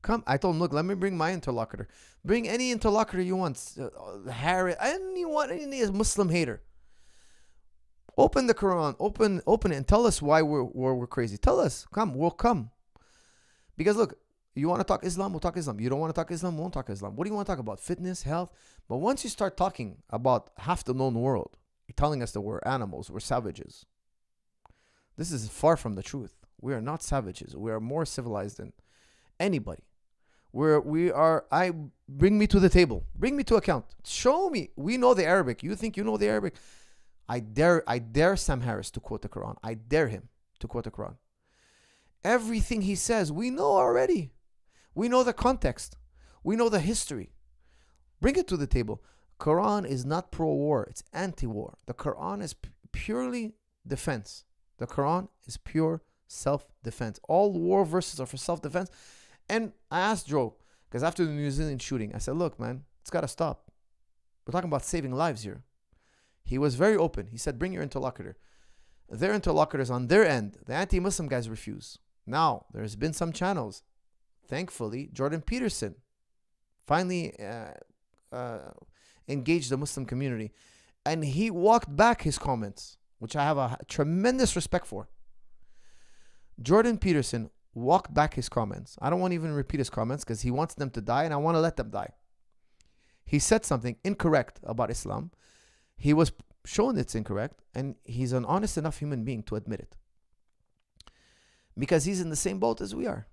Come." I told him, "Look, let me bring my interlocutor. Bring any interlocutor you want. Harry, anyone, any Muslim hater." Open the Quran, open it, and tell us why we're crazy. Tell us, we'll come. Because look, you want to talk Islam, we'll talk Islam. You don't want to talk Islam, we won't talk Islam. What do you want to talk about? Fitness, health. But once you start talking about half the known world, you're telling us that we're animals, we're savages. This is far from the truth. We are not savages. We are more civilized than anybody. Bring me to the table. Bring me to account. Show me. We know the Arabic. You think you know the Arabic? I dare Sam Harris to quote the Quran. I dare him. to quote the Quran. Everything he says, we know already. We know the context. We know the history. Bring it to the table. Quran is not pro-war. It's anti-war. The Quran is purely defense. The Quran is pure self-defense. All war verses are for self-defense. And I asked Joe, because after the New Zealand shooting, I said, look, man, it's got to stop. We're talking about saving lives here. He was very open. He said, bring your interlocutor. Their interlocutors on their end, the anti-Muslim guys refuse. Now, there's been some channels. Thankfully, Jordan Peterson finally engaged the Muslim community. And he walked back his comments, which I have a tremendous respect for. Jordan Peterson walked back his comments. I don't want to even repeat his comments because he wants them to die and I want to let them die. He said something incorrect about Islam. He was shown it's incorrect, and he's an honest enough human being to admit it. Because he's in the same boat as we are.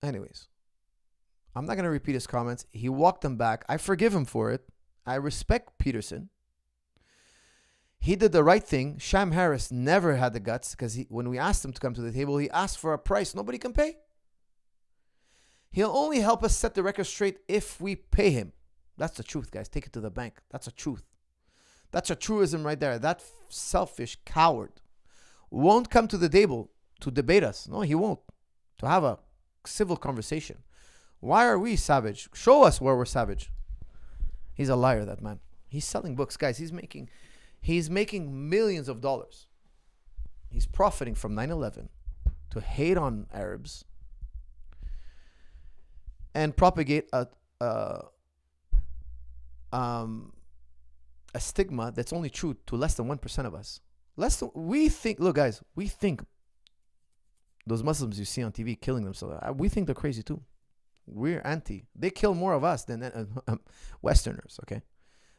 Anyways, I'm not going to repeat his comments. He walked them back. I forgive him for it. I respect Peterson. He did the right thing. Sham Harris never had the guts because when we asked him to come to the table, he asked for a price nobody can pay. He'll only help us set the record straight if we pay him. That's the truth, guys. Take it to the bank. That's a truth. That's a truism right there. That selfish coward won't come to the table to debate us. No, he won't. To have a civil conversation. Why are we savage? Show us where we're savage. He's a liar, that man. He's selling books. Guys, he's making millions of dollars. He's profiting from 9/11 to hate on Arabs and propagate a stigma that's only true to less than 1% of us. Look, guys, we think those Muslims you see on TV killing themselves, we think they're crazy too. We're anti. They kill more of us than Westerners, okay?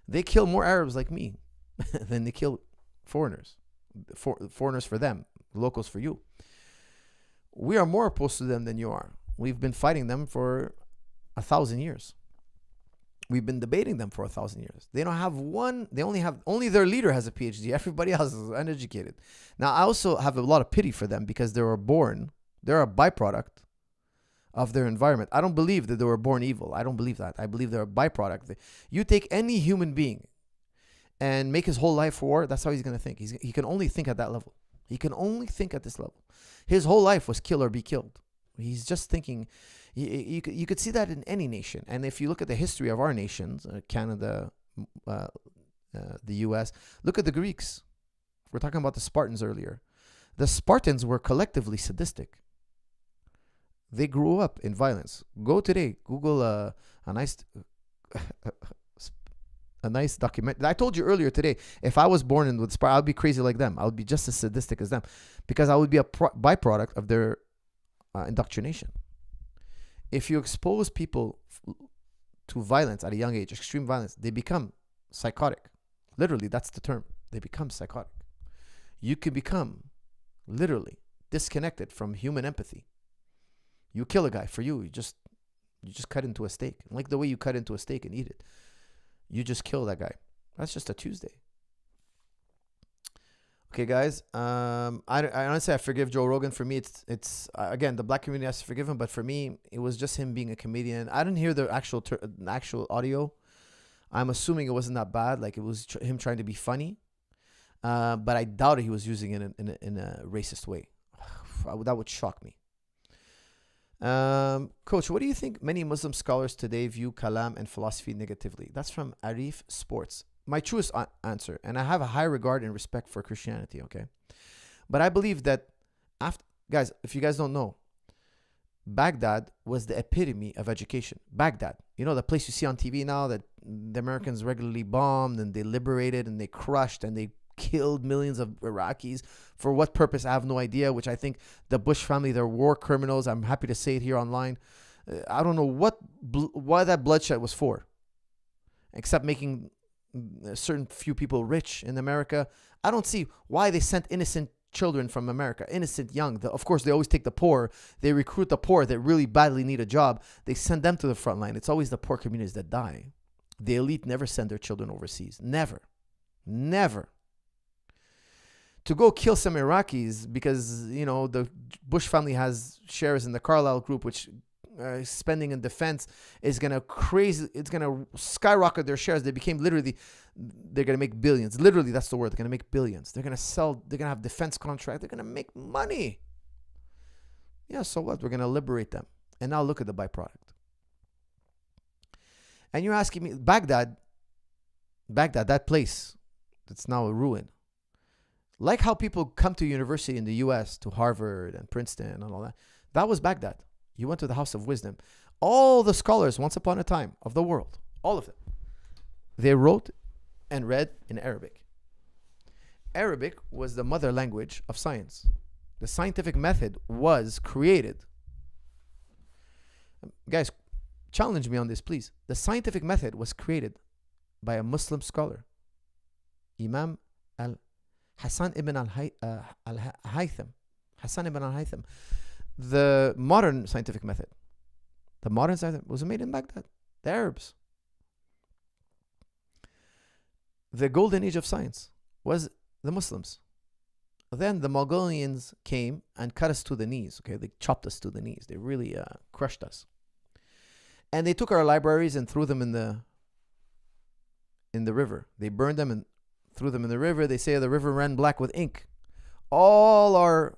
They kill more Arabs like me than they kill foreigners. Foreigners for them, locals for you. We are more opposed to them than you are. We've been fighting them for 1,000 years. We've been debating them for 1,000 years. They don't have one. They only their leader has a PhD. Everybody else is uneducated. Now, I also have a lot of pity for them because they're a byproduct of their environment. I don't believe that they were born evil. I don't believe that. I believe they're a byproduct. You take any human being and make his whole life war, that's how he's going to think. He can only think at that level. He can only think at this level. His whole life was kill or be killed. He's just thinking. You could see that in any nation. And if you look at the history of our nations, Canada, the U.S., look at the Greeks. We're talking about the Spartans earlier. The Spartans were collectively sadistic. They grew up in violence. Go today, Google a nice document. I told you earlier today, if I was born with Sparta, I'd be crazy like them. I would be just as sadistic as them because I would be a byproduct of their indoctrination. If you expose people to violence at a young age, extreme violence, they become psychotic. Literally, that's the term. They become psychotic. You can become literally disconnected from human empathy. You kill a guy, for you just cut into a steak. Like the way you cut into a steak and eat it. You just kill that guy. That's just a Tuesday. Okay, guys. I honestly, I forgive Joe Rogan. For me, it's again, the black community has to forgive him, but for me, it was just him being a comedian. I didn't hear the actual audio. I'm assuming it wasn't that bad. Like it was him trying to be funny, but I doubted he was using it in a racist way. That would shock me. Coach, what do you think many Muslim scholars today view kalam and philosophy negatively? That's from Arif Sports. My truest answer, and I have a high regard and respect for Christianity, okay? But I believe that, guys, if you guys don't know, Baghdad was the epitome of education. Baghdad, you know, the place you see on TV now that the Americans regularly bombed and they liberated and they crushed and they killed millions of Iraqis. For what purpose, I have no idea, which I think the Bush family, they're war criminals. I'm happy to say it here online. I don't know why that bloodshed was for, except making a certain few people rich in America. I don't see why they sent innocent children from America, innocent young. Of course, they always take the poor. They recruit the poor that really badly need a job. They send them to the front line. It's always the poor communities that die. The elite never send their children overseas. Never. Never. to go kill some Iraqis because, the Bush family has shares in the Carlyle Group, which spending in defense is going to skyrocket their shares. They're going to make billions. Literally, that's the word. They're going to make billions. They're going to have defense contract. They're going to make money. Yeah, so what? We're going to liberate them. And now look at the byproduct. And you're asking me, Baghdad, that place that's now a ruin. Like how people come to university in the U.S., to Harvard and Princeton and all that. That was Baghdad. You went to the House of Wisdom. All the scholars, once upon a time, of the world, all of them, they wrote and read in Arabic. Arabic was the mother language of science. The scientific method was created. Guys, challenge me on this, please. The scientific method was created by a Muslim scholar, Imam Hassan ibn al-Haytham. Hassan ibn al-Haytham. The modern scientific method. The modern scientific was made in Baghdad. The Arabs. The golden age of science was the Muslims. Then the Mongolians came and cut us to the knees. Okay, they chopped us to the knees. They really crushed us. And they took our libraries and threw them in the river. They burned them and threw them in the river. They say the river ran black with ink. All our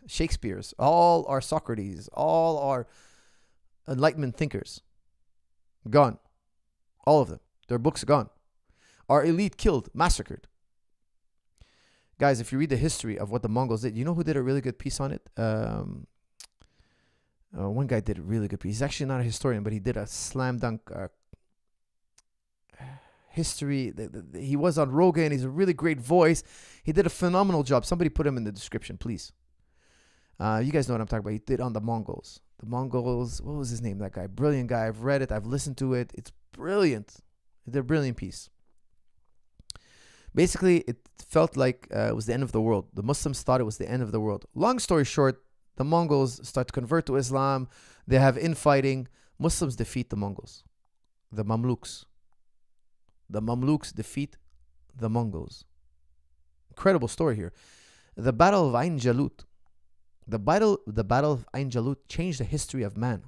Shakespeare's, all our Socrates, all our Enlightenment thinkers, gone. All of them. Their books gone. Our elite killed, massacred. Guys, if you read the history of what the Mongols did, you know who did a really good piece on it? One guy did a really good piece. He's actually not a historian, but he did a slam dunk history. He was on Rogan. He's a really great voice. He did a phenomenal job. Somebody put him in the description, please. You guys know what I'm talking about. He did on the Mongols. The Mongols, what was his name, that guy? Brilliant guy. I've read it. I've listened to it. It's brilliant. He did a brilliant piece. Basically, it felt like it was the end of the world. The Muslims thought it was the end of the world. Long story short, the Mongols start to convert to Islam. They have infighting. Muslims defeat the Mongols. The Mamluks. The Mamluks defeat the Mongols. Incredible story here. The Battle of Ain Jalut. The battle of Ain Jalut changed the history of man.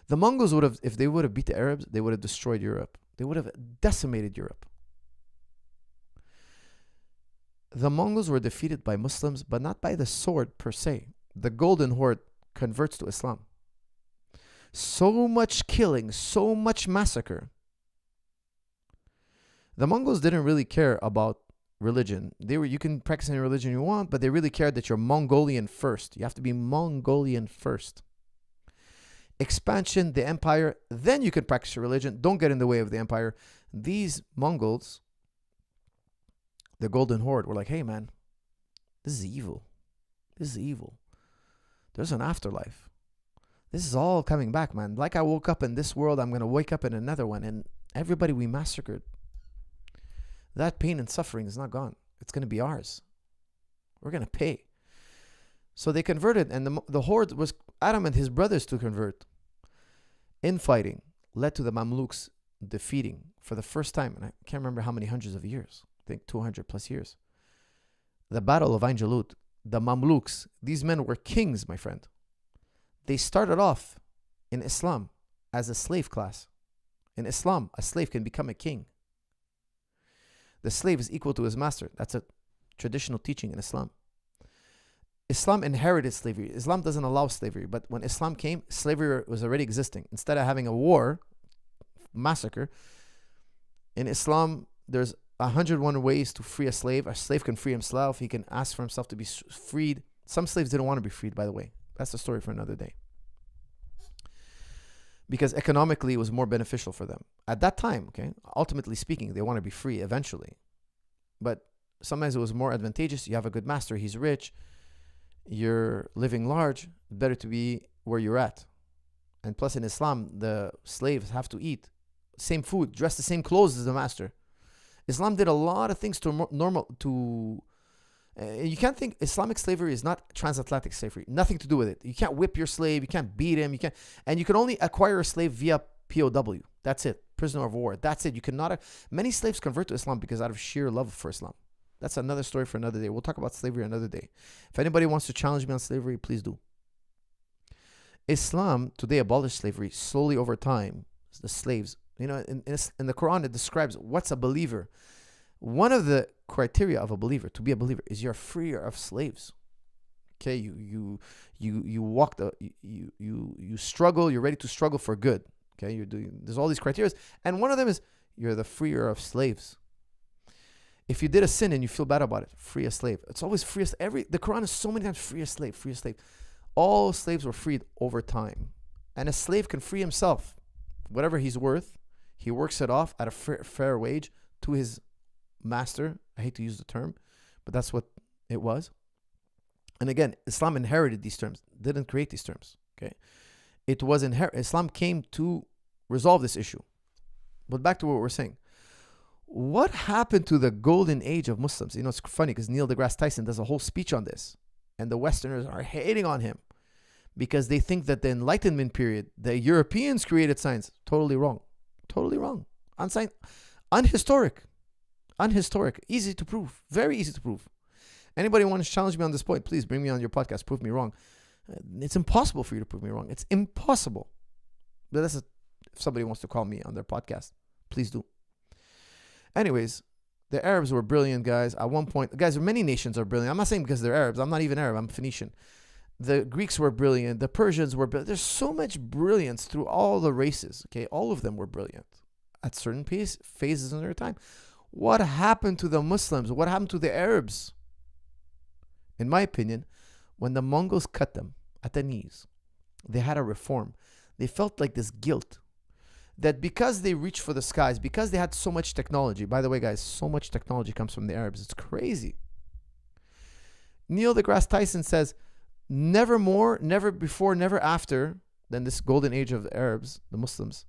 The Mongols would have, if they would have beat the Arabs, they would have destroyed Europe. They would have decimated Europe. The Mongols were defeated by Muslims, but not by the sword per se. The Golden Horde converts to Islam. So much killing, so much massacre. The Mongols didn't really care about religion. You can practice any religion you want, but they really cared that you're Mongolian first. You have to be Mongolian first. Expansion, the empire, then you can practice your religion. Don't get in the way of the empire. These Mongols, the Golden Horde, were like, hey man, this is evil. This is evil. There's an afterlife. This is all coming back, man. Like I woke up in this world, I'm going to wake up in another one. And everybody we massacred, that pain and suffering is not gone. It's going to be ours. We're going to pay. So they converted, and the horde was Adam and his brothers to convert. Infighting led to the Mamluks defeating for the first time, and I can't remember how many hundreds of years. I think 200 plus years. The Battle of Ain Jalut, the Mamluks, these men were kings, my friend. They started off in Islam as a slave class. In Islam, a slave can become a king. The slave is equal to his master. That's a traditional teaching in Islam. Islam inherited slavery. Islam doesn't allow slavery, but when Islam came, slavery was already existing. Instead of having a war, massacre, in Islam, there's 101 ways to free a slave. A slave can free himself. He can ask for himself to be freed. Some slaves didn't want to be freed, by the way. That's a story for another day. Because economically, it was more beneficial for them. At that time, okay, ultimately speaking, they want to be free eventually. But sometimes it was more advantageous. You have a good master. He's rich. You're living large. Better to be where you're at. And plus in Islam, the slaves have to eat same food, dress the same clothes as the master. Islam did a lot of things you can't think Islamic slavery is not transatlantic slavery. Nothing to do with it. You can't whip your slave. You can't beat him. And you can only acquire a slave via POW. That's it. Prisoner of war. That's it. You cannot. Many slaves convert to Islam because out of sheer love for Islam. That's another story for another day. We'll talk about slavery another day. If anybody wants to challenge me on slavery, please do. Islam today abolished slavery slowly over time. The slaves, in the Quran, it describes what's a believer. One of the criteria of a believer, to be a believer, is you're freer of slaves. Okay, you walk you struggle. You're ready to struggle for good. Okay, there's all these criteria, and one of them is you're the freer of slaves. If you did a sin and you feel bad about it, free a slave. It's always free as the Quran is so many times free a slave, free a slave. All slaves were freed over time, and a slave can free himself, whatever he's worth. He works it off at a fair wage to his master. I hate to use the term, but that's what it was. And again, Islam inherited these terms, didn't create these terms. Okay, it was Islam came to resolve this issue. But back to what we're saying. What happened to the golden age of Muslims? It's funny because Neil deGrasse Tyson does a whole speech on this, and the Westerners are hating on him because they think that the Enlightenment period, the Europeans created science. Totally wrong. Totally wrong. Unhistoric. Easy to prove. Very easy to prove. Anybody want to challenge me on this point, please bring me on your podcast. Prove me wrong. It's impossible for you to prove me wrong. It's impossible. But if somebody wants to call me on their podcast, please do. Anyways, the Arabs were brilliant, guys. At one point, guys, many nations are brilliant. I'm not saying because they're Arabs. I'm not even Arab. I'm Phoenician. The Greeks were brilliant. The Persians were brilliant. There's so much brilliance through all the races. Okay, all of them were brilliant at certain phases in their time. What happened to the Muslims? What happened to the Arabs? In my opinion, when the Mongols cut them at the knees, they had a reform. They felt like this guilt that because they reached for the skies, because they had so much technology. By the way, guys, so much technology comes from the Arabs. It's crazy. Neil deGrasse Tyson says, never more, never before, never after than this golden age of the Arabs, the Muslims,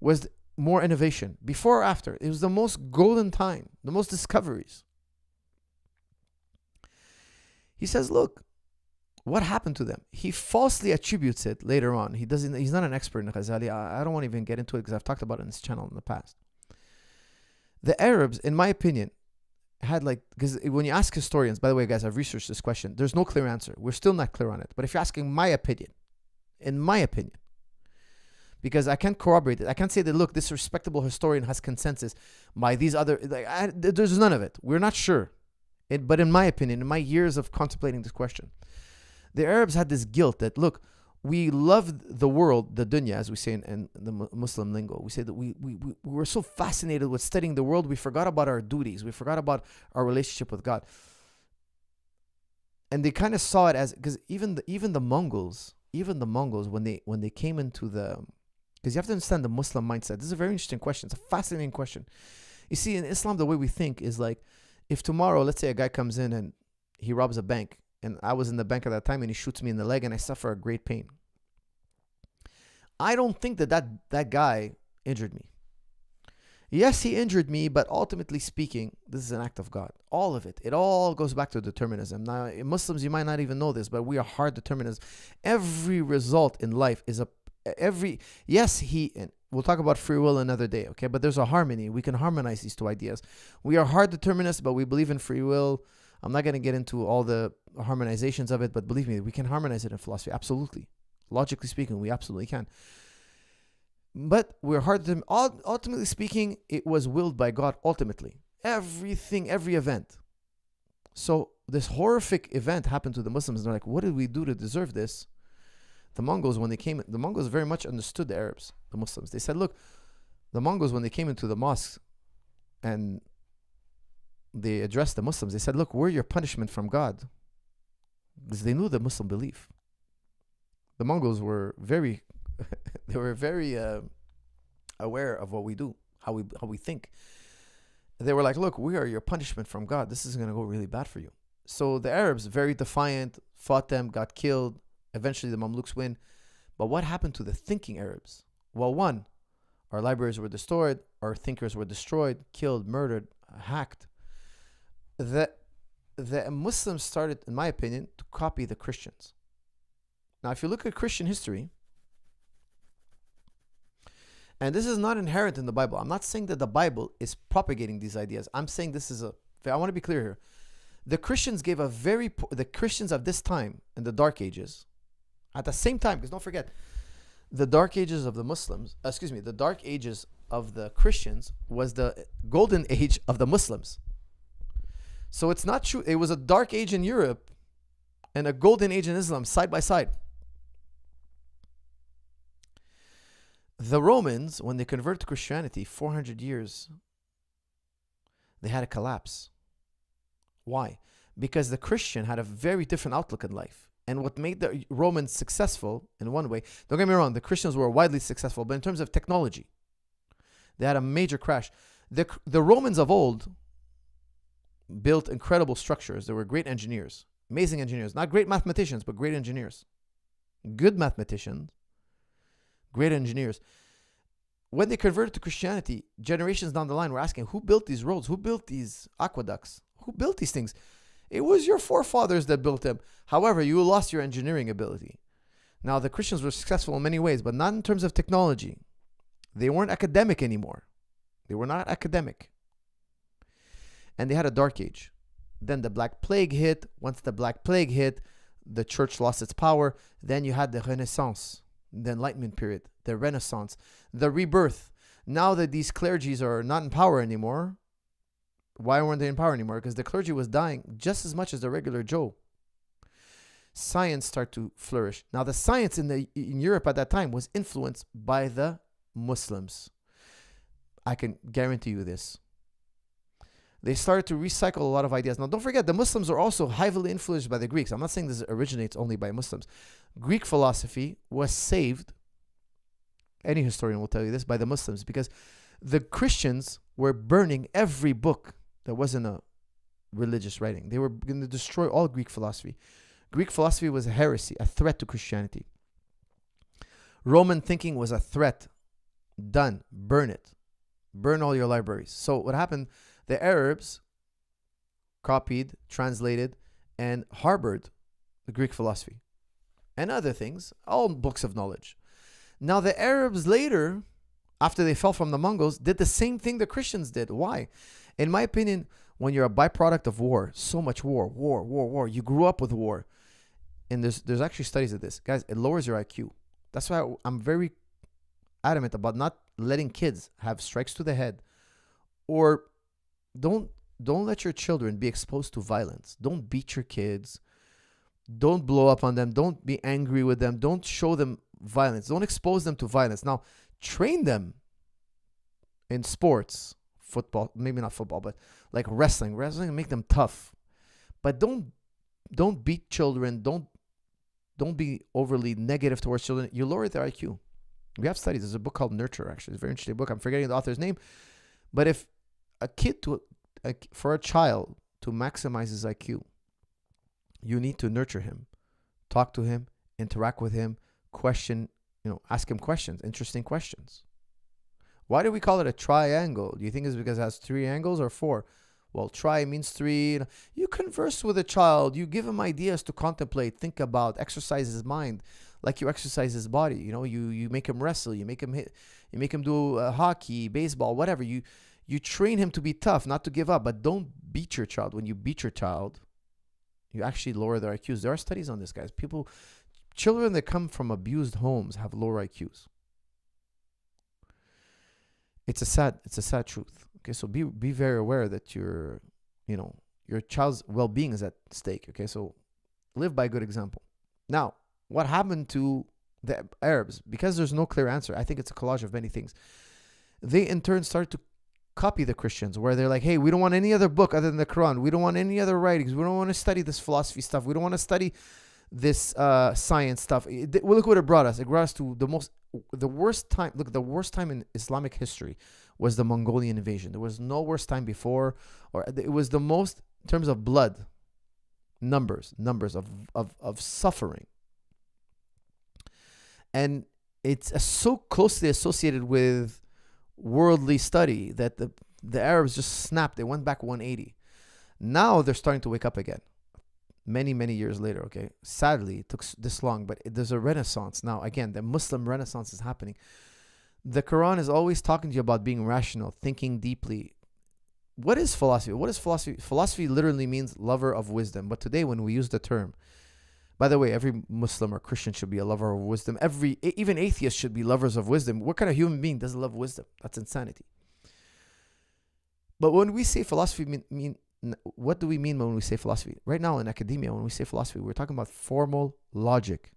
was more innovation. Before or after, it was the most golden time, the most discoveries. He says, look, what happened to them? He falsely attributes it later on. He's not an expert in Ghazali. I don't want to even get into it because I've talked about it in this channel in the past. The Arabs, in my opinion, had because when you ask historians, by the way, guys, I've researched this question. There's no clear answer. We're still not clear on it. But if you're asking my opinion, because I can't corroborate it. I can't say that, look, this respectable historian has consensus by these other, there's none of it. We're not sure. But in my opinion, in my years of contemplating this question, the Arabs had this guilt that, look, we loved the world, the dunya, as we say in the Muslim lingo. We say that we were so fascinated with studying the world, we forgot about our duties. We forgot about our relationship with God. And they kind of saw it as, because even the Mongols, when they came into because you have to understand the Muslim mindset. This is a very interesting question. It's a fascinating question. You see, in Islam, the way we think is like, if tomorrow, let's say a guy comes in and he robs a bank, and I was in the bank at that time, and he shoots me in the leg, and I suffer a great pain. I don't think that guy injured me. Yes, he injured me, but ultimately speaking, this is an act of God. All of it. It all goes back to determinism. Now, Muslims, you might not even know this, but we are hard determinists. Every result in life is we'll talk about free will another day, okay? But there's a harmony. We can harmonize these two ideas. We are hard determinists, but we believe in free will. I'm not going to get into all the harmonizations of it, but believe me, we can harmonize it in philosophy. Absolutely. Logically speaking, we absolutely can. But we're hard to, ultimately speaking, it was willed by God ultimately. Everything, every event. So this horrific event happened to the Muslims. And they're like, what did we do to deserve this? The Mongols, when they came, the Mongols very much understood the Arabs, the Muslims. They said, look, the Mongols, when they came into the mosques and they addressed the Muslims, they said, look, we're your punishment from God. Because they knew the Muslim belief. The Mongols were very, aware of what we do, how we think. They were like, look, we are your punishment from God. This is going to go really bad for you. So the Arabs, very defiant, fought them, got killed. Eventually the Mamluks win. But what happened to the thinking Arabs? Well, one, our libraries were destroyed, our thinkers were destroyed, killed, murdered, hacked. The Muslims started, in my opinion, to copy the Christians. Now, if you look at Christian history, and this is not inherent in the Bible. I'm not saying that the Bible is propagating these ideas. I'm saying this is a I want to be clear here. The Christians gave the Christians of this time in the Dark Ages, at the same time, because don't forget, the Dark Ages of the Muslims, the Dark Ages of the Christians was the golden age of the Muslims. So it's not true. It was a dark age in Europe and a golden age in Islam side by side. The Romans, when they converted to Christianity, 400 years, they had a collapse. Why? Because the Christian had a very different outlook in life. And what made the Romans successful in one way, don't get me wrong, the Christians were widely successful, but in terms of technology, they had a major crash. The Romans of old built incredible structures. They were great engineers, amazing engineers, not great mathematicians, but great engineers. Good mathematicians, great engineers. When they converted to Christianity, generations down the line were asking, who built these roads? Who built these aqueducts? Who built these things? It was your forefathers that built them. However, you lost your engineering ability. Now, the Christians were successful in many ways, but not in terms of technology. They weren't academic anymore. They were not academic. And they had a dark age. Then the Black Plague hit. Once the Black Plague hit, the church lost its power. Then you had the Renaissance, the Enlightenment period, the Renaissance, the rebirth. Now that these clergies are not in power anymore, why weren't they in power anymore? Because the clergy was dying just as much as the regular Joe. Science started to flourish. Now, the science in Europe at that time was influenced by the Muslims. I can guarantee you this. They started to recycle a lot of ideas. Now, don't forget, the Muslims are also heavily influenced by the Greeks. I'm not saying this originates only by Muslims. Greek philosophy was saved, any historian will tell you this, by the Muslims, because the Christians were burning every book that wasn't a religious writing. They were going to destroy all Greek philosophy. Greek philosophy was a heresy, a threat to Christianity. Roman thinking was a threat. Done. Burn it. Burn all your libraries. So what happened? The Arabs copied, translated, and harbored the Greek philosophy and other things, all books of knowledge. Now the Arabs later, after they fell from the Mongols, did the same thing the Christians did. Why? In my opinion, when you're a byproduct of war, so much war, you grew up with war. And there's actually studies of this. Guys, it lowers your IQ. That's why I'm very adamant about not letting kids have strikes to the head, or don't let your children be exposed to violence. Don't beat your kids. Don't blow up on them. Don't be angry with them. Don't show them violence. Don't expose them to violence. Now, train them in sports, football, maybe not football, but like wrestling and make them tough. But don't beat children. Don't be overly negative towards children. You lower their IQ. We have studies. There's a book called Nurture, actually. It's a very interesting book. I'm forgetting the author's name. But if for a child to maximize his IQ, you need to nurture him, talk to him, interact with him, ask him questions, interesting questions. Why do we call it a triangle? Do you think it's because it has 3 angles or 4? Well, tri means 3. You converse with a child. You give him ideas to contemplate, think about, exercise his mind like you exercise his body. You make him wrestle. You make him hit. You make him do hockey, baseball, whatever. You train him to be tough, not to give up. But don't beat your child. When you beat your child, you actually lower their IQs. There are studies on this, guys. Children that come from abused homes have lower IQs. It's a sad truth. Okay, so be very aware that your child's well-being is at stake. Okay, so live by good example. Now, what happened to the Arabs? Because there's no clear answer. I think it's a collage of many things. They in turn started to copy the Christians, where they're like, hey, we don't want any other book other than the Quran. We don't want any other writings. We don't want to study this philosophy stuff. We don't want to study this science stuff. Look what it brought us. It brought us to the worst time. Look, the worst time in Islamic history was the Mongolian invasion. There was no worse time before, or it was the most in terms of blood, numbers of suffering. And it's so closely associated with worldly study that the Arabs just snapped. They went back 180. Now they're starting to wake up again. Many years later, okay? Sadly, it took this long, but there's a renaissance. Now, again, the Muslim renaissance is happening. The Quran is always talking to you about being rational, thinking deeply, what is philosophy? What is philosophy? Philosophy literally means lover of wisdom. But today, when we use the term, by the way, every Muslim or Christian should be a lover of wisdom. Even atheists should be lovers of wisdom. What kind of human being doesn't love wisdom? That's insanity. But when we say philosophy, what do we mean when we say philosophy? Right now in academia, when we say philosophy, we're talking about formal logic.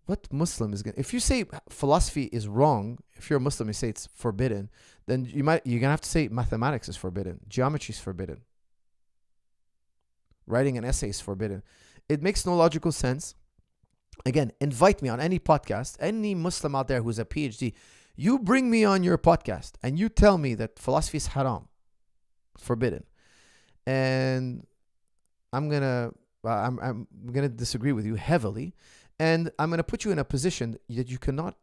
What Muslim is going to... If you say philosophy is wrong, if you're a Muslim, you say it's forbidden, then you're going to have to say mathematics is forbidden. Geometry is forbidden. Writing an essay is forbidden. It makes no logical sense. Again, invite me on any podcast, any Muslim out there who's a PhD. You bring me on your podcast and you tell me that philosophy is haram, forbidden. And I'm gonna disagree with you heavily. And I'm going to put you in a position that you cannot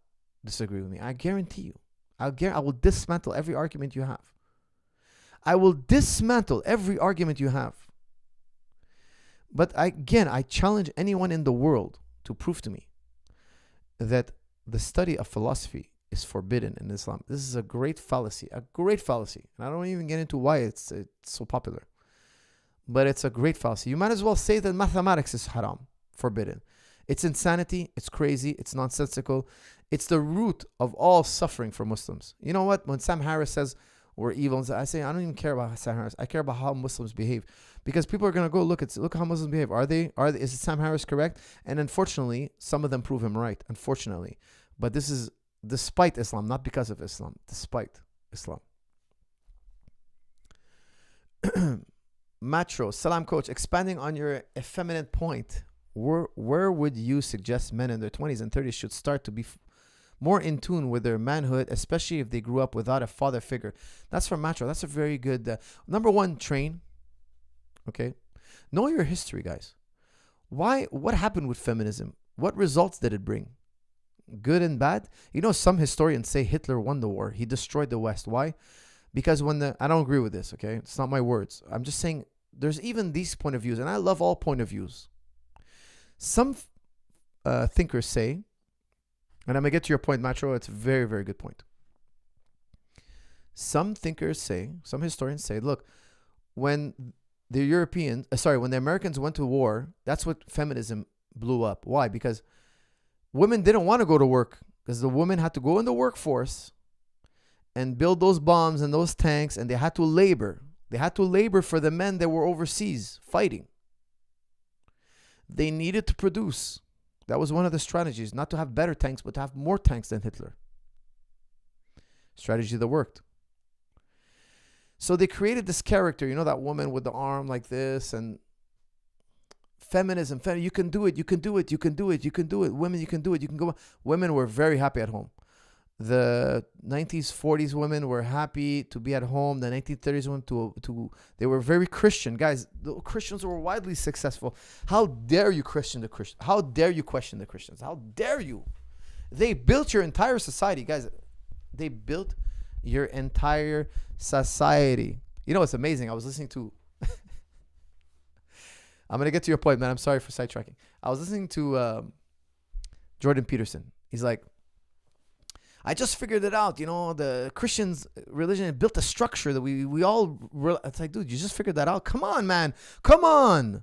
disagree with me. I guarantee you. I will dismantle every argument you have. I will dismantle every argument you have. But I challenge anyone in the world to prove to me that the study of philosophy is forbidden in Islam. This is a great fallacy. And I don't even get into why it's so popular. But it's a great fallacy. You might as well say that mathematics is haram, forbidden. It's insanity, it's crazy, it's nonsensical. It's the root of all suffering for Muslims. You know what? When Sam Harris says we're evil, I say, I don't even care about Sam Harris. I care about how Muslims behave. Because people are going to go look how Muslims behave. Is Sam Harris correct? And unfortunately, some of them prove him right, unfortunately. But this is despite Islam, not because of Islam, despite Islam. Matro, Salam Coach, expanding on your effeminate point, where would you suggest men in their 20s and 30s should start to be more in tune with their manhood, especially if they grew up without a father figure? That's from Matro. That's a very good... number one, train. Okay? Know your history, guys. What happened with feminism? What results did it bring? Good and bad? You know, some historians say Hitler won the war. He destroyed the West. Why? Because I don't agree with this, okay? It's not my words. I'm just saying there's even these point of views, and I love all point of views. Some thinkers say, and I'm going to get to your point, Matro, it's a very, very good point. Some historians say, look, when the Americans went to war, that's what feminism blew up. Why? Because women didn't want to go to work, because the women had to go in the workforce and build those bombs and those tanks, and they had to labor. They had to labor for the men that were overseas fighting. They needed to produce. That was one of the strategies, not to have better tanks, but to have more tanks than Hitler. Strategy that worked. So they created this character, you know, that woman with the arm like this, and feminism, you can do it, you can do it, you can do it, you can do it. Women, you can do it, you can go. Women were very happy at home. The 1940s, 40s women were happy to be at home. The 1930s women they were very Christian. Guys, the Christians were widely successful. How dare you question the Christians? How dare you question the Christians? How dare you? They built your entire society. Guys, they built your entire society. You know, it's amazing. I was listening to... I'm going to get to your point, man. I'm sorry for sidetracking. I was listening to Jordan Peterson. He's like, I just figured it out. You know, the Christians' religion built a structure that we all... It's like, dude, you just figured that out? Come on, man. Come on.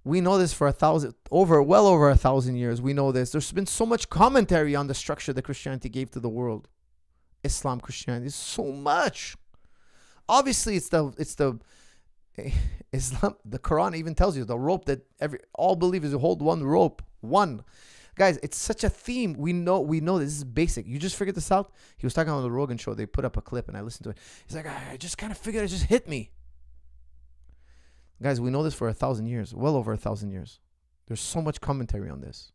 We know this for well over 1,000 years. We know this. There's been so much commentary on the structure that Christianity gave to the world. Islam, Christianity, so much. Obviously, it's the Islam. The Quran even tells you the rope that all believers hold, one rope, one. Guys, it's such a theme. We know this is basic. You just figured this out? He was talking on the Rogan show. They put up a clip and I listened to it. He's like, I just kind of figured it just hit me. Guys, we know this for 1,000 years, well over 1,000 years. There's so much commentary on this.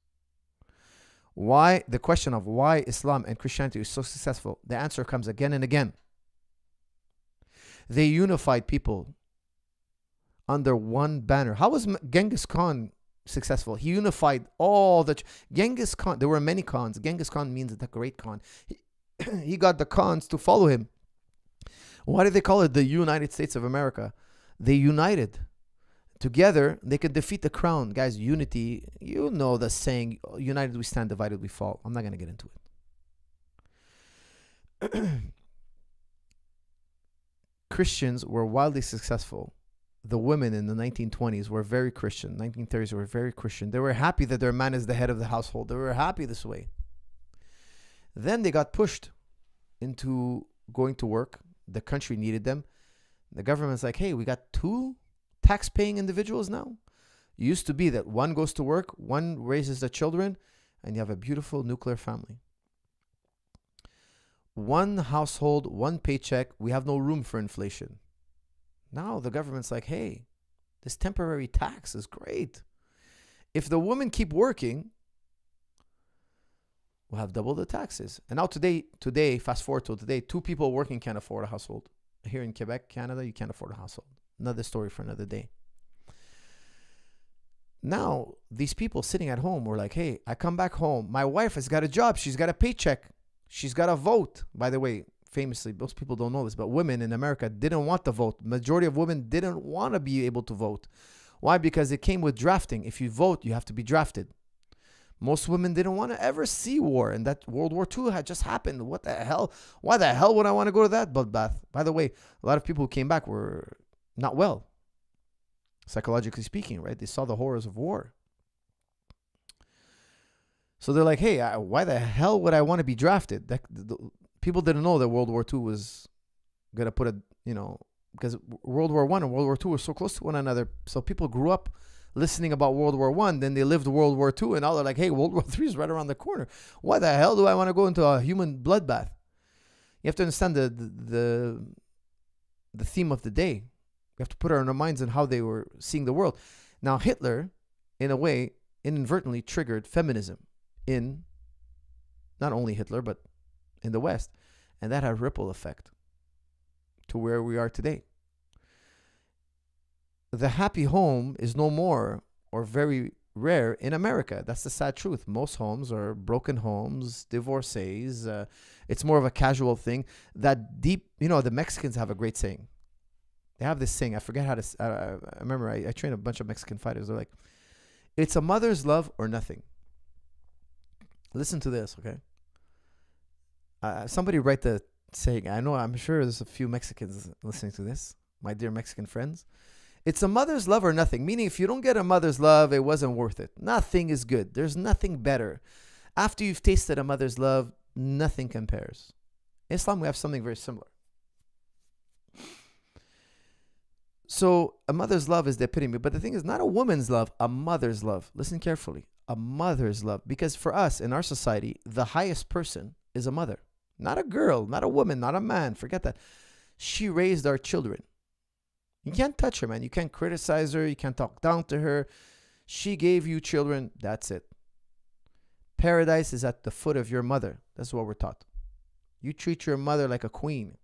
Why? The question of why Islam and Christianity is so successful, the answer comes again and again. They unified people under one banner. How was Genghis Khan successful? He unified all the... Genghis Khan, there were many Khans. Genghis Khan means the great Khan. He got the Khans to follow him. Why did they call it the United States of America? They united. Together, they could defeat the crown. Guys, unity, you know the saying, united we stand, divided we fall. I'm not going to get into it. Christians were wildly successful. The women in the 1920s were very Christian. 1930s were very Christian. They were happy that their man is the head of the household. They were happy this way. Then they got pushed into going to work. The country needed them. The government's like, hey, we got 2 tax-paying individuals now. It used to be that one goes to work, one raises the children, and you have a beautiful nuclear family. One household, one paycheck. We have no room for inflation. Now the government's like, hey, this temporary tax is great. If the women keep working, we'll have double the taxes. And now today, fast forward to today, 2 people working can't afford a household. Here in Quebec, Canada, you can't afford a household. Another story for another day. Now, these people sitting at home were like, hey, I come back home. My wife has got a job. She's got a paycheck. She's got a vote. By the way, famously, most people don't know this, but women in America didn't want to vote. Majority of women didn't want to be able to vote. Why? Because it came with drafting. If you vote, you have to be drafted. Most women didn't want to ever see war, and that World War II had just happened. What the hell? Why the hell would I want to go to that bloodbath? By the way, a lot of people who came back were not well, psychologically speaking, right? They saw the horrors of war. So they're like, hey, why the hell would I want to be drafted? People didn't know that World War II was going to put because World War I and World War II were so close to one another. So people grew up listening about World War I, then they lived World War II, and now they're like, hey, World War III is right around the corner. Why the hell do I want to go into a human bloodbath? You have to understand the theme of the day. We have to put our minds in how they were seeing the world. Now, Hitler, in a way, inadvertently triggered feminism in not only Hitler, but in the West. And that had a ripple effect to where we are today. The happy home is no more or very rare in America. That's the sad truth. Most homes are broken homes, divorcees. It's more of a casual thing. That deep, the Mexicans have a great saying. They have this saying. I forget how to, I remember I trained a bunch of Mexican fighters. They're like, it's a mother's love or nothing. Listen to this, okay? Somebody write the saying. I'm sure there's a few Mexicans listening to this. My dear Mexican friends. It's a mother's love or nothing. Meaning if you don't get a mother's love, it wasn't worth it. Nothing is good. There's nothing better. After you've tasted a mother's love, nothing compares. In Islam, we have something very similar. So a mother's love is the epitome. But the thing is not a woman's love, a mother's love. Listen carefully. A mother's love. Because for us, in our society, the highest person is a mother. Not a girl, not a woman, not a man. Forget that. She raised our children. You can't touch her, man. You can't criticize her. You can't talk down to her. She gave you children. That's it. Paradise is at the foot of your mother. That's what we're taught. You treat your mother like a queen.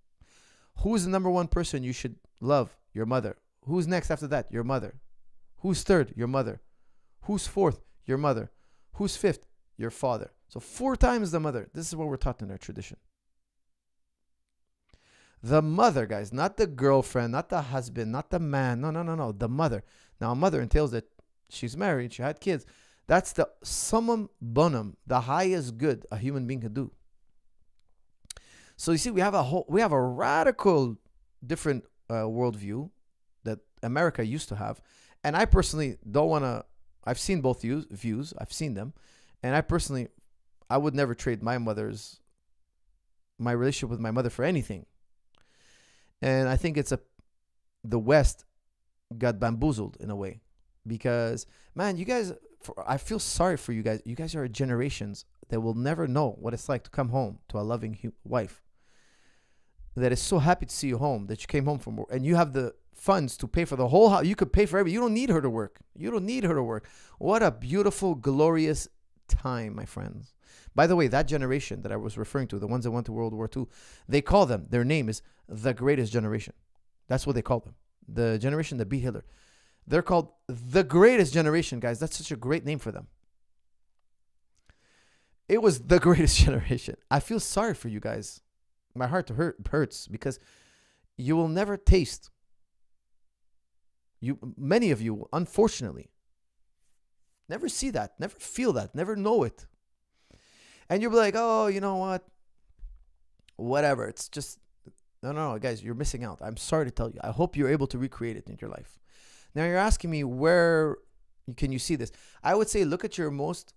Who's the number one person you should love? Your mother. Who's next after that? Your mother. Who's third? Your mother. Who's fourth? Your mother. Who's fifth? Your father. So 4 times the mother. This is what we're taught in our tradition. The mother, guys, not the girlfriend, not the husband, not the man. No. The mother. Now, a mother entails that she's married, she had kids. That's the summum bonum, the highest good a human being could do. So you see, we have a radical different worldview that America used to have, and I personally don't want to. I've seen both views. I've seen them, and I would never trade my relationship with my mother for anything. And I think the West got bamboozled in a way because, man, you guys, I feel sorry for you guys. You guys are generations that will never know what it's like to come home to a loving wife that is so happy to see you home, that you came home from work and you have the funds to pay for the whole house. You could pay for everything. You don't need her to work. What a beautiful, glorious time, my friends. By the way, that generation that I was referring to, the ones that went to World War II, their name is the greatest generation. That's what they call them. The generation that beat Hitler. They're called the greatest generation, guys. That's such a great name for them. It was the greatest generation. I feel sorry for you guys. My heart hurts because you will never taste. Many of you, unfortunately, never see that, never feel that, never know it. And you'll be like, oh, you know what? Whatever. It's just No, guys, you're missing out. I'm sorry to tell you. I hope you're able to recreate it in your life. Now you're asking me where can you see this? I would say look at your most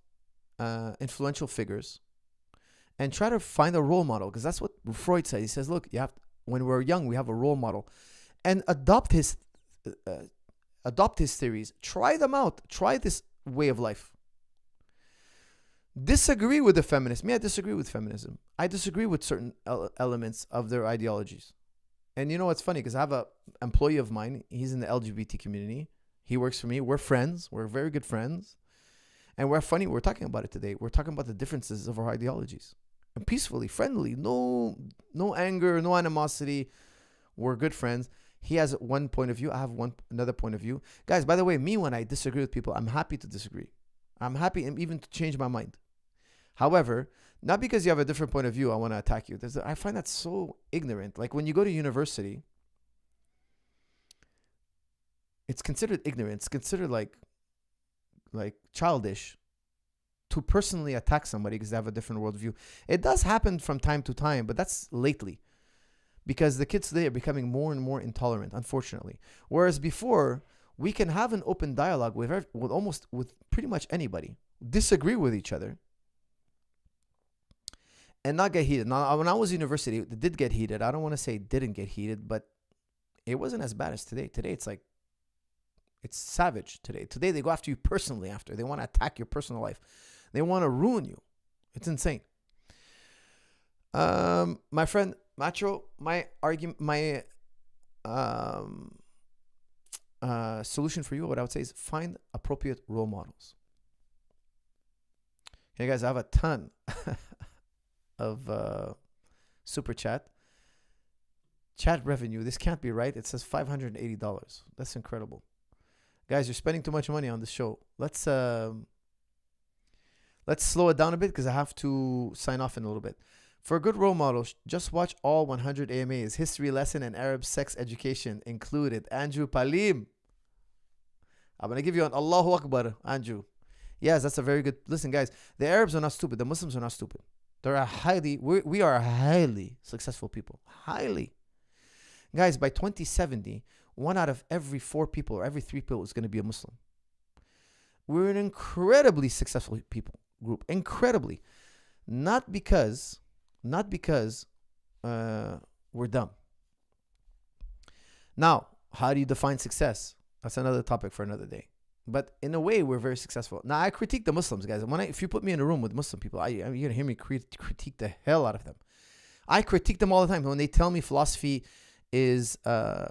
influential figures and try to find a role model, because that's what Freud said. He says, look, when we're young, we have a role model, and adopt his theories. Try them out. Try this way of life. Disagree with the feminists. Me, I disagree with feminism. I disagree with certain elements of their ideologies. And you know what's funny? Because I have an employee of mine. He's in the LGBT community. He works for me. We're friends. We're very good friends. And we're talking about it today. We're talking about the differences of our ideologies. And peacefully, friendly, no anger, no animosity. We're good friends. He has one point of view. I have another point of view. Guys, by the way, me, when I disagree with people, I'm happy to disagree. I'm happy even to change my mind. However, not because you have a different point of view, I want to attack you. I find that so ignorant. Like when you go to university, it's considered ignorant. It's considered like childish to personally attack somebody because they have a different worldview. It does happen from time to time, but that's lately. Because the kids today are becoming more and more intolerant, unfortunately. Whereas before, we can have an open dialogue with pretty much anybody. Disagree with each other. And not get heated. Now, when I was in university, it did get heated. I don't want to say it didn't get heated, but it wasn't as bad as today. Today, it's savage today. Today, they go after you personally after. They want to attack your personal life. They want to ruin you. It's insane. My friend, Macho, my solution for you, what I would say is find appropriate role models. Hey, guys, I have a ton of super chat revenue. This can't be right. It says $580. That's incredible. Guys, you're spending too much money on this show. Let's slow it down a bit because I have to sign off in a little bit. For a good role model, just watch all 100 AMAs, history lesson and Arab sex education included. Andrew Palim. I'm going to give you an Allahu Akbar, Andrew. Yes, that's a very good. Listen, guys, the Arabs are not stupid. The Muslims are not stupid. We are a highly successful people. Highly. Guys, by 2070, 1 out of every 4 people or every 3 people is going to be a Muslim. We're an incredibly successful group. Incredibly. Not because we're dumb. Now, how do you define success? That's another topic for another day. But in a way, we're very successful. Now, I critique the Muslims, guys. If you put me in a room with Muslim people, you're going to hear me critique the hell out of them. I critique them all the time. When they tell me philosophy is haram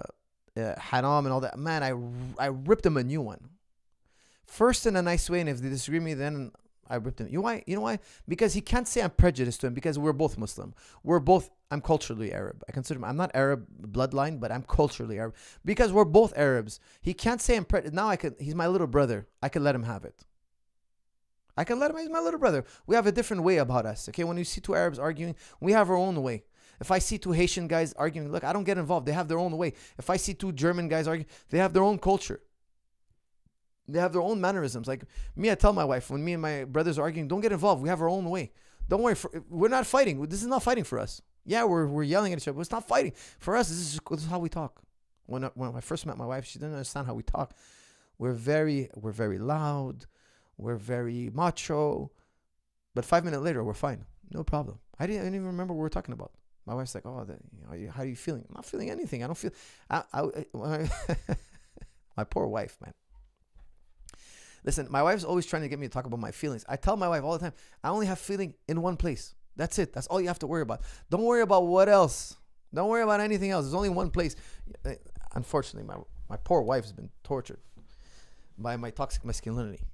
and all that, man, I rip them a new one. First in a nice way, and if they disagree with me, then I ripped him. You know why? Because he can't say I'm prejudiced to him because we're both Muslim. I'm culturally Arab. I'm not Arab bloodline, but I'm culturally Arab. Because we're both Arabs. He can't say I'm prejudiced. Now he's my little brother. I can let him have it. He's my little brother. We have a different way about us. Okay, when you see 2 Arabs arguing, we have our own way. If I see 2 Haitian guys arguing, look, I don't get involved. They have their own way. If I see 2 German guys arguing, they have their own culture. They have their own mannerisms. Like me, I tell my wife, when me and my brothers are arguing, don't get involved. We have our own way. Don't worry. We're not fighting. This is not fighting for us. Yeah, we're yelling at each other, but it's not fighting. For us, this is how we talk. When I first met my wife, she didn't understand how we talk. We're very loud. We're very macho. But 5 minutes later, we're fine. No problem. I didn't even remember what we were talking about. My wife's like, how are you feeling? I'm not feeling anything. I don't feel... my poor wife, man. Listen, my wife's always trying to get me to talk about my feelings. I tell my wife all the time, I only have feeling in one place. That's it. That's all you have to worry about. Don't worry about what else. Don't worry about anything else. There's only one place. Unfortunately, my poor wife has been tortured by my toxic masculinity.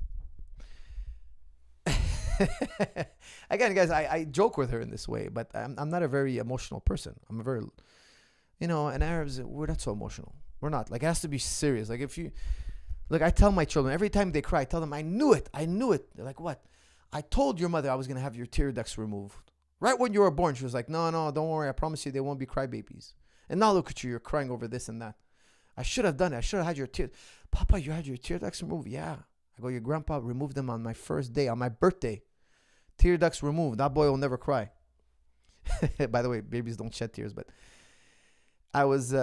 Again, guys, I joke with her in this way, but I'm not a very emotional person. I'm a very, and Arabs, we're not so emotional. We're not. Like, it has to be serious. Like, I tell my children, every time they cry, I tell them, I knew it. They're like, what? I told your mother I was going to have your tear ducts removed. Right when you were born, she was like, no, don't worry. I promise you they won't be crybabies. And now look at you. You're crying over this and that. I should have done it. I should have had your tear. Papa, you had your tear ducts removed? Yeah. I go, your grandpa removed them on my first day, on my birthday. Tear ducts removed. That boy will never cry. By the way, babies don't shed tears, but I was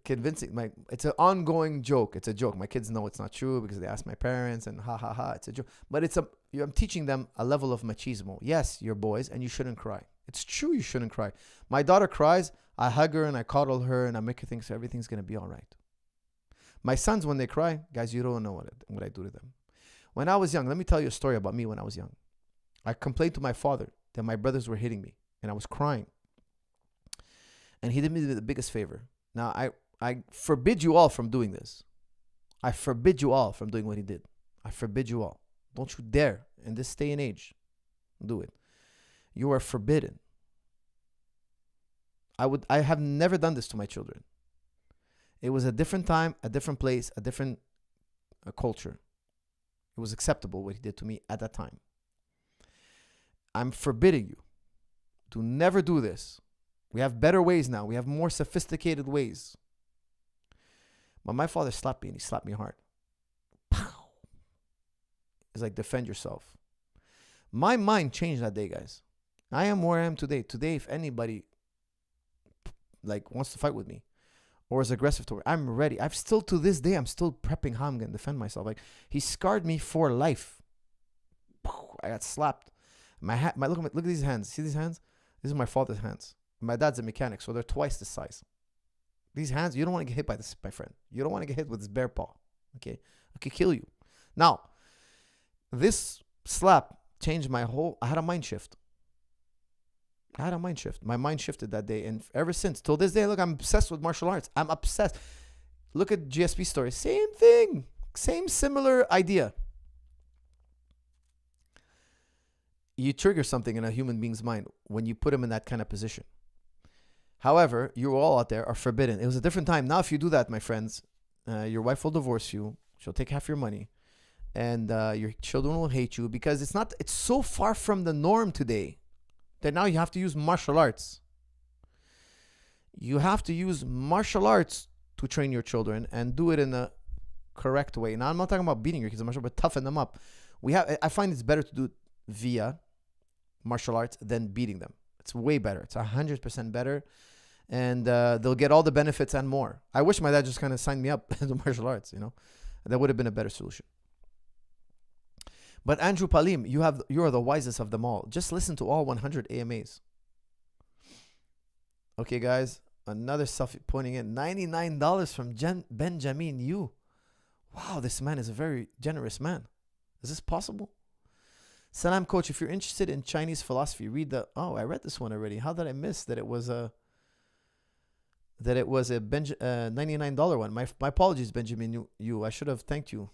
convincing it's an ongoing joke. It's a joke. My kids know it's not true because they ask my parents and ha ha ha. It's a joke. But I'm teaching them a level of machismo. Yes, you're boys and you shouldn't cry. It's true, you shouldn't cry. My daughter cries, I hug her and I coddle her and I make her think so everything's gonna be all right. My sons, when they cry, guys, you don't know what I do to them. When I was young, let me tell you a story about me when I was young. I complained to my father that my brothers were hitting me and I was crying. And he did me the biggest favor. Now, I forbid you all from doing this. I forbid you all from doing what he did. I forbid you all. Don't you dare, in this day and age, do it. You are forbidden. I have never done this to my children. It was a different time, a different place, a different culture. It was acceptable what he did to me at that time. I'm forbidding you to never do this. We have better ways now. We have more sophisticated ways. But my father slapped me and he slapped me hard. Pow! It's like, defend yourself. My mind changed that day, guys. I am where I am today. Today, if anybody wants to fight with me or is aggressive toward me, I'm ready. To this day, I'm still prepping how I'm going to defend myself. Like, he scarred me for life. I got slapped. Look at these hands. See these hands? These are my father's hands. My dad's a mechanic, so they're twice the size. These hands, you don't want to get hit by this, my friend. You don't want to get hit with this bare paw. Okay? I could kill you. Now, this slap changed I had a mind shift. My mind shifted that day. And ever since, till this day, look, I'm obsessed with martial arts. I'm obsessed. Look at GSP story. Same thing. Same similar idea. You trigger something in a human being's mind when you put him in that kind of position. However, you all out there are forbidden. It was a different time. Now, if you do that, my friends, your wife will divorce you. She'll take half your money. And your children will hate you because it's so far from the norm today that now you have to use martial arts. You have to use martial arts to train your children and do it in a correct way. Now, I'm not talking about beating your kids in martial, but toughen them up. I find it's better to do it via martial arts than beating them. It's way better. It's 100% better. And they'll get all the benefits and more. I wish my dad just kind of signed me up into martial arts, That would have been a better solution. But Andrew Palim, you are the wisest of them all. Just listen to all 100 AMAs. Okay, guys. Another selfie pointing in. $99 from Benjamin Yu. Wow, this man is a very generous man. Is this possible? Salam, coach. If you're interested in Chinese philosophy, read I read this one already. How did I miss that it was a $99 one? My apologies, Benjamin Yu. I should have thanked you.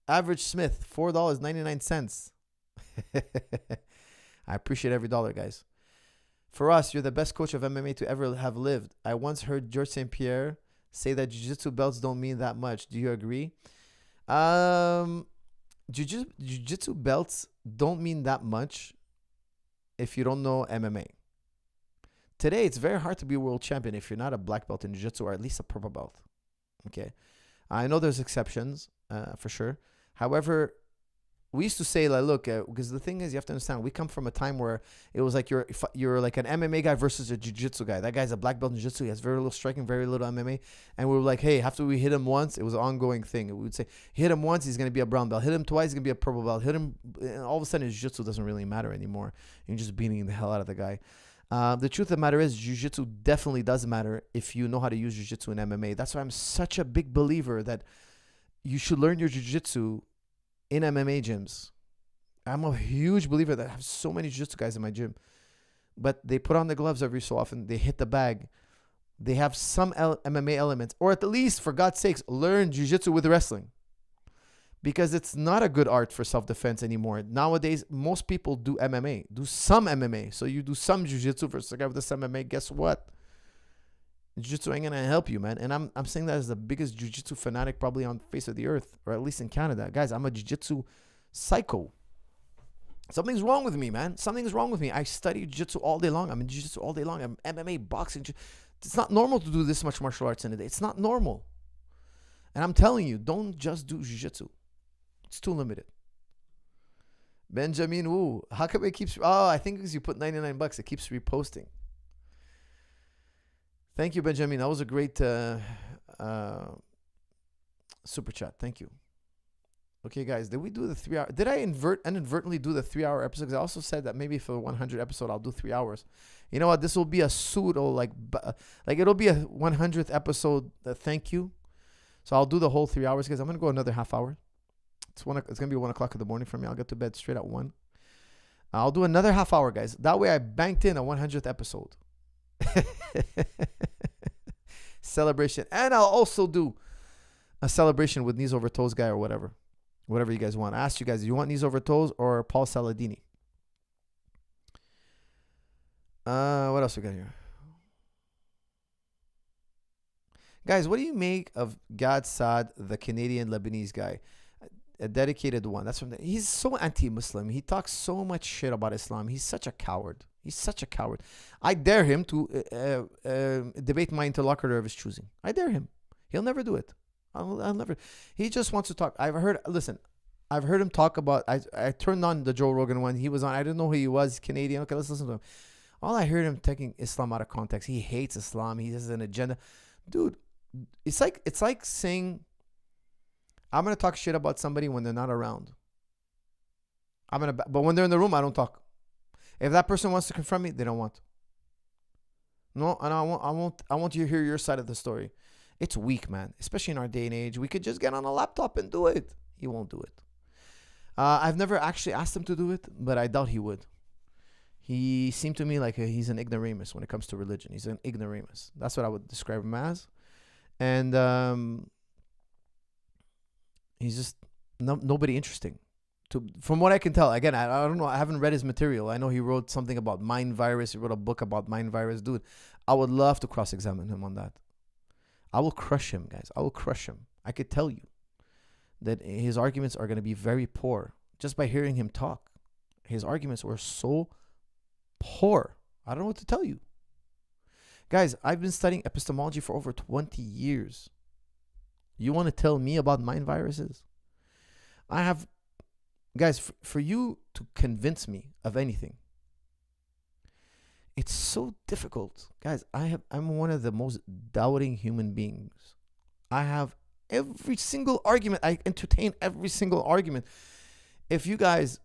Average Smith, $4.99. I appreciate every dollar, guys. For us, you're the best coach of MMA to ever have lived. I once heard George St. Pierre say that jiu-jitsu belts don't mean that much. Do you agree? Jiu-jitsu belts don't mean that much if you don't know MMA. Today, it's very hard to be a world champion if you're not a black belt in jiu-jitsu or at least a purple belt. Okay. I know there's exceptions, for sure. However, we used to say, look, because the thing is, you have to understand, we come from a time where it was like you're like an MMA guy versus a jiu-jitsu guy. That guy's a black belt in jiu-jitsu. He has very little striking, very little MMA. And we were like, hey, after we hit him once, it was an ongoing thing. We would say, hit him once, he's going to be a brown belt. Hit him twice, he's going to be a purple belt. Hit him, and all of a sudden, his jiu-jitsu doesn't really matter anymore. You're just beating the hell out of the guy. The truth of the matter is, jiu-jitsu definitely does matter if you know how to use jiu-jitsu in MMA. That's why I'm such a big believer that you should learn your jiu-jitsu in MMA gyms. I'm a huge believer that I have so many jiu-jitsu guys in my gym. But they put on the gloves every so often. They hit the bag. They have some MMA elements. Or at least, for God's sakes, learn jiu-jitsu with wrestling. Because it's not a good art for self-defense anymore. Nowadays, most people do MMA. Do some MMA. So you do some jiu-jitsu versus a guy with some MMA. Guess what? Jiu-jitsu ain't going to help you, man. And I'm saying that as the biggest jiu-jitsu fanatic probably on the face of the earth. Or at least in Canada. Guys, I'm a jiu-jitsu psycho. Something's wrong with me, man. Something's wrong with me. I study jiu-jitsu all day long. I'm in jiu-jitsu all day long. I'm MMA, boxing. It's not normal to do this much martial arts in a day. It's not normal. And I'm telling you, don't just do jiu-jitsu. It's too limited. Benjamin Wu. How come it keeps... Oh, I think because you put $99, it keeps reposting. Thank you, Benjamin. That was a great super chat. Thank you. Okay, guys, did we do the 3 hour? Did I inadvertently do the 3 hour episode? Because I also said that maybe for the 100 episode, I'll do 3 hours. You know what? This will be a pseudo, like it'll be a 100th episode. Thank you. So I'll do the whole 3 hours, guys. I'm going to go another half hour. It's going to be 1 o'clock in the morning for me. I'll get to bed straight at 1. I'll do another half hour, guys. That way I banked in a 100th episode. Celebration. And I'll also do a celebration with knees over toes guy or whatever. Whatever you guys want. I asked you guys, do you want knees over toes or Paul Saladini? What else we got here? Guys, what do you make of Gad Saad, the Canadian Lebanese guy? A dedicated one. That's from he's so anti-Muslim. He talks so much shit about Islam. He's such a coward. He's such a coward. I dare him to debate my interlocutor of his choosing. I dare him. He'll never do it. I'll never. He just wants to talk. I've heard him talk about. I turned on the Joe Rogan one. He was on. I didn't know who he was. Canadian. Okay, let's listen to him. All I heard him taking Islam out of context. He hates Islam. He has an agenda, dude. It's like saying, I'm gonna talk shit about somebody when they're not around. But when they're in the room, I don't talk. If that person wants to confront me, they don't want. No, and I want you to hear your side of the story. It's weak, man. Especially in our day and age. We could just get on a laptop and do it. He won't do it. I've never actually asked him to do it, but I doubt he would. He seemed to me like he's an ignoramus when it comes to religion. He's an ignoramus. That's what I would describe him as. And he's just nobody interesting. From what I can tell, again, I don't know. I haven't read his material. I know he wrote something about mind virus. He wrote a book about mind virus. Dude, I would love to cross-examine him on that. I will crush him, guys. I will crush him. I could tell you that his arguments are going to be very poor just by hearing him talk. His arguments were so poor. I don't know what to tell you. Guys, I've been studying epistemology for over 20 years. You want to tell me about mind viruses? I have, guys, for you to convince me of anything, it's so difficult. Guys, I'm one of the most doubting human beings. I have every single argument. I entertain every single argument. If you guys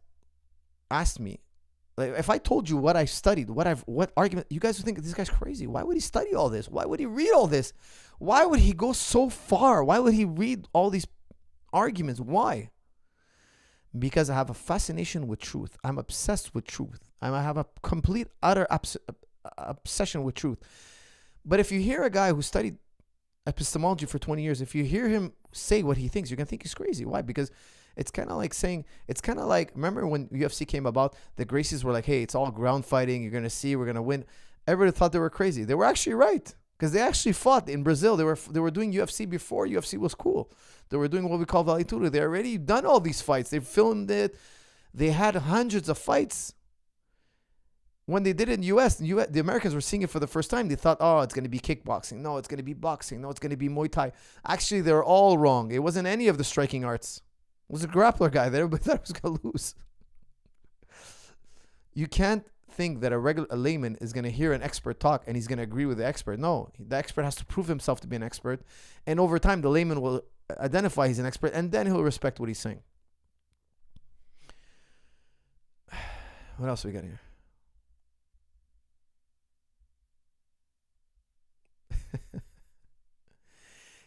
asked me, like, if I told you what I studied, what argument, you guys would think this guy's crazy. Why would he study all this? Why would he read all this? Why would he go so far? Why would he read all these arguments? Why? Because I have a fascination with truth. I'm obsessed with truth. I have a complete, utter obsession with truth. But if you hear a guy who studied epistemology for 20 years, if you hear him say what he thinks, you're going to think he's crazy. Why? Because it's kind of like, remember when UFC came about, the Gracies were like, hey, it's all ground fighting. You're going to see, we're going to win. Everybody thought they were crazy. They were actually right. Because they actually fought in Brazil. They were doing UFC before UFC was cool. They were doing what we call Vale Tudo. They already done all these fights. They filmed it. They had hundreds of fights. When they did it in US, the Americans were seeing it for the first time. They thought, oh, it's going to be kickboxing. No, it's going to be boxing. No, it's going to be Muay Thai. Actually, they're all wrong. It wasn't any of the striking arts. It was a grappler guy that everybody thought was going to lose. You can't think that a layman is going to hear an expert talk and he's going to agree with the expert. No, the expert has to prove himself to be an expert. And over time, the layman will identify he's an expert and then he'll respect what he's saying. What else we got here?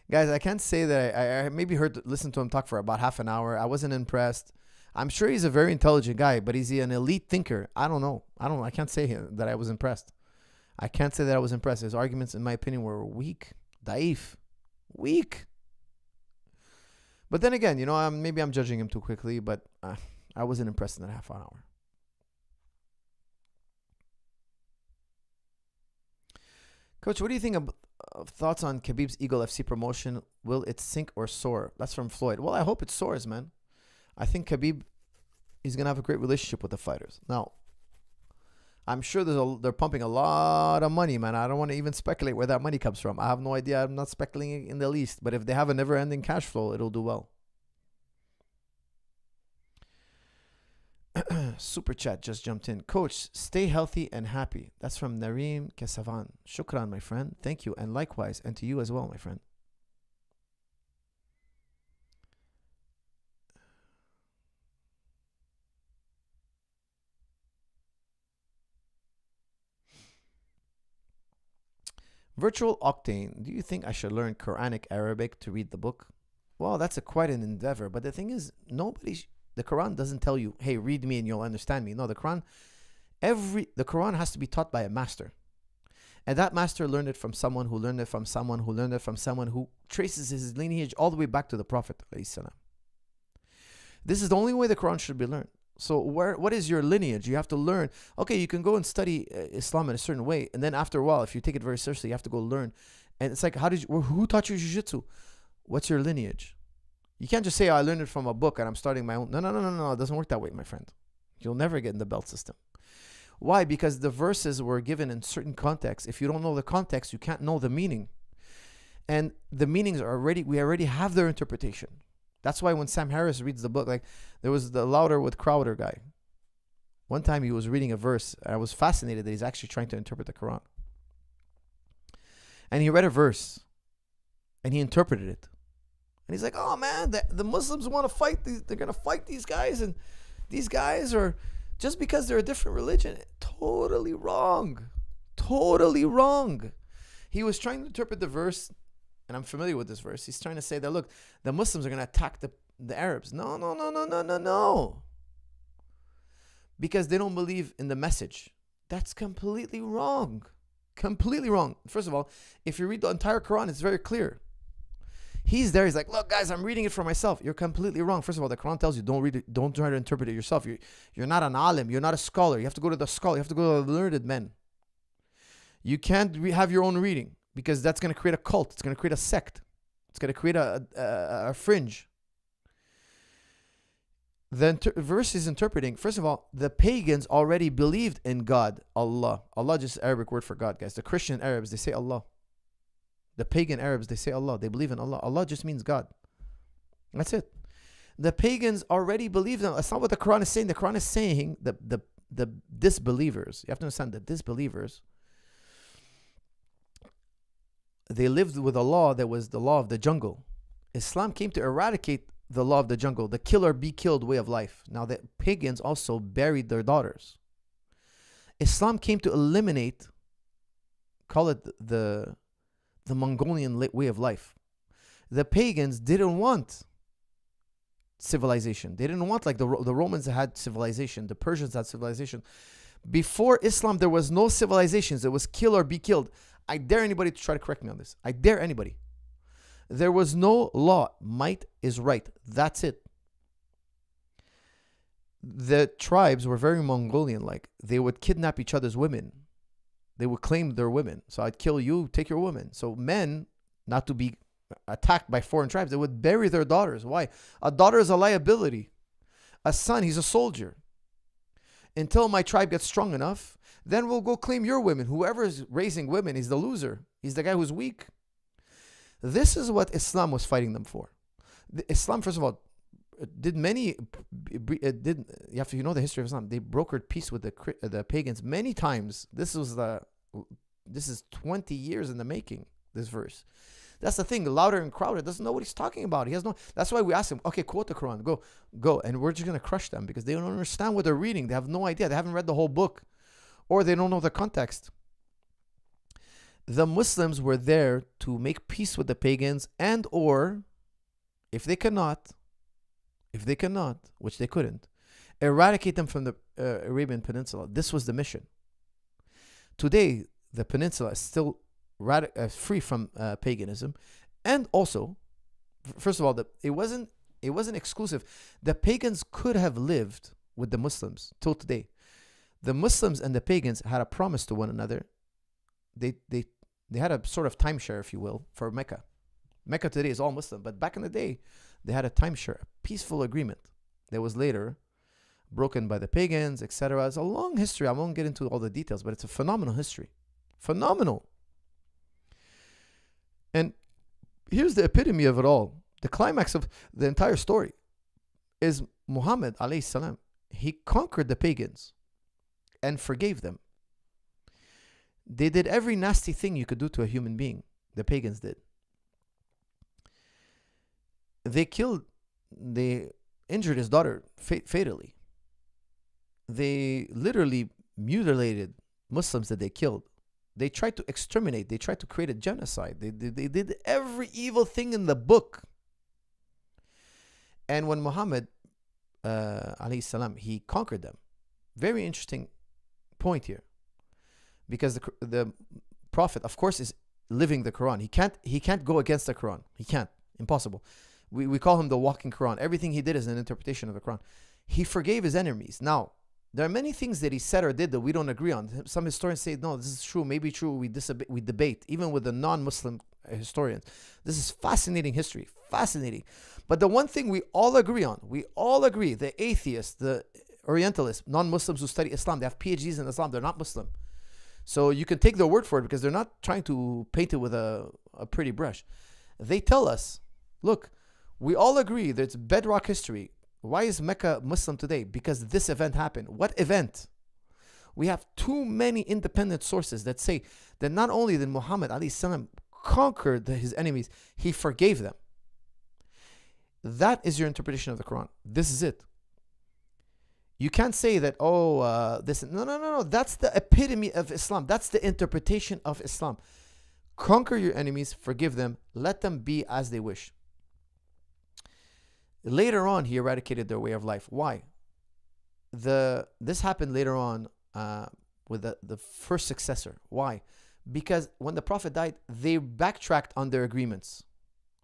Guys, I can't say that I maybe listened to him talk for about half an hour. I wasn't impressed. I'm sure he's a very intelligent guy, but is he an elite thinker? I don't know. I can't say that I was impressed. I can't say that I was impressed. His arguments, in my opinion, were weak. Daif. Weak. But then again, maybe I'm judging him too quickly, but I wasn't impressed in that half an hour. Coach, what do you think of thoughts on Khabib's Eagle FC promotion? Will it sink or soar? That's from Floyd. Well, I hope it soars, man. I think Khabib is going to have a great relationship with the fighters. Now, I'm sure they're pumping a lot of money, man. I don't want to even speculate where that money comes from. I have no idea. I'm not speculating in the least. But if they have a never-ending cash flow, it'll do well. Super chat just jumped in. Coach, stay healthy and happy. That's from Nareem Kesavan. Shukran, my friend. Thank you. And likewise, and to you as well, my friend. Virtual Octane, do you think I should learn Quranic Arabic to read the book? Well, that's quite an endeavor. But the thing is, the Quran doesn't tell you, hey, read me and you'll understand me. No, the Quran has to be taught by a master. And that master learned it from someone who learned it from someone who learned it from someone who traces his lineage all the way back to the Prophet. This is the only way the Quran should be learned. So what is your lineage? You have to learn. Okay, you can go and study Islam in a certain way. And then after a while, if you take it very seriously, you have to go learn. And it's like, who taught you Jiu-Jitsu? What's your lineage? You can't just say, I learned it from a book and I'm starting my own. No. It doesn't work that way, my friend. You'll never get in the belt system. Why? Because the verses were given in certain contexts. If you don't know the context, you can't know the meaning. And the meanings we already have their interpretation. That's why when Sam Harris reads the book, like there was the Louder with Crowder guy. One time he was reading a verse, and I was fascinated that he's actually trying to interpret the Quran. And he read a verse, and he interpreted it. And he's like, oh man, the Muslims want to fight, they're going to fight these guys, and these guys are, just because they're a different religion, totally wrong. Totally wrong. He was trying to interpret the verse, and I'm familiar with this verse. He's trying to say that, look, the Muslims are going to attack the Arabs. No. Because they don't believe in the message. That's completely wrong. Completely wrong. First of all, if you read the entire Quran, it's very clear. He's there. He's like, look, guys, I'm reading it for myself. You're completely wrong. First of all, the Quran tells you don't read it. Don't try to interpret it yourself. You're not an alim. You're not a scholar. You have to go to the scholar. You have to go to the learned men. You can't have your own reading, because that's going to create a cult. It's going to create a sect. It's going to create a fringe. The verse is interpreting, first of all, the pagans already believed in God, Allah. Allah just Arabic word for God, guys. The Christian Arabs, they say Allah. The pagan Arabs, they say Allah. They believe in Allah. Allah just means God. That's it. The pagans already believed in. That's not what the Quran is saying. The Quran is saying the disbelievers. You have to understand that disbelievers, they lived with a law that was the law of the jungle. Islam came to eradicate the law of the jungle, the kill or be killed way of life. Now, the pagans also buried their daughters. Islam came to eliminate, call it the Mongolian way of life. The pagans didn't want civilization. They didn't want, like the Romans had civilization, the Persians had civilization. Before Islam, there was no civilizations. It was kill or be killed. I dare anybody to try to correct me on this. I dare anybody. There was no law. Might is right. That's it. The tribes were very Mongolian-like. They would kidnap each other's women. They would claim their women. So I'd kill you, take your woman. So men, not to be attacked by foreign tribes, they would bury their daughters. Why? A daughter is a liability. A son, he's a soldier. Until my tribe gets strong enough, then we'll go claim your women. Whoever is raising women is the loser. He's the guy who's weak. This is what Islam was fighting them for. Islam, first of all, you have to know the history of Islam. They brokered peace with the pagans many times. This is 20 years in the making, this verse. That's the thing. Louder and Crowder doesn't know what he's talking about. He has no. That's why we ask him, okay, quote the Quran. Go. And we're just going to crush them because they don't understand what they're reading. They have no idea. They haven't read the whole book. Or they don't know the context. The Muslims were there to make peace with the pagans, and or if they cannot, which they couldn't, eradicate them from the Arabian Peninsula. This was the mission. Today, the peninsula is still free from paganism, and also, first of all, it wasn't exclusive. The pagans could have lived with the Muslims till today. The Muslims and the pagans had a promise to one another. They had a sort of timeshare, if you will, for Mecca. Mecca today is all Muslim, but back in the day, they had a timeshare, a peaceful agreement that was later broken by the pagans, etc. It's a long history. I won't get into all the details, but it's a phenomenal history. Phenomenal. And here's the epitome of it all. The climax of the entire story is Muhammad alayhi salam. he conquered the pagans and forgave them. They did every nasty thing you could do to a human being. The pagans did. They injured his daughter fatally. They literally mutilated Muslims that they killed. They tried to exterminate. They tried to create a genocide. They did every evil thing in the book. And when Muhammad, alayhi salam, he conquered them. Very interesting point here. Because the Prophet, of course, is living the Quran. He can't go against the Quran. He can't. Impossible. We call him the walking Quran. Everything he did is an interpretation of the Quran. He forgave his enemies. Now, there are many things that he said or did that we don't agree on. Some historians say, no, this is true, maybe true. We debate, even with the non-Muslim historians. This is fascinating history, fascinating. But the one thing we all agree on, the atheists, the Orientalists, non-Muslims who study Islam, they have PhDs in Islam, they're not Muslim. So you can take their word for it because they're not trying to paint it with a pretty brush. They tell us, look, we all agree that it's bedrock history. Why is Mecca Muslim today? Because this event happened. What event? We have too many independent sources that say that not only did Muhammad alayhi salam conquer his enemies, he forgave them. That is your interpretation of the Quran. This is it. You can't say that, no. That's the epitome of Islam. That's the interpretation of Islam. Conquer your enemies, forgive them, let them be as they wish. Later on, he eradicated their way of life. Why? This happened later on with the first successor. Why? Because when the Prophet died, they backtracked on their agreements.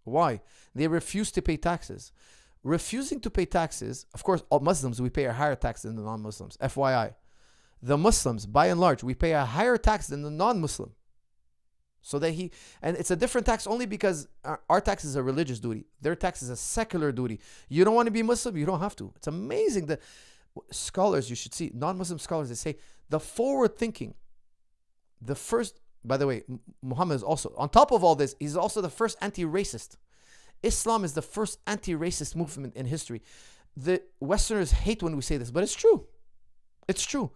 Why? They refused to pay taxes. Refusing to pay taxes, of course, all Muslims, we pay a higher tax than the non-Muslims. FYI. The Muslims, by and large, we pay a higher tax than the non-Muslim. So that and it's a different tax only because our tax is a religious duty. Their tax is a secular duty. You don't want to be Muslim, you don't have to. It's amazing that scholars, you should see, non-Muslim scholars, they say the forward thinking, the first, by the way, Muhammad is also, on top of all this, he's also the first anti-racist. Islam is the first anti-racist movement in history. The Westerners hate when we say this, but it's true. It's true.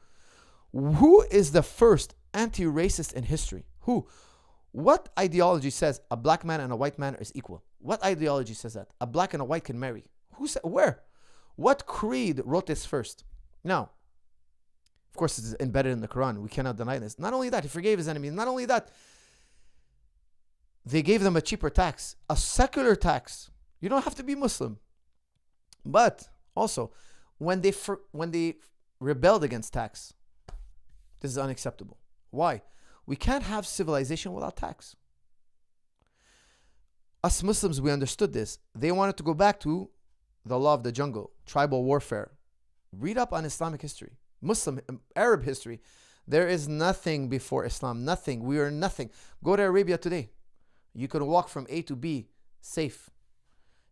Who is the first anti-racist in history? Who? What ideology says a black man and a white man is equal? What ideology says that? A black and a white can marry. Who said, where? What creed wrote this first? Now, of course, it's embedded in the Quran. We cannot deny this. Not only that, he forgave his enemies. Not only that, they gave them a cheaper tax, a secular tax. You don't have to be Muslim. But also, when they rebelled against tax, this is unacceptable. Why? We can't have civilization without tax. Us Muslims, we understood this. They wanted to go back to the law of the jungle, tribal warfare. Read up on Islamic history, Muslim, Arab history. There is nothing before Islam, nothing. We are nothing. Go to Arabia today. You can walk from A to B safe.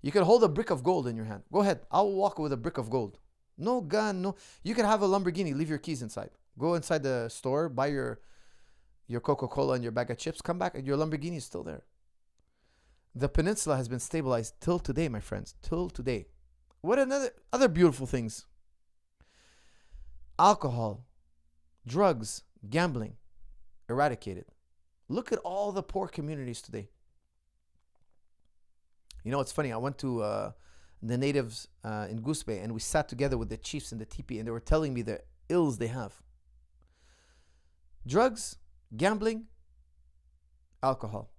You can hold a brick of gold in your hand. Go ahead. I'll walk with a brick of gold. No gun, no. You can have a Lamborghini, leave your keys inside. Go inside the store, buy your Coca-Cola and your bag of chips, come back and your Lamborghini is still there. The peninsula has been stabilized till today, my friends, till today. What other beautiful things? Alcohol, drugs, gambling, eradicated. Look at all the poor communities today. You know, it's funny. I went to the natives in Goose Bay and we sat together with the chiefs in the teepee and they were telling me the ills they have. Drugs, gambling, alcohol,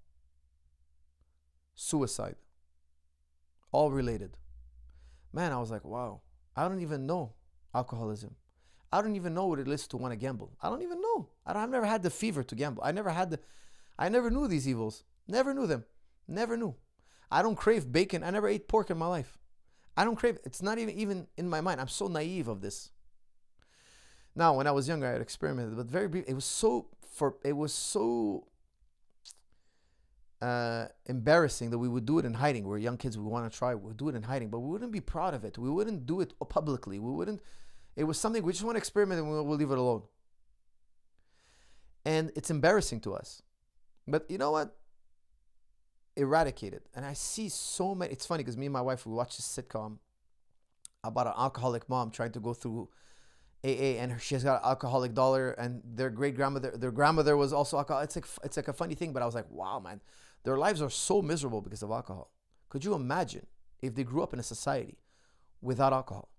suicide, all related. Man, I was like, wow, I don't even know alcoholism. I don't even know what it is to want to gamble. I don't even know. I've never had the fever to gamble. I never knew these evils. Never knew them. Never knew. I don't crave bacon. I never ate pork in my life. I don't crave it. It's not even in my mind. I'm so naive of this. Now, when I was younger, I had experimented, but very brief. It was so embarrassing that we would do it in hiding. We're young kids. We want to try. We would do it in hiding, but we wouldn't be proud of it. We wouldn't do it publicly. It was something we just want to experiment and we'll leave it alone. And it's embarrassing to us. But you know what? Eradicated. And I see so many. It's funny because me and my wife, we watch this sitcom. about an alcoholic mom trying to go through AA, and she's got an alcoholic daughter, and their grandmother was also alcoholic. It's like a funny thing, but I was like, wow, man, their lives are so miserable because of alcohol. Could you imagine if they grew up in a society without alcohol?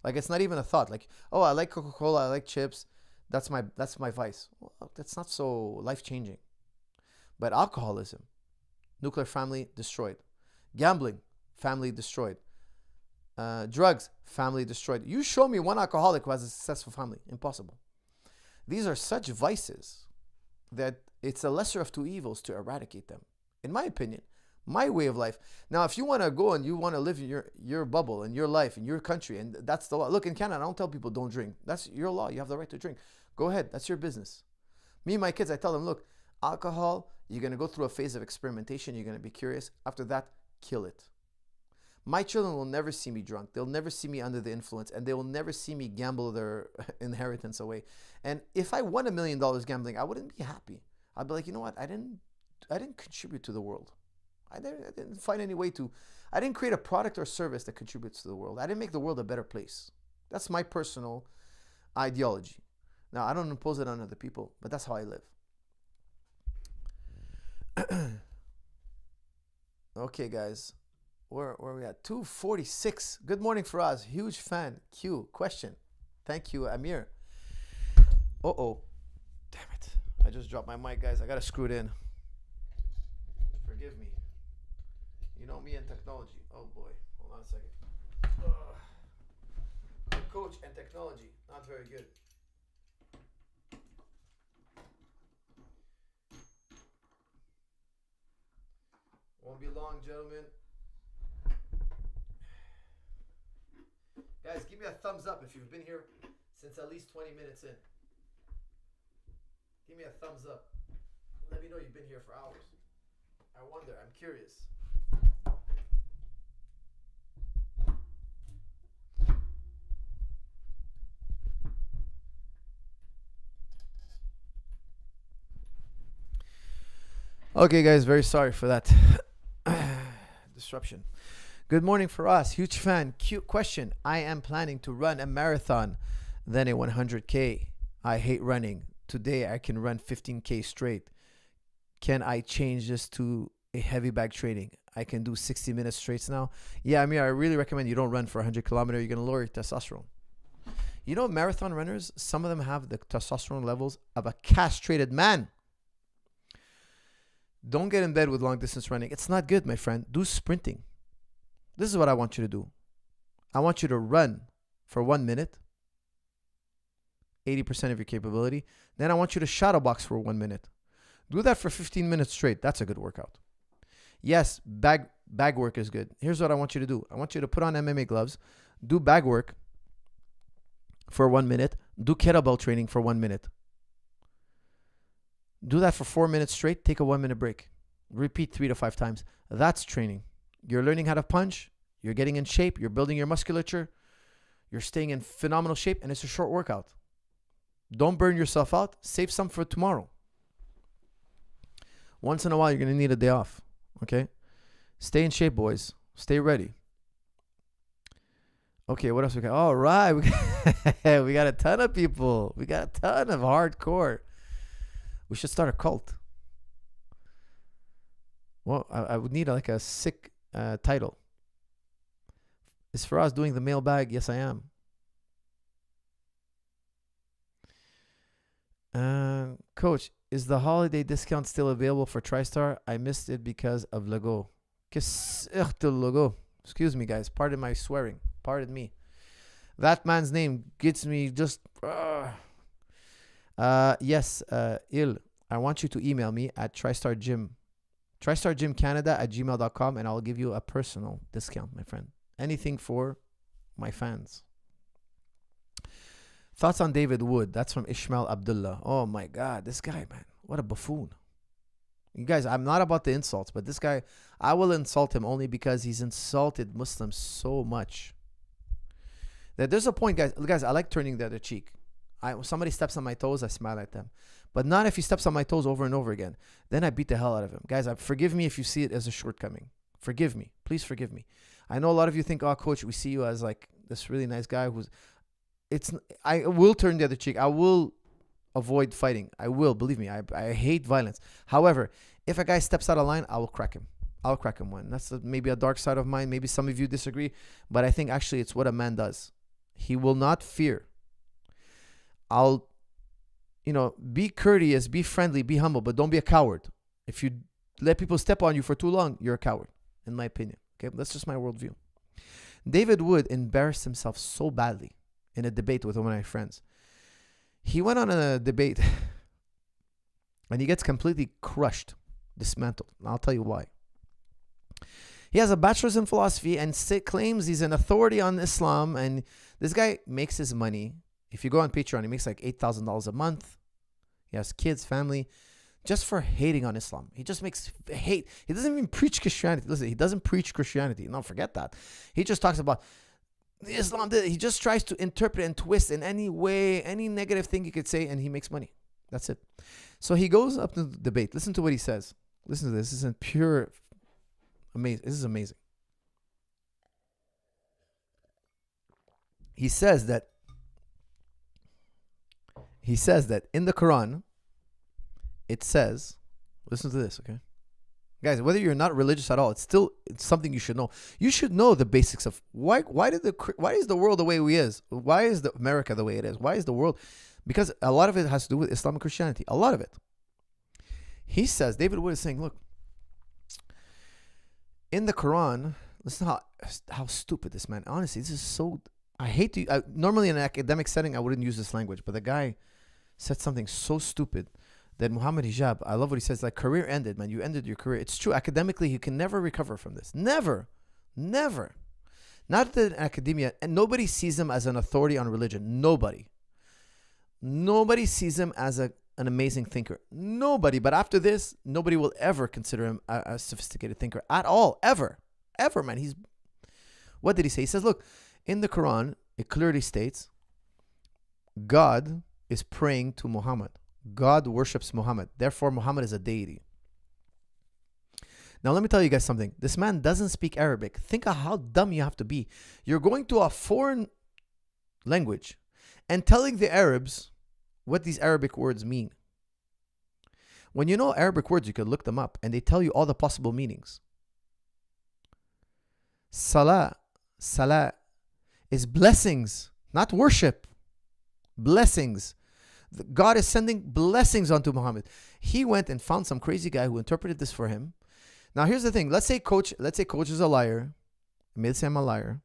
Like, it's not even a thought. Like, oh, I like Coca-Cola, I like chips. That's my vice. Well, that's not so life-changing. But alcoholism, nuclear family destroyed. Gambling, family destroyed. Drugs, family destroyed. You show me one alcoholic who has a successful family. Impossible. These are such vices that it's a lesser of two evils to eradicate them. In my opinion, my way of life. Now, if you want to go and you want to live in your bubble and your life in your country, and that's the law. Look, in Canada, I don't tell people don't drink. That's your law. You have the right to drink. Go ahead. That's your business. Me and my kids, I tell them, look, alcohol, you're going to go through a phase of experimentation. You're going to be curious. After that, kill it. My children will never see me drunk. They'll never see me under the influence, and they will never see me gamble their inheritance away. And if I won $1 million gambling, I wouldn't be happy. I'd be like, you know what? I didn't contribute to the world. I didn't find any way to. I didn't create a product or service that contributes to the world. I didn't make the world a better place. That's my personal ideology. Now, I don't impose it on other people, but that's how I live. Okay, guys. Where are we at? 2:46. Good morning, Faraz. Huge fan. Q. Question. Thank you, Amir. Uh-oh. Damn it. I just dropped my mic, guys. I got to screw it in. Forgive me. You know me and technology. Oh, boy. Hold on a second. Coach and technology. Not very good. Won't be long, gentlemen. Guys, give me a thumbs up if you've been here since at least 20 minutes in. Give me a thumbs up. Let me know you've been here for hours. I wonder. I'm curious. Okay, guys, very sorry for that disruption. Good morning for us. Huge fan. Cute question. I am planning to run a marathon, then a 100K. I hate running. Today I can run 15K straight. Can I change this to a heavy bag training? I can do 60 minutes straight now. Yeah, I mean, I really recommend you don't run for 100 kilometers. You're going to lower your testosterone. You know, marathon runners, some of them have the testosterone levels of a castrated man. Don't get in bed with long distance running. It's not good, my friend. Do sprinting. This is what I want you to do. I want you to run for 1 minute, 80% of your capability. Then I want you to shadow box for 1 minute. Do that for 15 minutes straight. That's a good workout. Yes, bag work is good. Here's what I want you to do. I want you to put on MMA gloves, do bag work for 1 minute, do kettlebell training for 1 minute. Do that for 4 minutes straight. Take a 1 minute break. Repeat 3 to 5 times. That's training. You're learning how to punch. You're getting in shape. You're building your musculature. You're staying in phenomenal shape. And it's a short workout. Don't burn yourself out. Save some for tomorrow. Once in a while, you're going to need a day off. Okay? Stay in shape, boys. Stay ready. Okay, what else we got? All right. We got a ton of people. We got a ton of hardcore. We should start a cult. Well, I would need like a sick title. Is Faraz doing the mailbag? Yes, I am. Coach, is the holiday discount still available for TriStar? I missed it because of logo. Logo. Excuse me, guys. Pardon my swearing. Pardon me. That man's name gets me just... yes, Il. I want you to email me at TriStar Gym. TriStarGymCanada@gmail.com, and I'll give you a personal discount, my friend. Anything for my fans. Thoughts on David Wood? That's from Ishmael Abdullah. Oh my God, this guy, man. What a buffoon. You guys, I'm not about the insults, but this guy, I will insult him only because he's insulted Muslims so much. That there's a point, guys, I like turning the other cheek. Somebody steps on my toes, I smile at them. But not if he steps on my toes over and over again. Then I beat the hell out of him. Guys, forgive me if you see it as a shortcoming. Forgive me. Please forgive me. I know a lot of you think, oh, coach, we see you as like this really nice guy I will turn the other cheek. I will avoid fighting. I will, believe me. I hate violence. However, if a guy steps out of line, I will crack him. I'll crack him one. That's maybe a dark side of mine. Maybe some of you disagree, but I think actually it's what a man does. He will not fear. I'll, be courteous, be friendly, be humble, but don't be a coward. If you let people step on you for too long, you're a coward, in my opinion. Okay, that's just my worldview. David Wood embarrassed himself so badly in a debate with one of my friends. He went on a debate and he gets completely crushed, dismantled. And I'll tell you why. He has a bachelor's in philosophy and claims he's an authority on Islam. And this guy makes his money. If you go on Patreon, he makes like $8,000 a month. He has kids, family, just for hating on Islam. He just makes hate. He doesn't even preach Christianity. Listen, he doesn't preach Christianity. No, forget that. He just talks about Islam. He just tries to interpret and twist in any way, any negative thing you could say, and he makes money. That's it. So he goes up to the debate. Listen to what he says. Listen to this. This is pure amazing. This is amazing. He says that in the Quran, it says, listen to this, okay? Guys, whether you're not religious at all, it's something you should know. You should know the basics of why is the world the way it is? Why is America the way it is? Why is the world? Because a lot of it has to do with Islamic Christianity. A lot of it. He says, David Wood is saying, look, in the Quran, listen how stupid this man. Honestly, this is so. I hate to. Normally in an academic setting, I wouldn't use this language, but the guy said something so stupid that Muhammad Hijab, I love what he says, like, career ended, man. You ended your career. It's true. Academically, you can never recover from this. Never. Never. Not that in academia, and nobody sees him as an authority on religion. Nobody. Nobody sees him as an amazing thinker. Nobody. But after this, nobody will ever consider him a sophisticated thinker at all. Ever. Ever, man. What did he say? He says, look, in the Quran, it clearly states God is praying to Muhammad. God worships Muhammad. Therefore, Muhammad is a deity. Now, let me tell you guys something. This man doesn't speak Arabic. Think of how dumb you have to be. You're going to a foreign language and telling the Arabs what these Arabic words mean. When you know Arabic words, you can look them up and they tell you all the possible meanings. Salah is blessings, not worship. Blessings. God is sending blessings onto Muhammad. He went and found some crazy guy who interpreted this for him. Now here's the thing. Let's say coach is a liar. Let's say I'm a liar.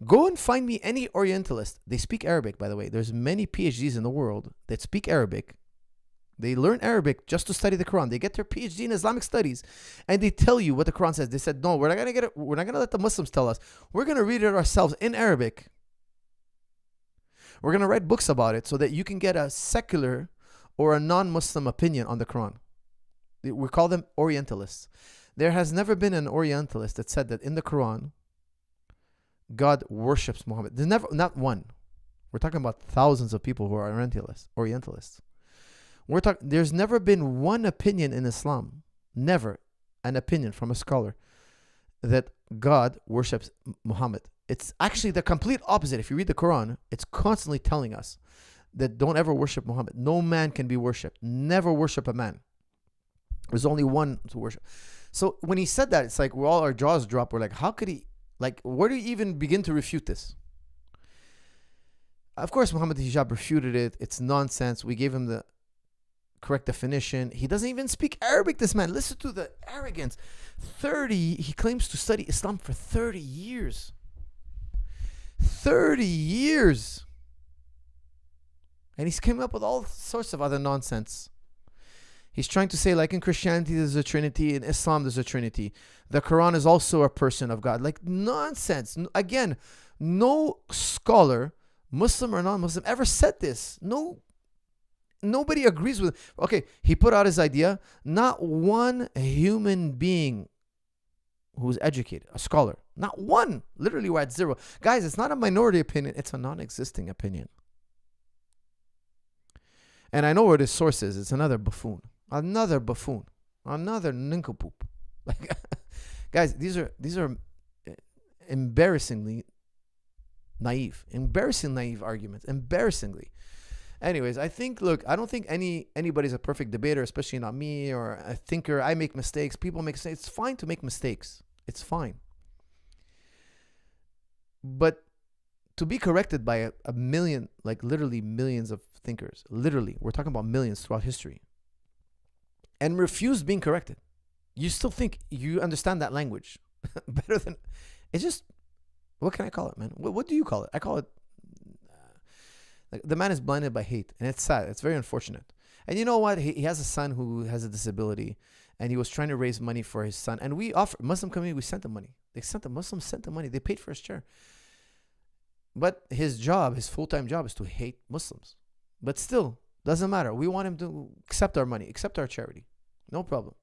Go and find me any Orientalist. They speak Arabic, by the way. There's many PhDs in the world that speak Arabic. They learn Arabic just to study the Quran. They get their PhD in Islamic studies, and they tell you what the Quran says. They said, no, we're not gonna get it. We're not gonna let the Muslims tell us. We're gonna read it ourselves in Arabic. We're going to write books about it so that you can get a secular or a non-Muslim opinion on the Quran. We call them Orientalists. There has never been an Orientalist that said that in the Quran, God worships Muhammad. There's not one. We're talking about thousands of people who are Orientalists. There's never been one opinion in Islam, never an opinion from a scholar that God worships Muhammad. It's actually the complete opposite. If you read the Quran, it's constantly telling us that don't ever worship Muhammad. No man can be worshipped. Never worship a man. There's only one to worship. So when he said that, it's like all our jaws drop. We're like, how could he, where do you even begin to refute this? Of course, Muhammad Hijab refuted it. It's nonsense. We gave him the correct definition. He doesn't even speak Arabic, this man. Listen to the arrogance. He claims to study Islam for 30 years. 30 years. And he's came up with all sorts of other nonsense. He's trying to say, like in Christianity, there's a Trinity. In Islam, there's a Trinity. The Quran is also a person of God. Like nonsense. Again, no scholar, Muslim or non-Muslim, ever said this. Nobody agrees with it. Okay, he put out his idea. Not one human being who's educated, a scholar, not one. Literally, we're at zero. Guys, it's not a minority opinion. It's a non-existing opinion. And I know where this source is. It's another buffoon. Another nincompoop. Like, Guys, these are embarrassingly naive arguments. Embarrassingly. Anyways, I don't think anybody's a perfect debater, especially not me or a thinker. I make mistakes. People make mistakes. It's fine to make mistakes. It's fine. But to be corrected by a million, like literally millions of thinkers, literally, we're talking about millions throughout history, and refuse being corrected. You still think you understand that language better than, it's just, what can I call it, man? What do you call it? I call it, like, the man is blinded by hate, and it's sad. It's very unfortunate. And you know what? He has a son who has a disability, and he was trying to raise money for his son. And we offered, Muslim community, we sent him money. Muslims sent him money. They paid for his chair. But his job, his full-time job, is to hate Muslims. But still, doesn't matter. We want him to accept our money, accept our charity. No problem.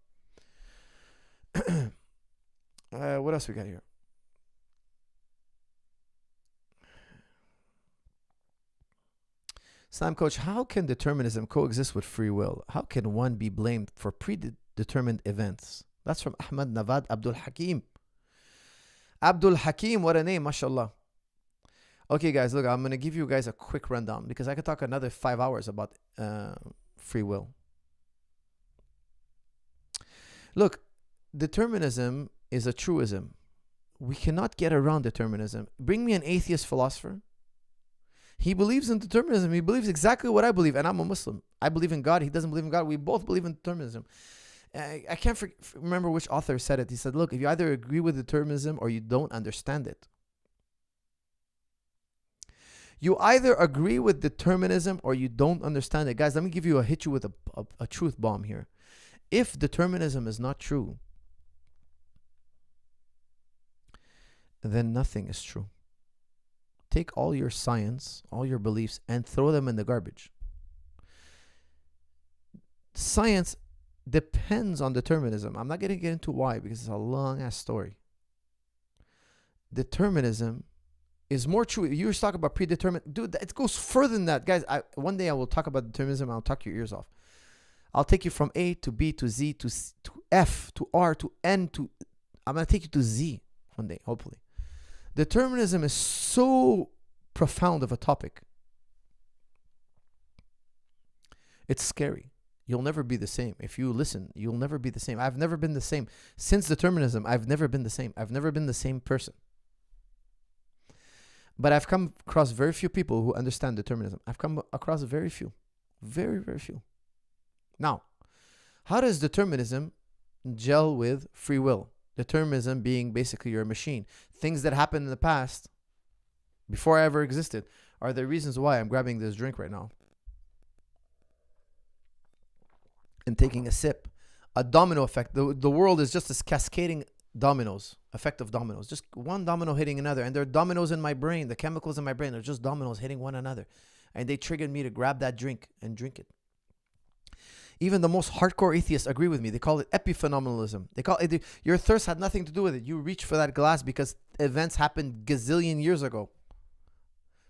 What else we got here? Sam Coach, how can determinism coexist with free will? How can one be blamed for predetermined events? That's from Ahmad Navad Abdul Hakim. Abdul Hakim, what a name, mashallah. Okay, guys, look, I'm going to give you guys a quick rundown because I could talk another 5 hours about free will. Look, determinism is a truism. We cannot get around determinism. Bring me an atheist philosopher. He believes in determinism. He believes exactly what I believe, and I'm a Muslim. I believe in God. He doesn't believe in God. We both believe in determinism. I can't remember which author said it. He said, look, if you either agree with determinism or you don't understand it. You either agree with determinism or you don't understand it. Guys, let me hit you with a truth bomb here. If determinism is not true, then nothing is true. Take all your science, all your beliefs, and throw them in the garbage. Science depends on determinism. I'm not going to get into why because it's a long-ass story. Determinism is more true. You were talking about predetermined. Dude, it goes further than that. Guys, one day I will talk about determinism and I'll talk your ears off. I'll take you from A to B to Z to F to R to N to... I'm going to take you to Z one day, hopefully. Determinism is so profound of a topic. It's scary. You'll never be the same. If you listen, you'll never be the same. I've never been the same. Since determinism, I've never been the same. I've never been the same person. But I've come across very few people who understand determinism. I've come across very few. Very, very few. Now, how does determinism gel with free will? Determinism being basically your machine. Things that happened in the past, before I ever existed, are the reasons why I'm grabbing this drink right now and taking a sip. A domino effect. The world is just this cascading dominoes, effect of dominoes. Just one domino hitting another. And there are dominoes in my brain. The chemicals in my brain are just dominoes hitting one another. And they triggered me to grab that drink and drink it. Even the most hardcore atheists agree with me. They call it epiphenomenalism. They call it, your thirst had nothing to do with it. You reach for that glass because events happened gazillion years ago.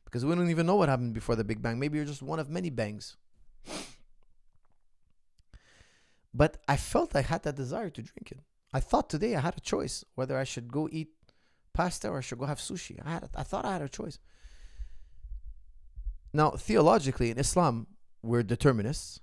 Because we don't even know what happened before the Big Bang. Maybe you're just one of many bangs. But I felt I had that desire to drink it. I thought today I had a choice whether I should go eat pasta or I should go have sushi. I thought I had a choice. Now, theologically, in Islam, we're determinists.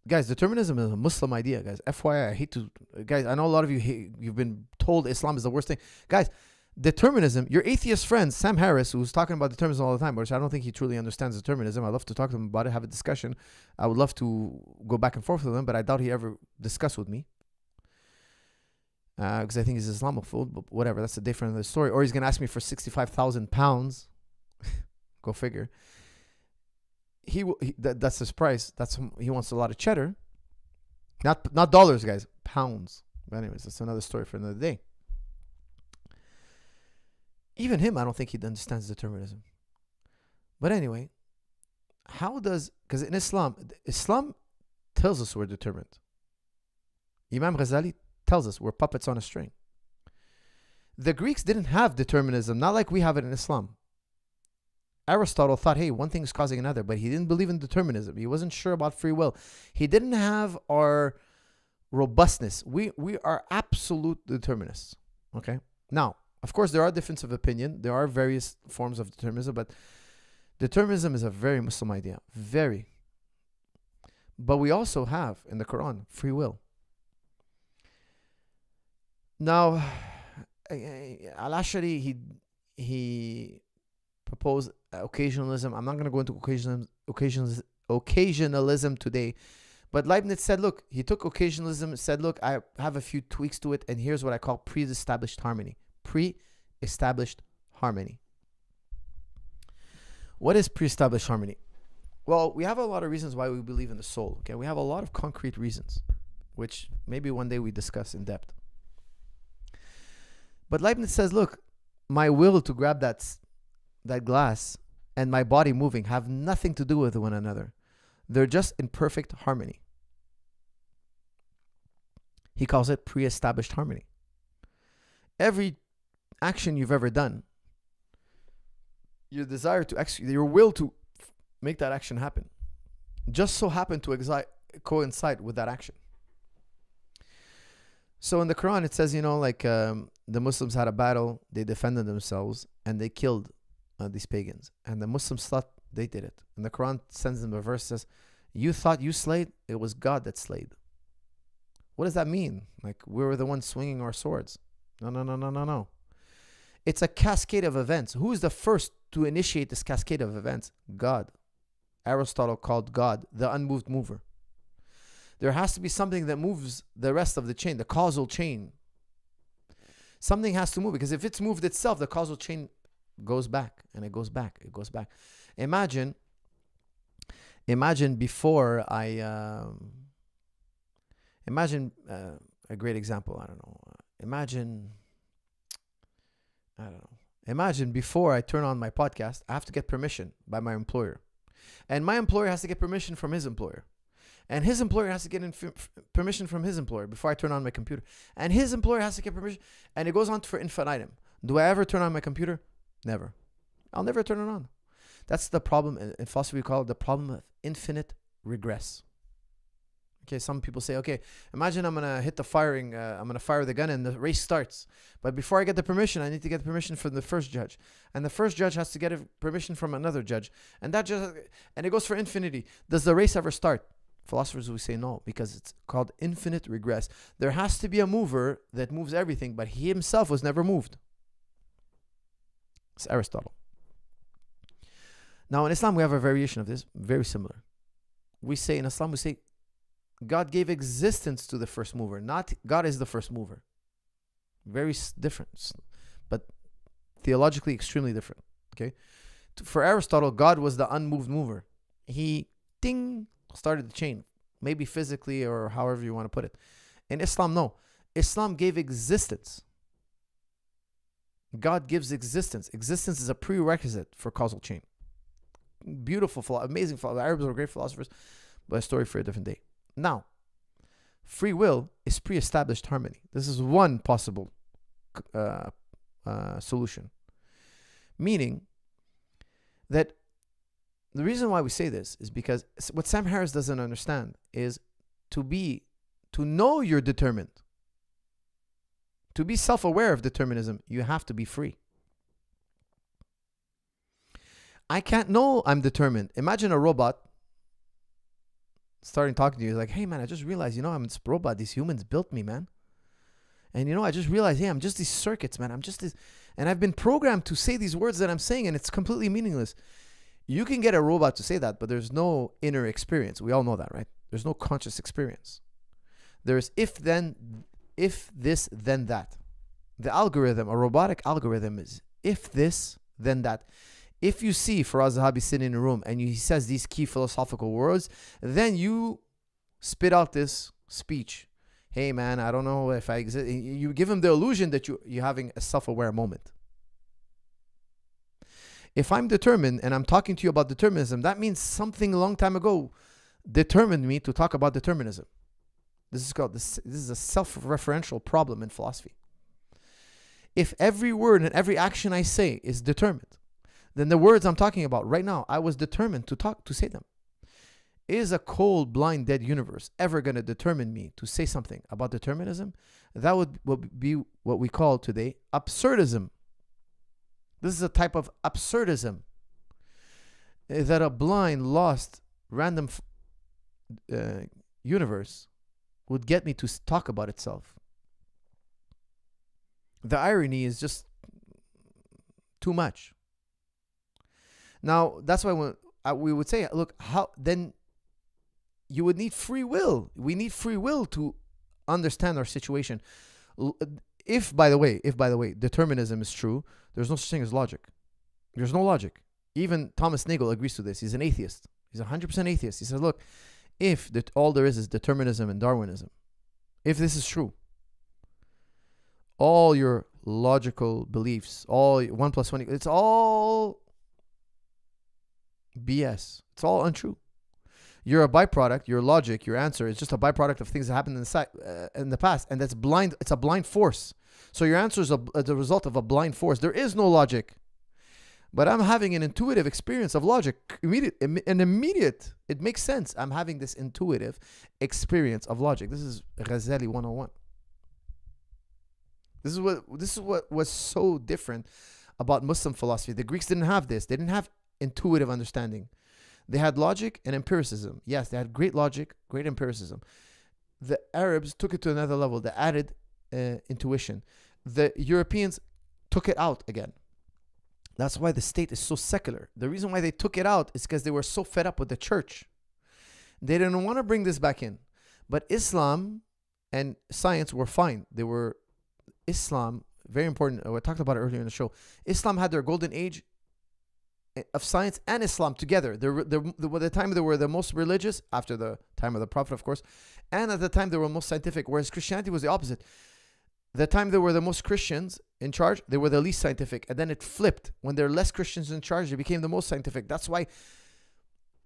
Guys, determinism is a Muslim idea, guys. FYI, I hate to... Guys, I know a lot of you you've been told Islam is the worst thing. Guys, determinism, your atheist friend, Sam Harris, who's talking about determinism all the time, which I don't think he truly understands determinism. I'd love to talk to him about it, have a discussion. I would love to go back and forth with him, but I doubt he ever discussed with me. Because I think he's Islamophobe, but whatever, that's a different story. Or he's going to ask me for 65,000 pounds. Go figure. That's his price. He wants a lot of cheddar. Not dollars, guys. Pounds. But anyways, that's another story for another day. Even him, I don't think he understands determinism. But anyway, because in Islam tells us we're determined. Imam Ghazali tells us we're puppets on a string. The Greeks didn't have determinism, not like we have it in Islam. Aristotle thought, hey, one thing is causing another, but he didn't believe in determinism. He wasn't sure about free will. He didn't have our robustness. We are absolute determinists. Okay. Now, of course, there are differences of opinion. There are various forms of determinism, but determinism is a very Muslim idea. Very. But we also have in the Quran free will. Now, Al-Ashari, he proposed occasionalism. I'm not going to go into occasionalism today. But Leibniz said, look, he took occasionalism, said, look, I have a few tweaks to it, and here's what I call pre-established harmony. Pre-established harmony. What is pre-established harmony? Well, we have a lot of reasons why we believe in the soul. Okay, we have a lot of concrete reasons, which maybe one day we discuss in depth. But Leibniz says, look, my will to grab that glass and my body moving have nothing to do with one another. They're just in perfect harmony. He calls it pre-established harmony. Every action you've ever done, your desire to execute, your will to make that action happen, just so happened to coincide with that action. So in the Quran, it says, the Muslims had a battle, they defended themselves, and they killed these pagans. And the Muslims thought they did it. And the Quran sends them a verse that says, you thought you slayed? It was God that slayed. What does that mean? Like, we were the ones swinging our swords. No. It's a cascade of events. Who is the first to initiate this cascade of events? God. Aristotle called God the unmoved mover. There has to be something that moves the rest of the chain, the causal chain. Something has to move, because if it's moved itself, the causal chain goes back and it goes back. It goes back. Imagine before imagine a great example. Imagine before I turn on my podcast, I have to get permission by my employer. And my employer has to get permission from his employer. And his employer has to get permission from his employer before I turn on my computer. And his employer has to get permission. And it goes on for infinitum. Do I ever turn on my computer? Never. I'll never turn it on. That's the problem. In philosophy, we call it the problem of infinite regress. Okay, some people say, okay, imagine I'm going to hit the firing, I'm going to fire the gun and the race starts. But before I get the permission, I need to get permission from the first judge. And the first judge has to get permission from another judge. And that judge, and it goes for infinity. Does the race ever start? Philosophers will say no, because it's called infinite regress. There has to be a mover that moves everything, but he himself was never moved. It's Aristotle. Now in Islam, we have a variation of this, very similar. We say in Islam, God gave existence to the first mover, not God is the first mover. Very different, but theologically extremely different. Okay, for Aristotle, God was the unmoved mover. He started the chain, maybe physically or however you want to put it. In Islam, no. Islam gave existence. God gives existence. Existence is a prerequisite for causal chain. Beautiful, amazing philosophers. Arabs are great philosophers, but a story for a different day. Now, free will is pre-established harmony. This is one possible solution. Meaning that the reason why we say this is because what Sam Harris doesn't understand is to know you're determined. To be self-aware of determinism, you have to be free. I can't know I'm determined. Imagine a robot starting talking to you, like, hey man, I just realized, I'm this robot, these humans built me, man. And I just realized, hey, I'm just these circuits, man. I'm just this, and I've been programmed to say these words that I'm saying, and it's completely meaningless. You can get a robot to say that, but there's no inner experience. We all know that, right? There's no conscious experience. There's if this, then that. The algorithm, a robotic algorithm, is if this, then that. If you see Coach Zahabi sitting in a room and he says these key philosophical words, then you spit out this speech. Hey man, I don't know if I exist. You give him the illusion that you're having a self-aware moment. If I'm determined and I'm talking to you about determinism, that means something a long time ago determined me to talk about determinism. This is a self-referential problem in philosophy. If every word and every action I say is determined, then the words I'm talking about right now, I was determined to say them. is a cold, blind, dead universe ever going to determine me to say something about determinism? That would be what we call today absurdism. This is a type of absurdism that a blind, lost, random universe would get me to talk about itself. The irony is just too much. Now, that's why when we would say, look, how then you would need free will. We need free will to understand our situation. If, by the way, determinism is true, there's no such thing as logic. There's no logic. Even Thomas Nagel agrees to this. He's an atheist. He's 100% atheist. He says, look, if all there is determinism and Darwinism, if this is true, all your logical beliefs, all 1 + 1, it's all BS. It's all untrue. You're a byproduct. Your logic, your answer is just a byproduct of things that happened in the past, and that's blind. It's a blind force. So your answer is the result of a blind force. There is no logic. But I'm having an intuitive experience of logic. Immediate. It makes sense. I'm having this intuitive experience of logic. This is Ghazali 101. This is what was so different about Muslim philosophy. The Greeks didn't have this. They didn't have intuitive understanding. They had logic and empiricism. Yes, they had great logic, great empiricism. The Arabs took it to another level. They added intuition. The Europeans took it out again. That's why the state is so secular. The reason why they took it out is because they were so fed up with the church. They didn't want to bring this back in. But Islam and science were fine. Islam, very important. I talked about it earlier in the show. Islam had their golden age of science and Islam together. The time they were the most religious, after the time of the Prophet, of course, and at the time they were most scientific, whereas Christianity was the opposite. The time they were the most Christians in charge, they were the least scientific. And then it flipped. When there are less Christians in charge, they became the most scientific. That's why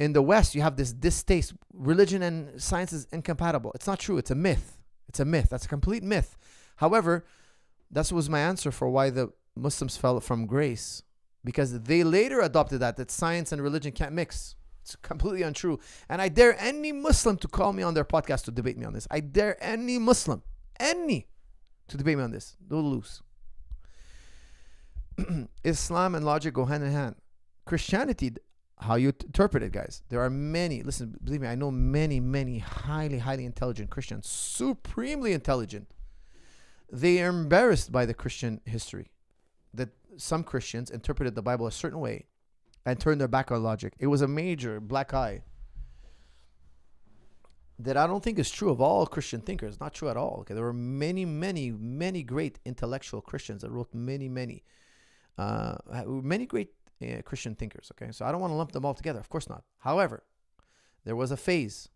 in the West, you have this distaste. Religion and science is incompatible. It's not true. It's a myth. It's a myth. That's a complete myth. However, that was my answer for why the Muslims fell from grace. Because they later adopted that science and religion can't mix. It's completely untrue. And I dare any Muslim to call me on their podcast to debate me on this. I dare any Muslim, to debate me on this. They'll lose. Islam and logic go hand in hand. Christianity, how you interpret it, guys. There are many, listen, believe me, I know many highly, highly intelligent Christians, supremely intelligent. They are embarrassed by the Christian history. That some Christians interpreted the Bible a certain way and turned their back on logic. It was a major black eye that I don't think is true of all Christian thinkers. Not true at all. Okay, there were many great intellectual Christians that wrote many great Christian thinkers. Okay, so I don't want to lump them all together. Of course not. However, there was a phase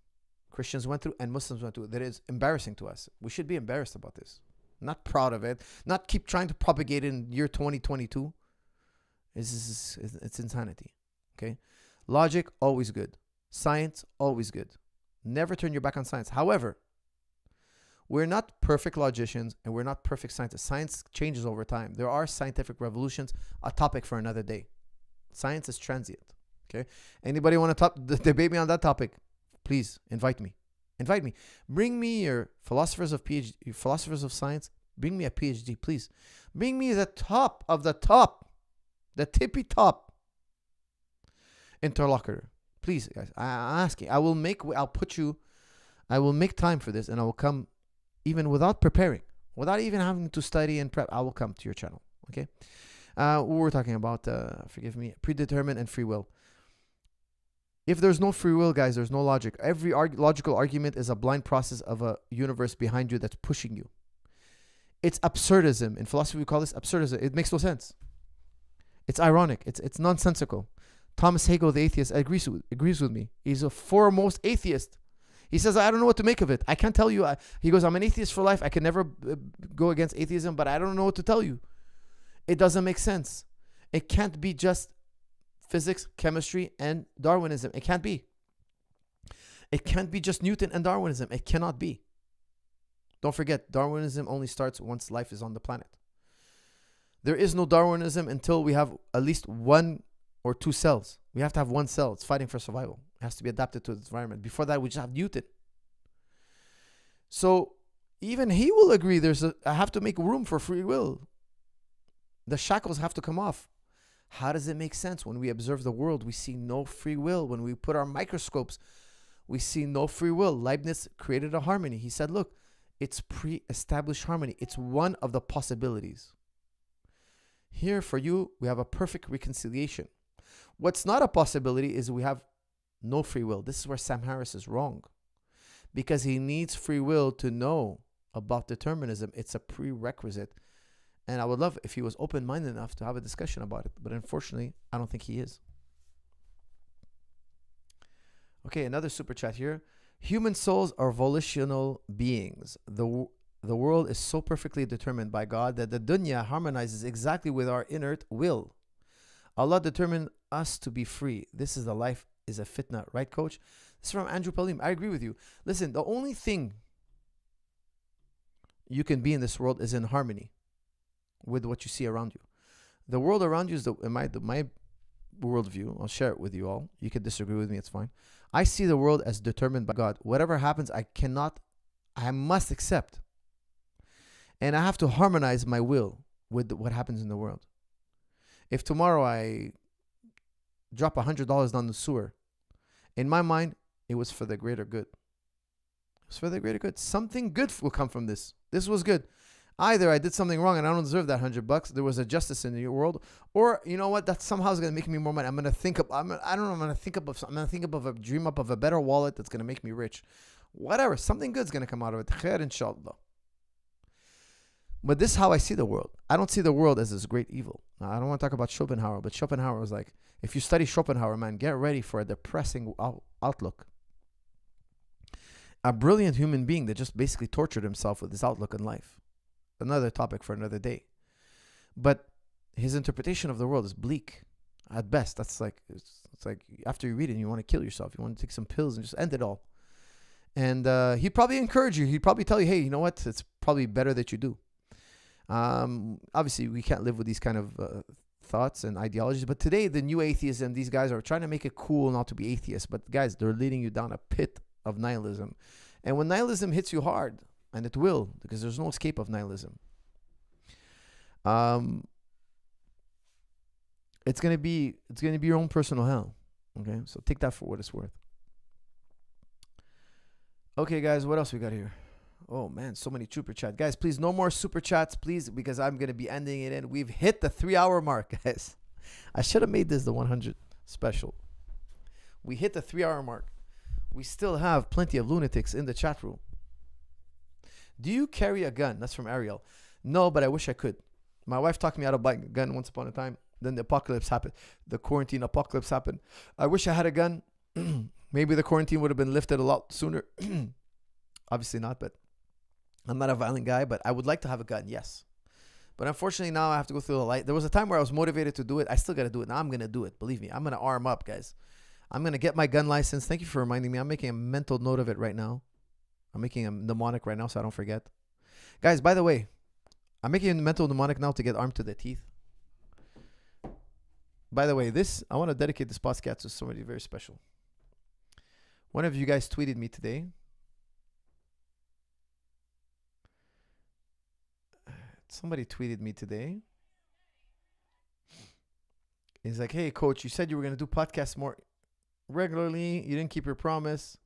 Christians went through and Muslims went through that is embarrassing to us. We should be embarrassed about this. Not proud of it. Not keep trying to propagate it in year 2022. It's insanity. Okay, logic always good. Science always good. Never turn your back on science. However, we're not perfect logicians and we're not perfect scientists. Science changes over time. There are scientific revolutions. A topic for another day. Science is transient. Okay. Anybody want to debate me on that topic? Please invite me. Invite me. Bring me your philosophers of PhD, your philosophers of science. Bring me a PhD, please. Bring me the top of the top, the tippy top interlocutor. Please, guys, I'm asking. I will make time for this, and I will come even without preparing, without even having to study and prep. I will come to your channel. Okay. What we're talking about, forgive me, predetermined and free will. If there's no free will, guys, there's no logic. Every logical argument is a blind process of a universe behind you that's pushing you. It's absurdism. In philosophy, we call this absurdism. It makes no sense. It's ironic. It's nonsensical. Thomas Hegel, the atheist, agrees with me. He's a foremost atheist. He says, I don't know what to make of it. I can't tell you. He goes, I'm an atheist for life. I can never go against atheism, but I don't know what to tell you. It doesn't make sense. It can't be just physics, chemistry, and Darwinism. It can't be. It can't be just Newton and Darwinism. It cannot be. Don't forget, Darwinism only starts once life is on the planet. There is no Darwinism until we have at least 1 or 2 cells. We have to have 1 cell. It's fighting for survival. has to be adapted to its environment. Before that, we just have Newton. So even he will agree I have to make room for free will. The shackles have to come off. How does it make sense? When we observe the world, we see no free will. When we put our microscopes, we see no free will. Leibniz created a harmony. He said, look, it's pre-established harmony. It's one of the possibilities. Here for you, we have a perfect reconciliation. What's not a possibility is we have no free will. This is where Sam Harris is wrong, because he needs free will to know about determinism. It's a prerequisite. And I would love if he was open-minded enough to have a discussion about it. But unfortunately, I don't think he is. Okay, another super chat here. Human souls are volitional beings. The world is so perfectly determined by God that the dunya harmonizes exactly with our inert will. Allah determined us to be free. This is the life is a fitna. Right, coach? This is from Andrew Palim. I agree with you. Listen, the only thing you can be in this world is in harmony with what you see around you. The world around you is my worldview. I'll share it with you all. You can disagree with me, it's fine. I see the world as determined by God. Whatever happens, I must accept. And I have to harmonize my will with what happens in the world. If tomorrow I drop $100 down the sewer, in my mind, it was for the greater good. It was for the greater good. Something good will come from this. This was good. Either I did something wrong and I don't deserve that $100. There was a justice in the world, or you know what? That somehow is going to make me more money. I'm going to think of. I'm going to think of a dream up of a better wallet that's going to make me rich. Whatever, something good's going to come out of it. Khair, inshallah. But this is how I see the world. I don't see the world as this great evil. Now, I don't want to talk about Schopenhauer, but Schopenhauer was like, if you study Schopenhauer, man, get ready for a depressing outlook. A brilliant human being that just basically tortured himself with his outlook in life. Another topic for another day. But his interpretation of the world is bleak at best. That's like, it's like after you read it, you want to kill yourself. You want to take some pills and just end it all. And he'd probably encourage you. He'd probably tell you, hey, you know what? It's probably better that you do. Obviously, we can't live with these kind of thoughts and ideologies. But today, the new atheism, these guys are trying to make it cool not to be atheists. But guys, they're leading you down a pit of nihilism. And when nihilism hits you hard, and it will, because there's no escape of nihilism, it's gonna be your own personal hell. Okay, so take that for what it's worth. Okay, guys, what else we got here? Oh man, so many super chat. Guys, please, no more super chats, please, because I'm gonna be ending it in. We've hit the 3-hour mark, guys. I should have made this the 100 special. We hit the 3-hour mark. We still have plenty of lunatics in the chat room. Do you carry a gun? That's from Ariel. No, but I wish I could. My wife talked me out of buying a gun once upon a time. Then the apocalypse happened. The quarantine apocalypse happened. I wish I had a gun. Maybe the quarantine would have been lifted a lot sooner. Obviously not, but I'm not a violent guy, but I would like to have a gun, yes. But unfortunately now I have to go through the light. There was a time where I was motivated to do it. I still got to do it. Now I'm going to do it. Believe me, I'm going to arm up, guys. I'm going to get my gun license. Thank you for reminding me. I'm making a mental note of it right now. I'm making a mnemonic right now so I don't forget. Guys, by the way, I'm making a mental mnemonic now to get armed to the teeth. By the way, I want to dedicate this podcast to somebody very special. One of you guys tweeted me today. Somebody tweeted me today. He's like, hey, coach, you said you were going to do podcasts more regularly. You didn't keep your promise.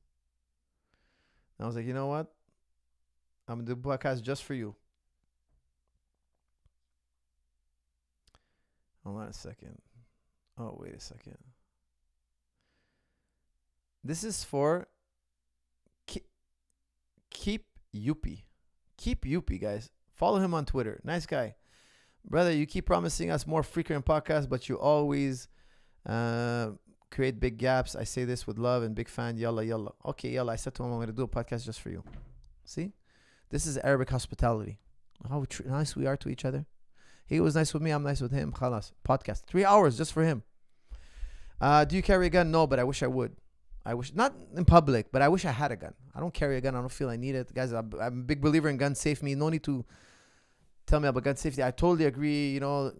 And I was like, you know what? I'm going to do a podcast just for you. Hold on a second. Oh, wait a second. This is for Keep Yuppie. Keep Yuppie, guys. Follow him on Twitter. Nice guy. Brother, you keep promising us more frequent podcasts, but you always create big gaps. I say this with love and big fan. Yalla, yalla. Okay, yalla. I said to him, I'm going to do a podcast just for you. See? This is Arabic hospitality. How nice we are to each other. He was nice with me. I'm nice with him. Khalas. Podcast. 3 hours just for him. Do you carry a gun? No, but I wish I would. I wish, not in public, but I wish I had a gun. I don't carry a gun. I don't feel I need it. Guys, I'm a big believer in gun safety. No need to tell me about gun safety. I totally agree. You know,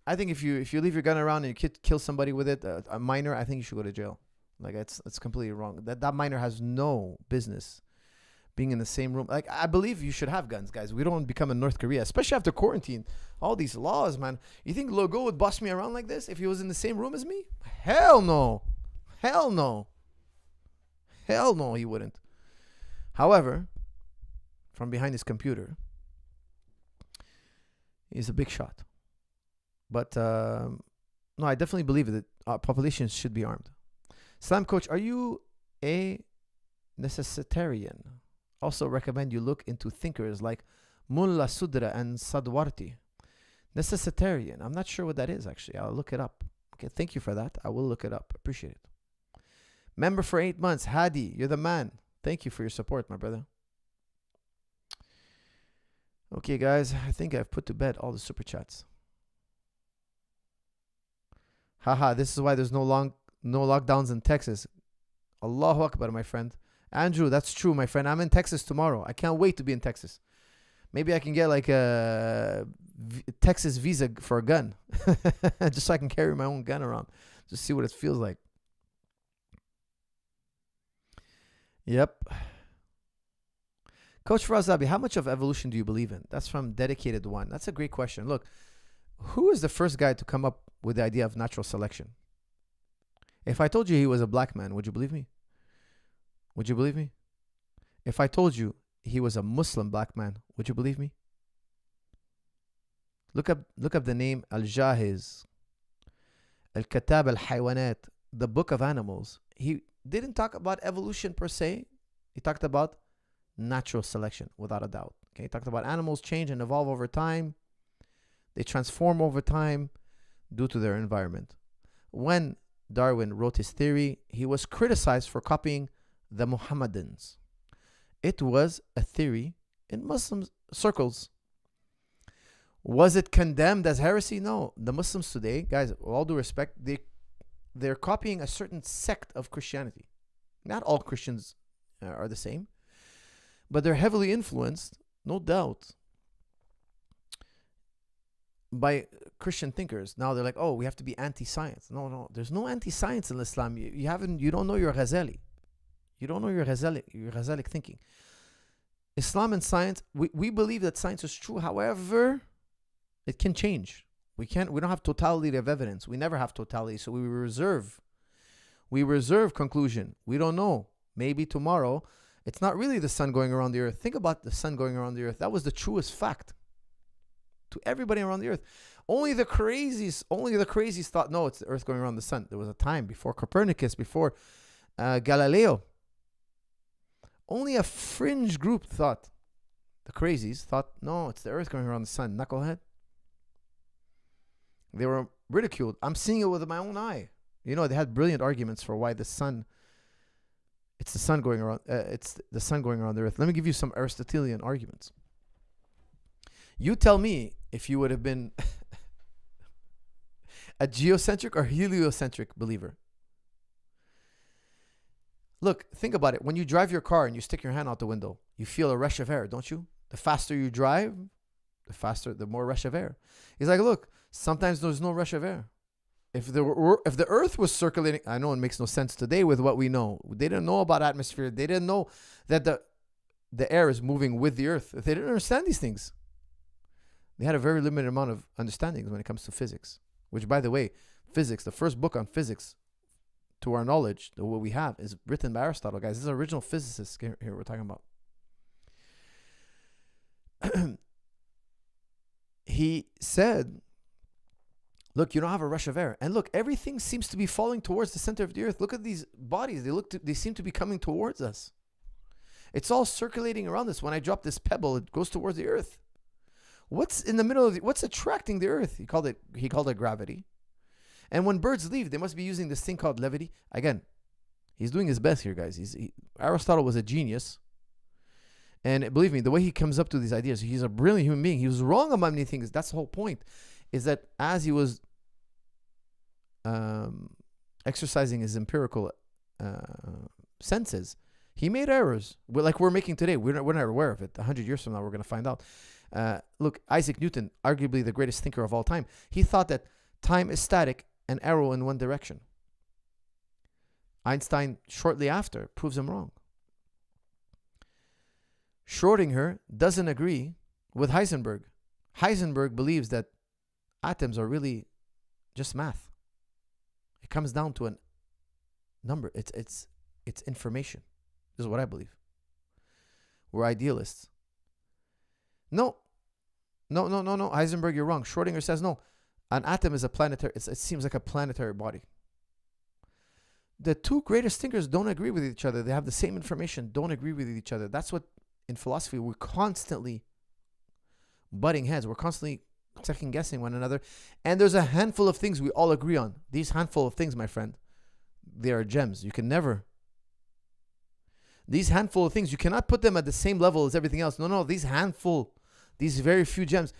I think if you leave your gun around and you kill somebody with it, a minor, I think you should go to jail. Like it's completely wrong. That minor has no business being in the same room. Like I believe you should have guns, guys. We don't become in North Korea, especially after quarantine. All these laws, man. You think Logo would boss me around like this if he was in the same room as me? Hell no. Hell no. Hell no, he wouldn't. However, from behind his computer, he's a big shot. But no, I definitely believe that populations should be armed. Slam Coach, are you a necessitarian? Also recommend you look into thinkers like Mullah Sudra and Sadwarti. Necessitarian. I'm not sure what that is, actually. I'll look it up. Okay, thank you for that. I will look it up. Appreciate it. Member for 8 months. Hadi, you're the man. Thank you for your support, my brother. Okay, guys. I think I've put to bed all the super chats. Haha, this is why there's no lockdowns in Texas. Allahu Akbar, my friend. Andrew, that's true, my friend. I'm in Texas tomorrow. I can't wait to be in Texas. Maybe I can get like a Texas visa for a gun. Just so I can carry my own gun around. Just see what it feels like. Yep. Coach Zahabi, how much of evolution do you believe in? That's from Dedicated One. That's a great question. Look, who is the first guy to come up with the idea of natural selection? If I told you he was a black man, would you believe me? Would you believe me? If I told you he was a Muslim black man, would you believe me? Look up the name Al-Jahiz, Al-Kitab Al-Haywanat, the book of animals. He didn't talk about evolution per se. He talked about natural selection, without a doubt. Okay, he talked about animals change and evolve over time. They transform over time due to their environment. When Darwin wrote his theory, he was criticized for copying the Muhammadans. It was a theory in Muslim circles. Was it condemned as heresy? No. The Muslims today, guys, with all due respect, they're copying a certain sect of Christianity. Not all Christians are the same, but they're heavily influenced, no doubt, by Christian thinkers. Now they're like, oh, we have to be anti-science. No, there's no anti-science in Islam. You don't know your Ghazali. You don't know your Ghazalic thinking. Islam and science, we believe that science is true. However, it can change. We don't have totality of evidence. We never have totality. So we reserve conclusion. We don't know. Maybe tomorrow, it's not really the sun going around the earth. Think about the sun going around the earth. That was the truest fact to everybody around the earth. Only the crazies thought, no, it's the earth going around the sun. There was a time before Copernicus, before Galileo. Only a fringe group thought, the crazies thought, no, it's the earth going around the sun. Knucklehead. They were ridiculed. I'm seeing it with my own eye. You know, they had brilliant arguments for why it's the sun going around the earth. Let me give you some Aristotelian arguments. You tell me if you would have been a geocentric or heliocentric believer. Look, think about it. When you drive your car and you stick your hand out the window, you feel a rush of air, don't you? The faster you drive, the more rush of air. He's like, look, sometimes there's no rush of air. If the earth was circulating, I know it makes no sense today with what we know. They didn't know about atmosphere. They didn't know that the air is moving with the earth. They didn't understand these things. They had a very limited amount of understandings when it comes to physics, which, by the way, physics, the first book on physics, to our knowledge, what we have, is written by Aristotle, guys. This is original physicist here we're talking about. He said, look, you don't have a rush of air. And look, everything seems to be falling towards the center of the earth. Look at these bodies. They seem to be coming towards us. It's all circulating around us. When I drop this pebble, it goes towards the earth. What's in the middle of what's attracting the earth? He called it gravity. And when birds leave, they must be using this thing called levity. Again, he's doing his best here, guys. Aristotle was a genius. And believe me, the way he comes up to these ideas, he's a brilliant human being. He was wrong about many things. That's the whole point, is that as he was exercising his empirical senses, he made errors like we're making today. We're not aware of it. 100 years from now, we're going to find out. Look, Isaac Newton, arguably the greatest thinker of all time, he thought that time is static and arrow in one direction. Einstein, shortly after, proves him wrong. Schrodinger doesn't agree with Heisenberg. Heisenberg believes that atoms are really just math. It comes down to a number. It's information. This is what I believe. We're idealists. No. Heisenberg, you're wrong. Schrodinger says no. An atom is a planetary. It seems like a planetary body. The two greatest thinkers don't agree with each other. They have the same information, don't agree with each other. That's what in philosophy we're constantly butting heads. We're constantly second guessing one another. And there's a handful of things we all agree on. These handful of things, my friend, they are gems. You can never. These handful of things, you cannot put them at the same level as everything else. No, these handful, these very few gems,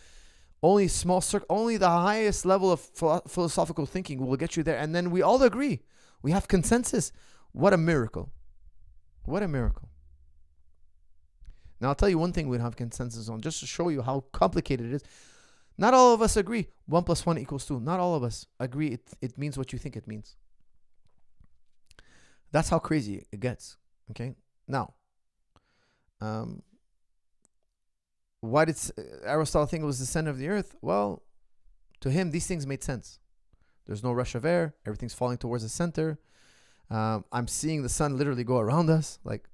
only small circle, only the highest level of philosophical thinking will get you there. And then we all agree. We have consensus. What a miracle. What a miracle. Now, I'll tell you one thing we don't have consensus on, just to show you how complicated it is. Not all of us agree 1 + 1 = 2. Not all of us agree it means what you think it means. That's how crazy it gets. Okay? Now, why did Aristotle think it was the center of the earth? Well, to him, these things made sense. There's no rush of air. Everything's falling towards the center. I'm seeing the sun literally go around us. Like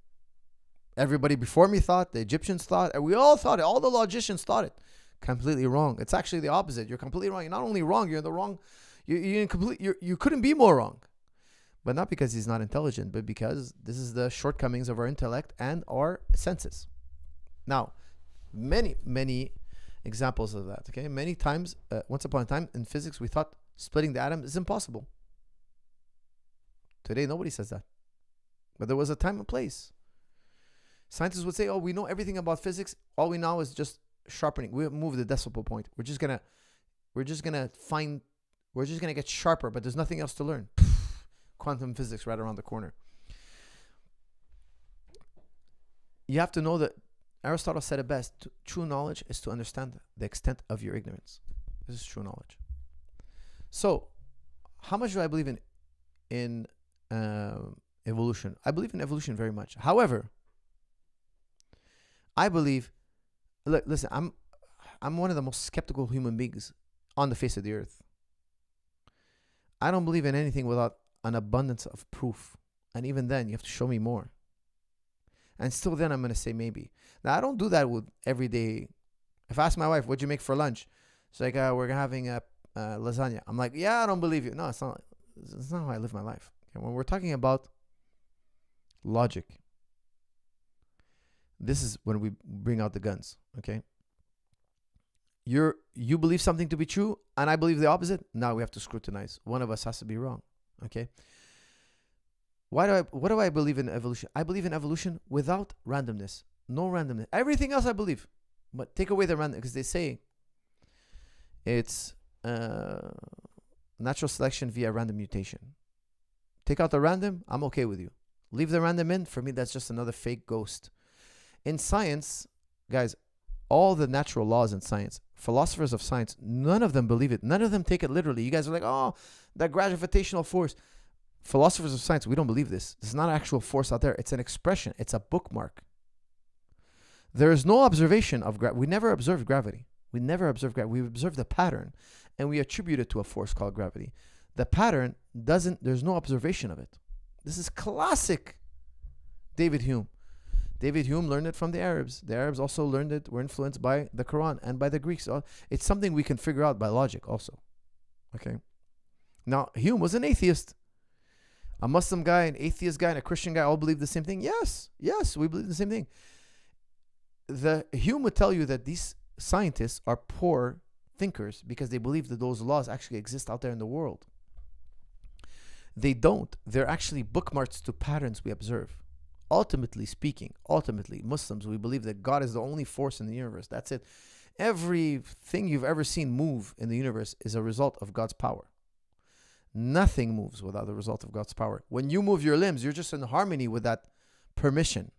everybody before me thought, the Egyptians thought, and we all thought it. All the logicians thought it. Completely wrong. It's actually the opposite. You're completely wrong. You're not only wrong, you're the wrong. You couldn't be more wrong. But not because he's not intelligent, but because this is the shortcomings of our intellect and our senses. Now, many examples of that. Okay, many times, once upon a time in physics, we thought splitting the atom is impossible. Today, nobody says that. But there was a time and place. Scientists would say, "Oh, we know everything about physics. All we know is just sharpening. We move the decimal point. We're just gonna get sharper, but there's nothing else to learn." Quantum physics right around the corner. You have to know that Aristotle said it best. True knowledge is to understand the extent of your ignorance. This is true knowledge. So, how much do I believe in evolution? I believe in evolution very much. However, I believe, listen, I'm one of the most skeptical human beings on the face of the earth. I don't believe in anything without an abundance of proof. And even then, you have to show me more. And still then, I'm going to say maybe. Now, I don't do that with every day. If I ask my wife, what'd you make for lunch? She's like, we're having a lasagna. I'm like, yeah, I don't believe you. No, it's not how I live my life. Okay? When we're talking about logic, this is when we bring out the guns. Okay? You believe something to be true, and I believe the opposite. Now we have to scrutinize. One of us has to be wrong. Okay. What do I believe in evolution? I believe in evolution without randomness. No randomness. Everything else I believe. But take away the random, because they say it's natural selection via random mutation. Take out the random, I'm okay with you. Leave the random in, for me that's just another fake ghost. In science, guys, all the natural laws in science, philosophers of science, none of them believe it. None of them take it literally. You guys are like, oh, that gravitational force. Philosophers of science, we don't believe this. This is not actual force out there. It's an expression. It's a bookmark. There is no observation of gravity. We never observe gravity. We never observe gravity. We observe the pattern, and we attribute it to a force called gravity. The pattern there's no observation of it. This is classic David Hume. David Hume learned it from the Arabs. The Arabs also learned it, were influenced by the Quran and by the Greeks. It's something we can figure out by logic also. Okay. Now, Hume was an atheist. A Muslim guy, an atheist guy, and a Christian guy all believe the same thing. Yes, we believe the same thing. Hume would tell you that these scientists are poor thinkers because they believe that those laws actually exist out there in the world. They don't. They're actually bookmarks to patterns we observe. Ultimately speaking, Muslims, we believe that God is the only force in the universe. That's it. Everything you've ever seen move in the universe is a result of God's power. Nothing moves without the result of God's power. When you move your limbs, you're just in harmony with that permission.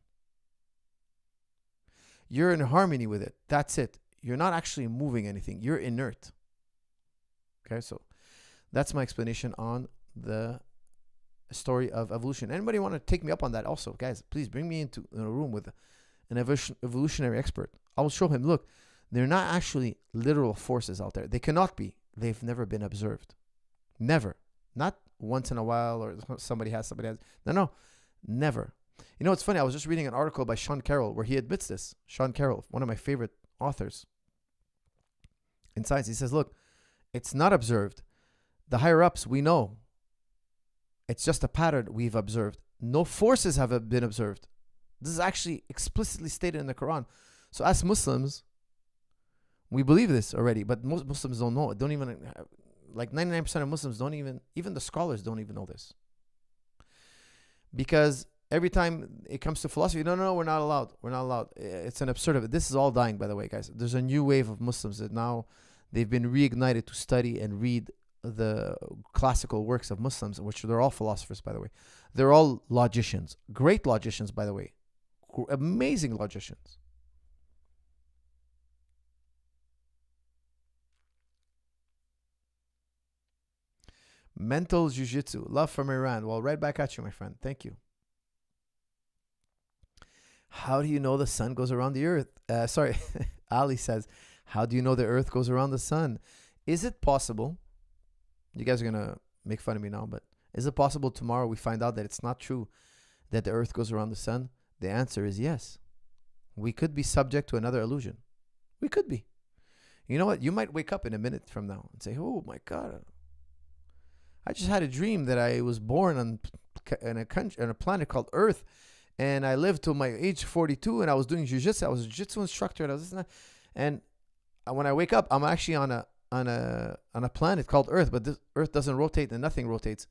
You're in harmony with it. That's it. You're not actually moving anything. You're inert. Okay, so that's my explanation on the story of evolution. Anybody want to take me up on that? Also, guys, please bring me into a room with an evolutionary expert. I will show him. Look, they're not actually literal forces out there. They cannot be. They've never been observed. Never. Not once in a while or somebody has. No, never. You know, it's funny. I was just reading an article by Sean Carroll where he admits this. Sean Carroll, one of my favorite authors in science. He says, look, it's not observed. The higher ups, we know. It's just a pattern we've observed. No forces have been observed. This is actually explicitly stated in the Quran. So as Muslims, we believe this already, but most Muslims don't know it. Don't even, like 99% of Muslims don't even the scholars don't even know this. Because every time it comes to philosophy, no, we're not allowed. We're not allowed. It's an absurdity. This is all dying, by the way, guys. There's a new wave of Muslims that now they've been reignited to study and read the classical works of Muslims, which they're all philosophers, by the way. They're all logicians. Great logicians, by the way. Amazing logicians. Mental Jiu-Jitsu. Love from Iran. Well, right back at you, my friend. Thank you. How do you know the sun goes around the earth? Sorry, Ali says, how do you know the earth goes around the sun? Is it possible? You guys are going to make fun of me now, but is it possible tomorrow we find out that it's not true that the earth goes around the sun? The answer is yes. We could be subject to another illusion. We could be. You know what? You might wake up in a minute from now and say, oh my God, I just had a dream that I was born in a planet called Earth, and I lived till my age 42, and I was doing jiu-jitsu. I was a jiu-jitsu instructor, and I was this and that. And when I wake up, I'm actually on a planet called Earth, but this Earth doesn't rotate and nothing rotates.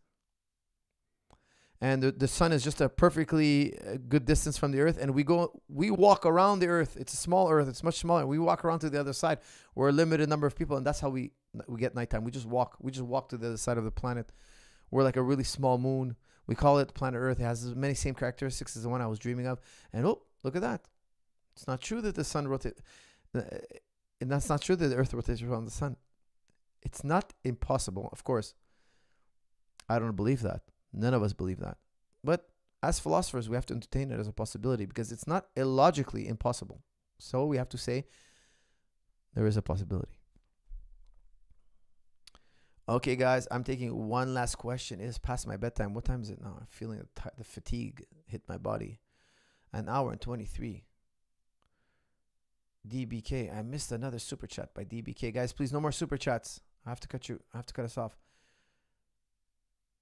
And the sun is just a perfectly good distance from the Earth, and we walk around the Earth. It's a small Earth. It's much smaller. We walk around to the other side. We're a limited number of people, and that's how we get nighttime. We just walk. We just walk to the other side of the planet. We're like a really small moon. We call it planet Earth. It has as many same characteristics as the one I was dreaming of. And oh, look at that. It's not true that the sun rotates. And that's not true that the Earth rotates around the sun. It's not impossible. Of course, I don't believe that. None of us believe that. But as philosophers, we have to entertain it as a possibility because it's not illogically impossible. So we have to say there is a possibility. Okay, guys, I'm taking one last question. It is past my bedtime. What time is it now? I'm feeling the fatigue hit my body. An hour and 23. DBK. I missed another super chat by DBK. Guys, please, no more super chats. I have to cut us off.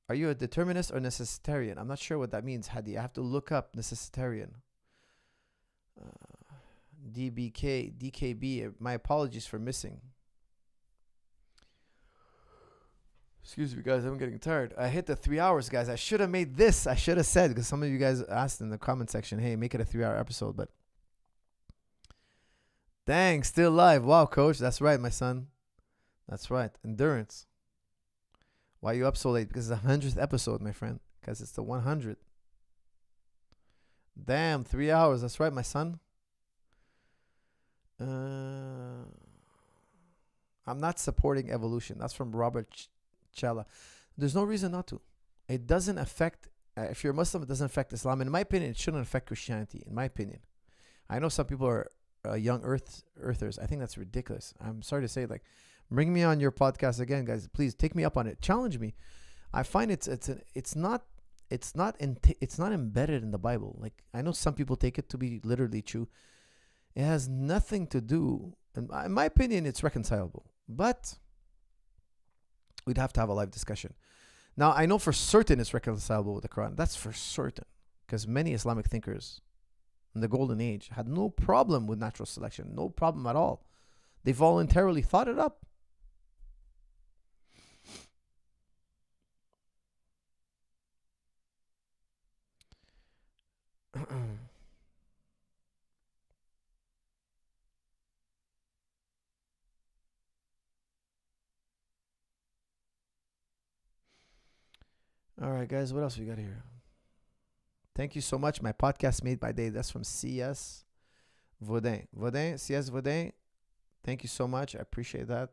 Are you a determinist or necessitarian? I'm not sure what that means, Hadi. I have to look up necessitarian. DBK, DKB. My apologies for missing. Excuse me, guys. I'm getting tired. I hit the 3 hours, guys. I should have made this. I should have said, because some of you guys asked in the comment section, hey, make it a 3-hour episode. But dang, still live. Wow, coach. That's right, my son. That's right. Endurance. Why are you up so late? Because it's the 100th episode, my friend. Because it's the 100th. Damn, 3 hours. That's right, my son. I'm not supporting evolution. That's from Robert Challa. There's no reason not to. It doesn't affect, if you're a Muslim, it doesn't affect Islam. In my opinion, it shouldn't affect Christianity. In my opinion. I know some people are young earthers. I think that's ridiculous. I'm sorry to say, like, bring me on your podcast again, guys. Please take me up on it. Challenge me. I find it's not embedded in the Bible. Like, I know some people take it to be literally true. It has nothing to do. In my opinion, it's reconcilable, but we'd have to have a live discussion. Now, I know for certain it's reconcilable with the Quran. That's for certain, because many Islamic thinkers in the Golden Age had no problem with natural selection, no problem at all. They voluntarily thought it up. All right, guys, what else we got here? Thank you so much. My podcast made by day. That's from CS Vaudin. CS Vaudin, thank you so much. I appreciate that.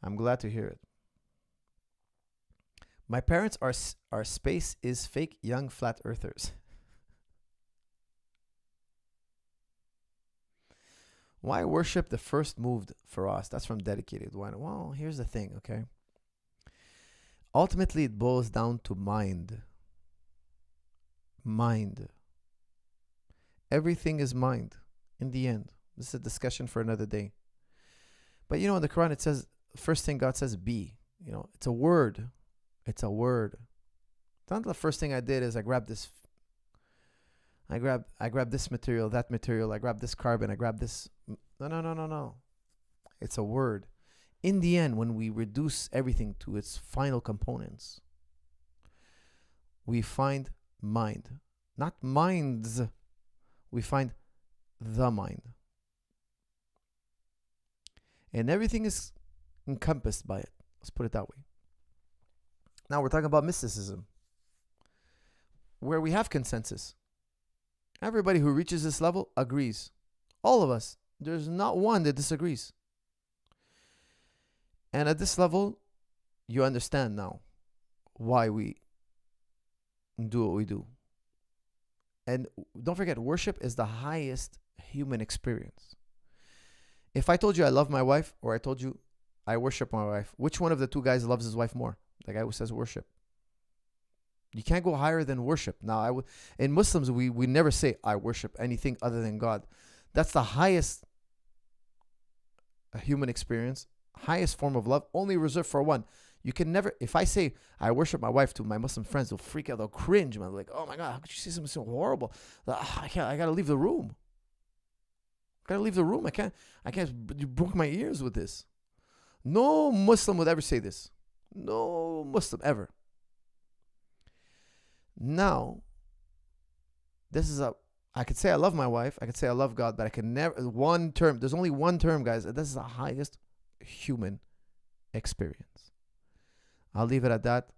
I'm glad to hear it. My parents are space is fake young flat earthers. Why worship the first moved for us? That's from Dedicated. Why? Well, here's the thing, okay? Ultimately, it boils down to mind. Mind. Everything is mind in the end. This is a discussion for another day. But in the Quran, it says, first thing God says, be. It's a word. It's a word. It's not the first thing I did is I grabbed this. I grabbed this material, that material. I grabbed this carbon. I grabbed this. No. It's a word. In the end, when we reduce everything to its final components, we find mind. Not minds. We find the mind. And everything is encompassed by it. Let's put it that way. Now we're talking about mysticism, where we have consensus. Everybody who reaches this level agrees. All of us. There's not one that disagrees. And at this level, you understand now why we do what we do. And don't forget, worship is the highest human experience. If I told you I love my wife, or I told you I worship my wife, which one of the two guys loves his wife more? The guy who says worship. You can't go higher than worship. Now, in Muslims, we never say I worship anything other than God. That's the highest human experience, highest form of love, only reserved for one. You can never, if I say I worship my wife to my Muslim friends, they'll freak out, they'll cringe, man. They're like, oh my God, how could you say something so horrible? I gotta leave the room. I can't, you broke my ears with this. No Muslim would ever say this. No Muslim ever. Now, I could say I love my wife, I could say I love God, but I can never, one term, there's only one term, guys. This is the highest human experience. I'll leave it at that.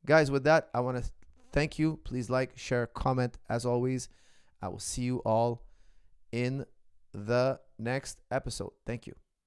Guys, with that, I want to thank you. Please like, share, comment. As always, I will see you all in the next episode. Thank you.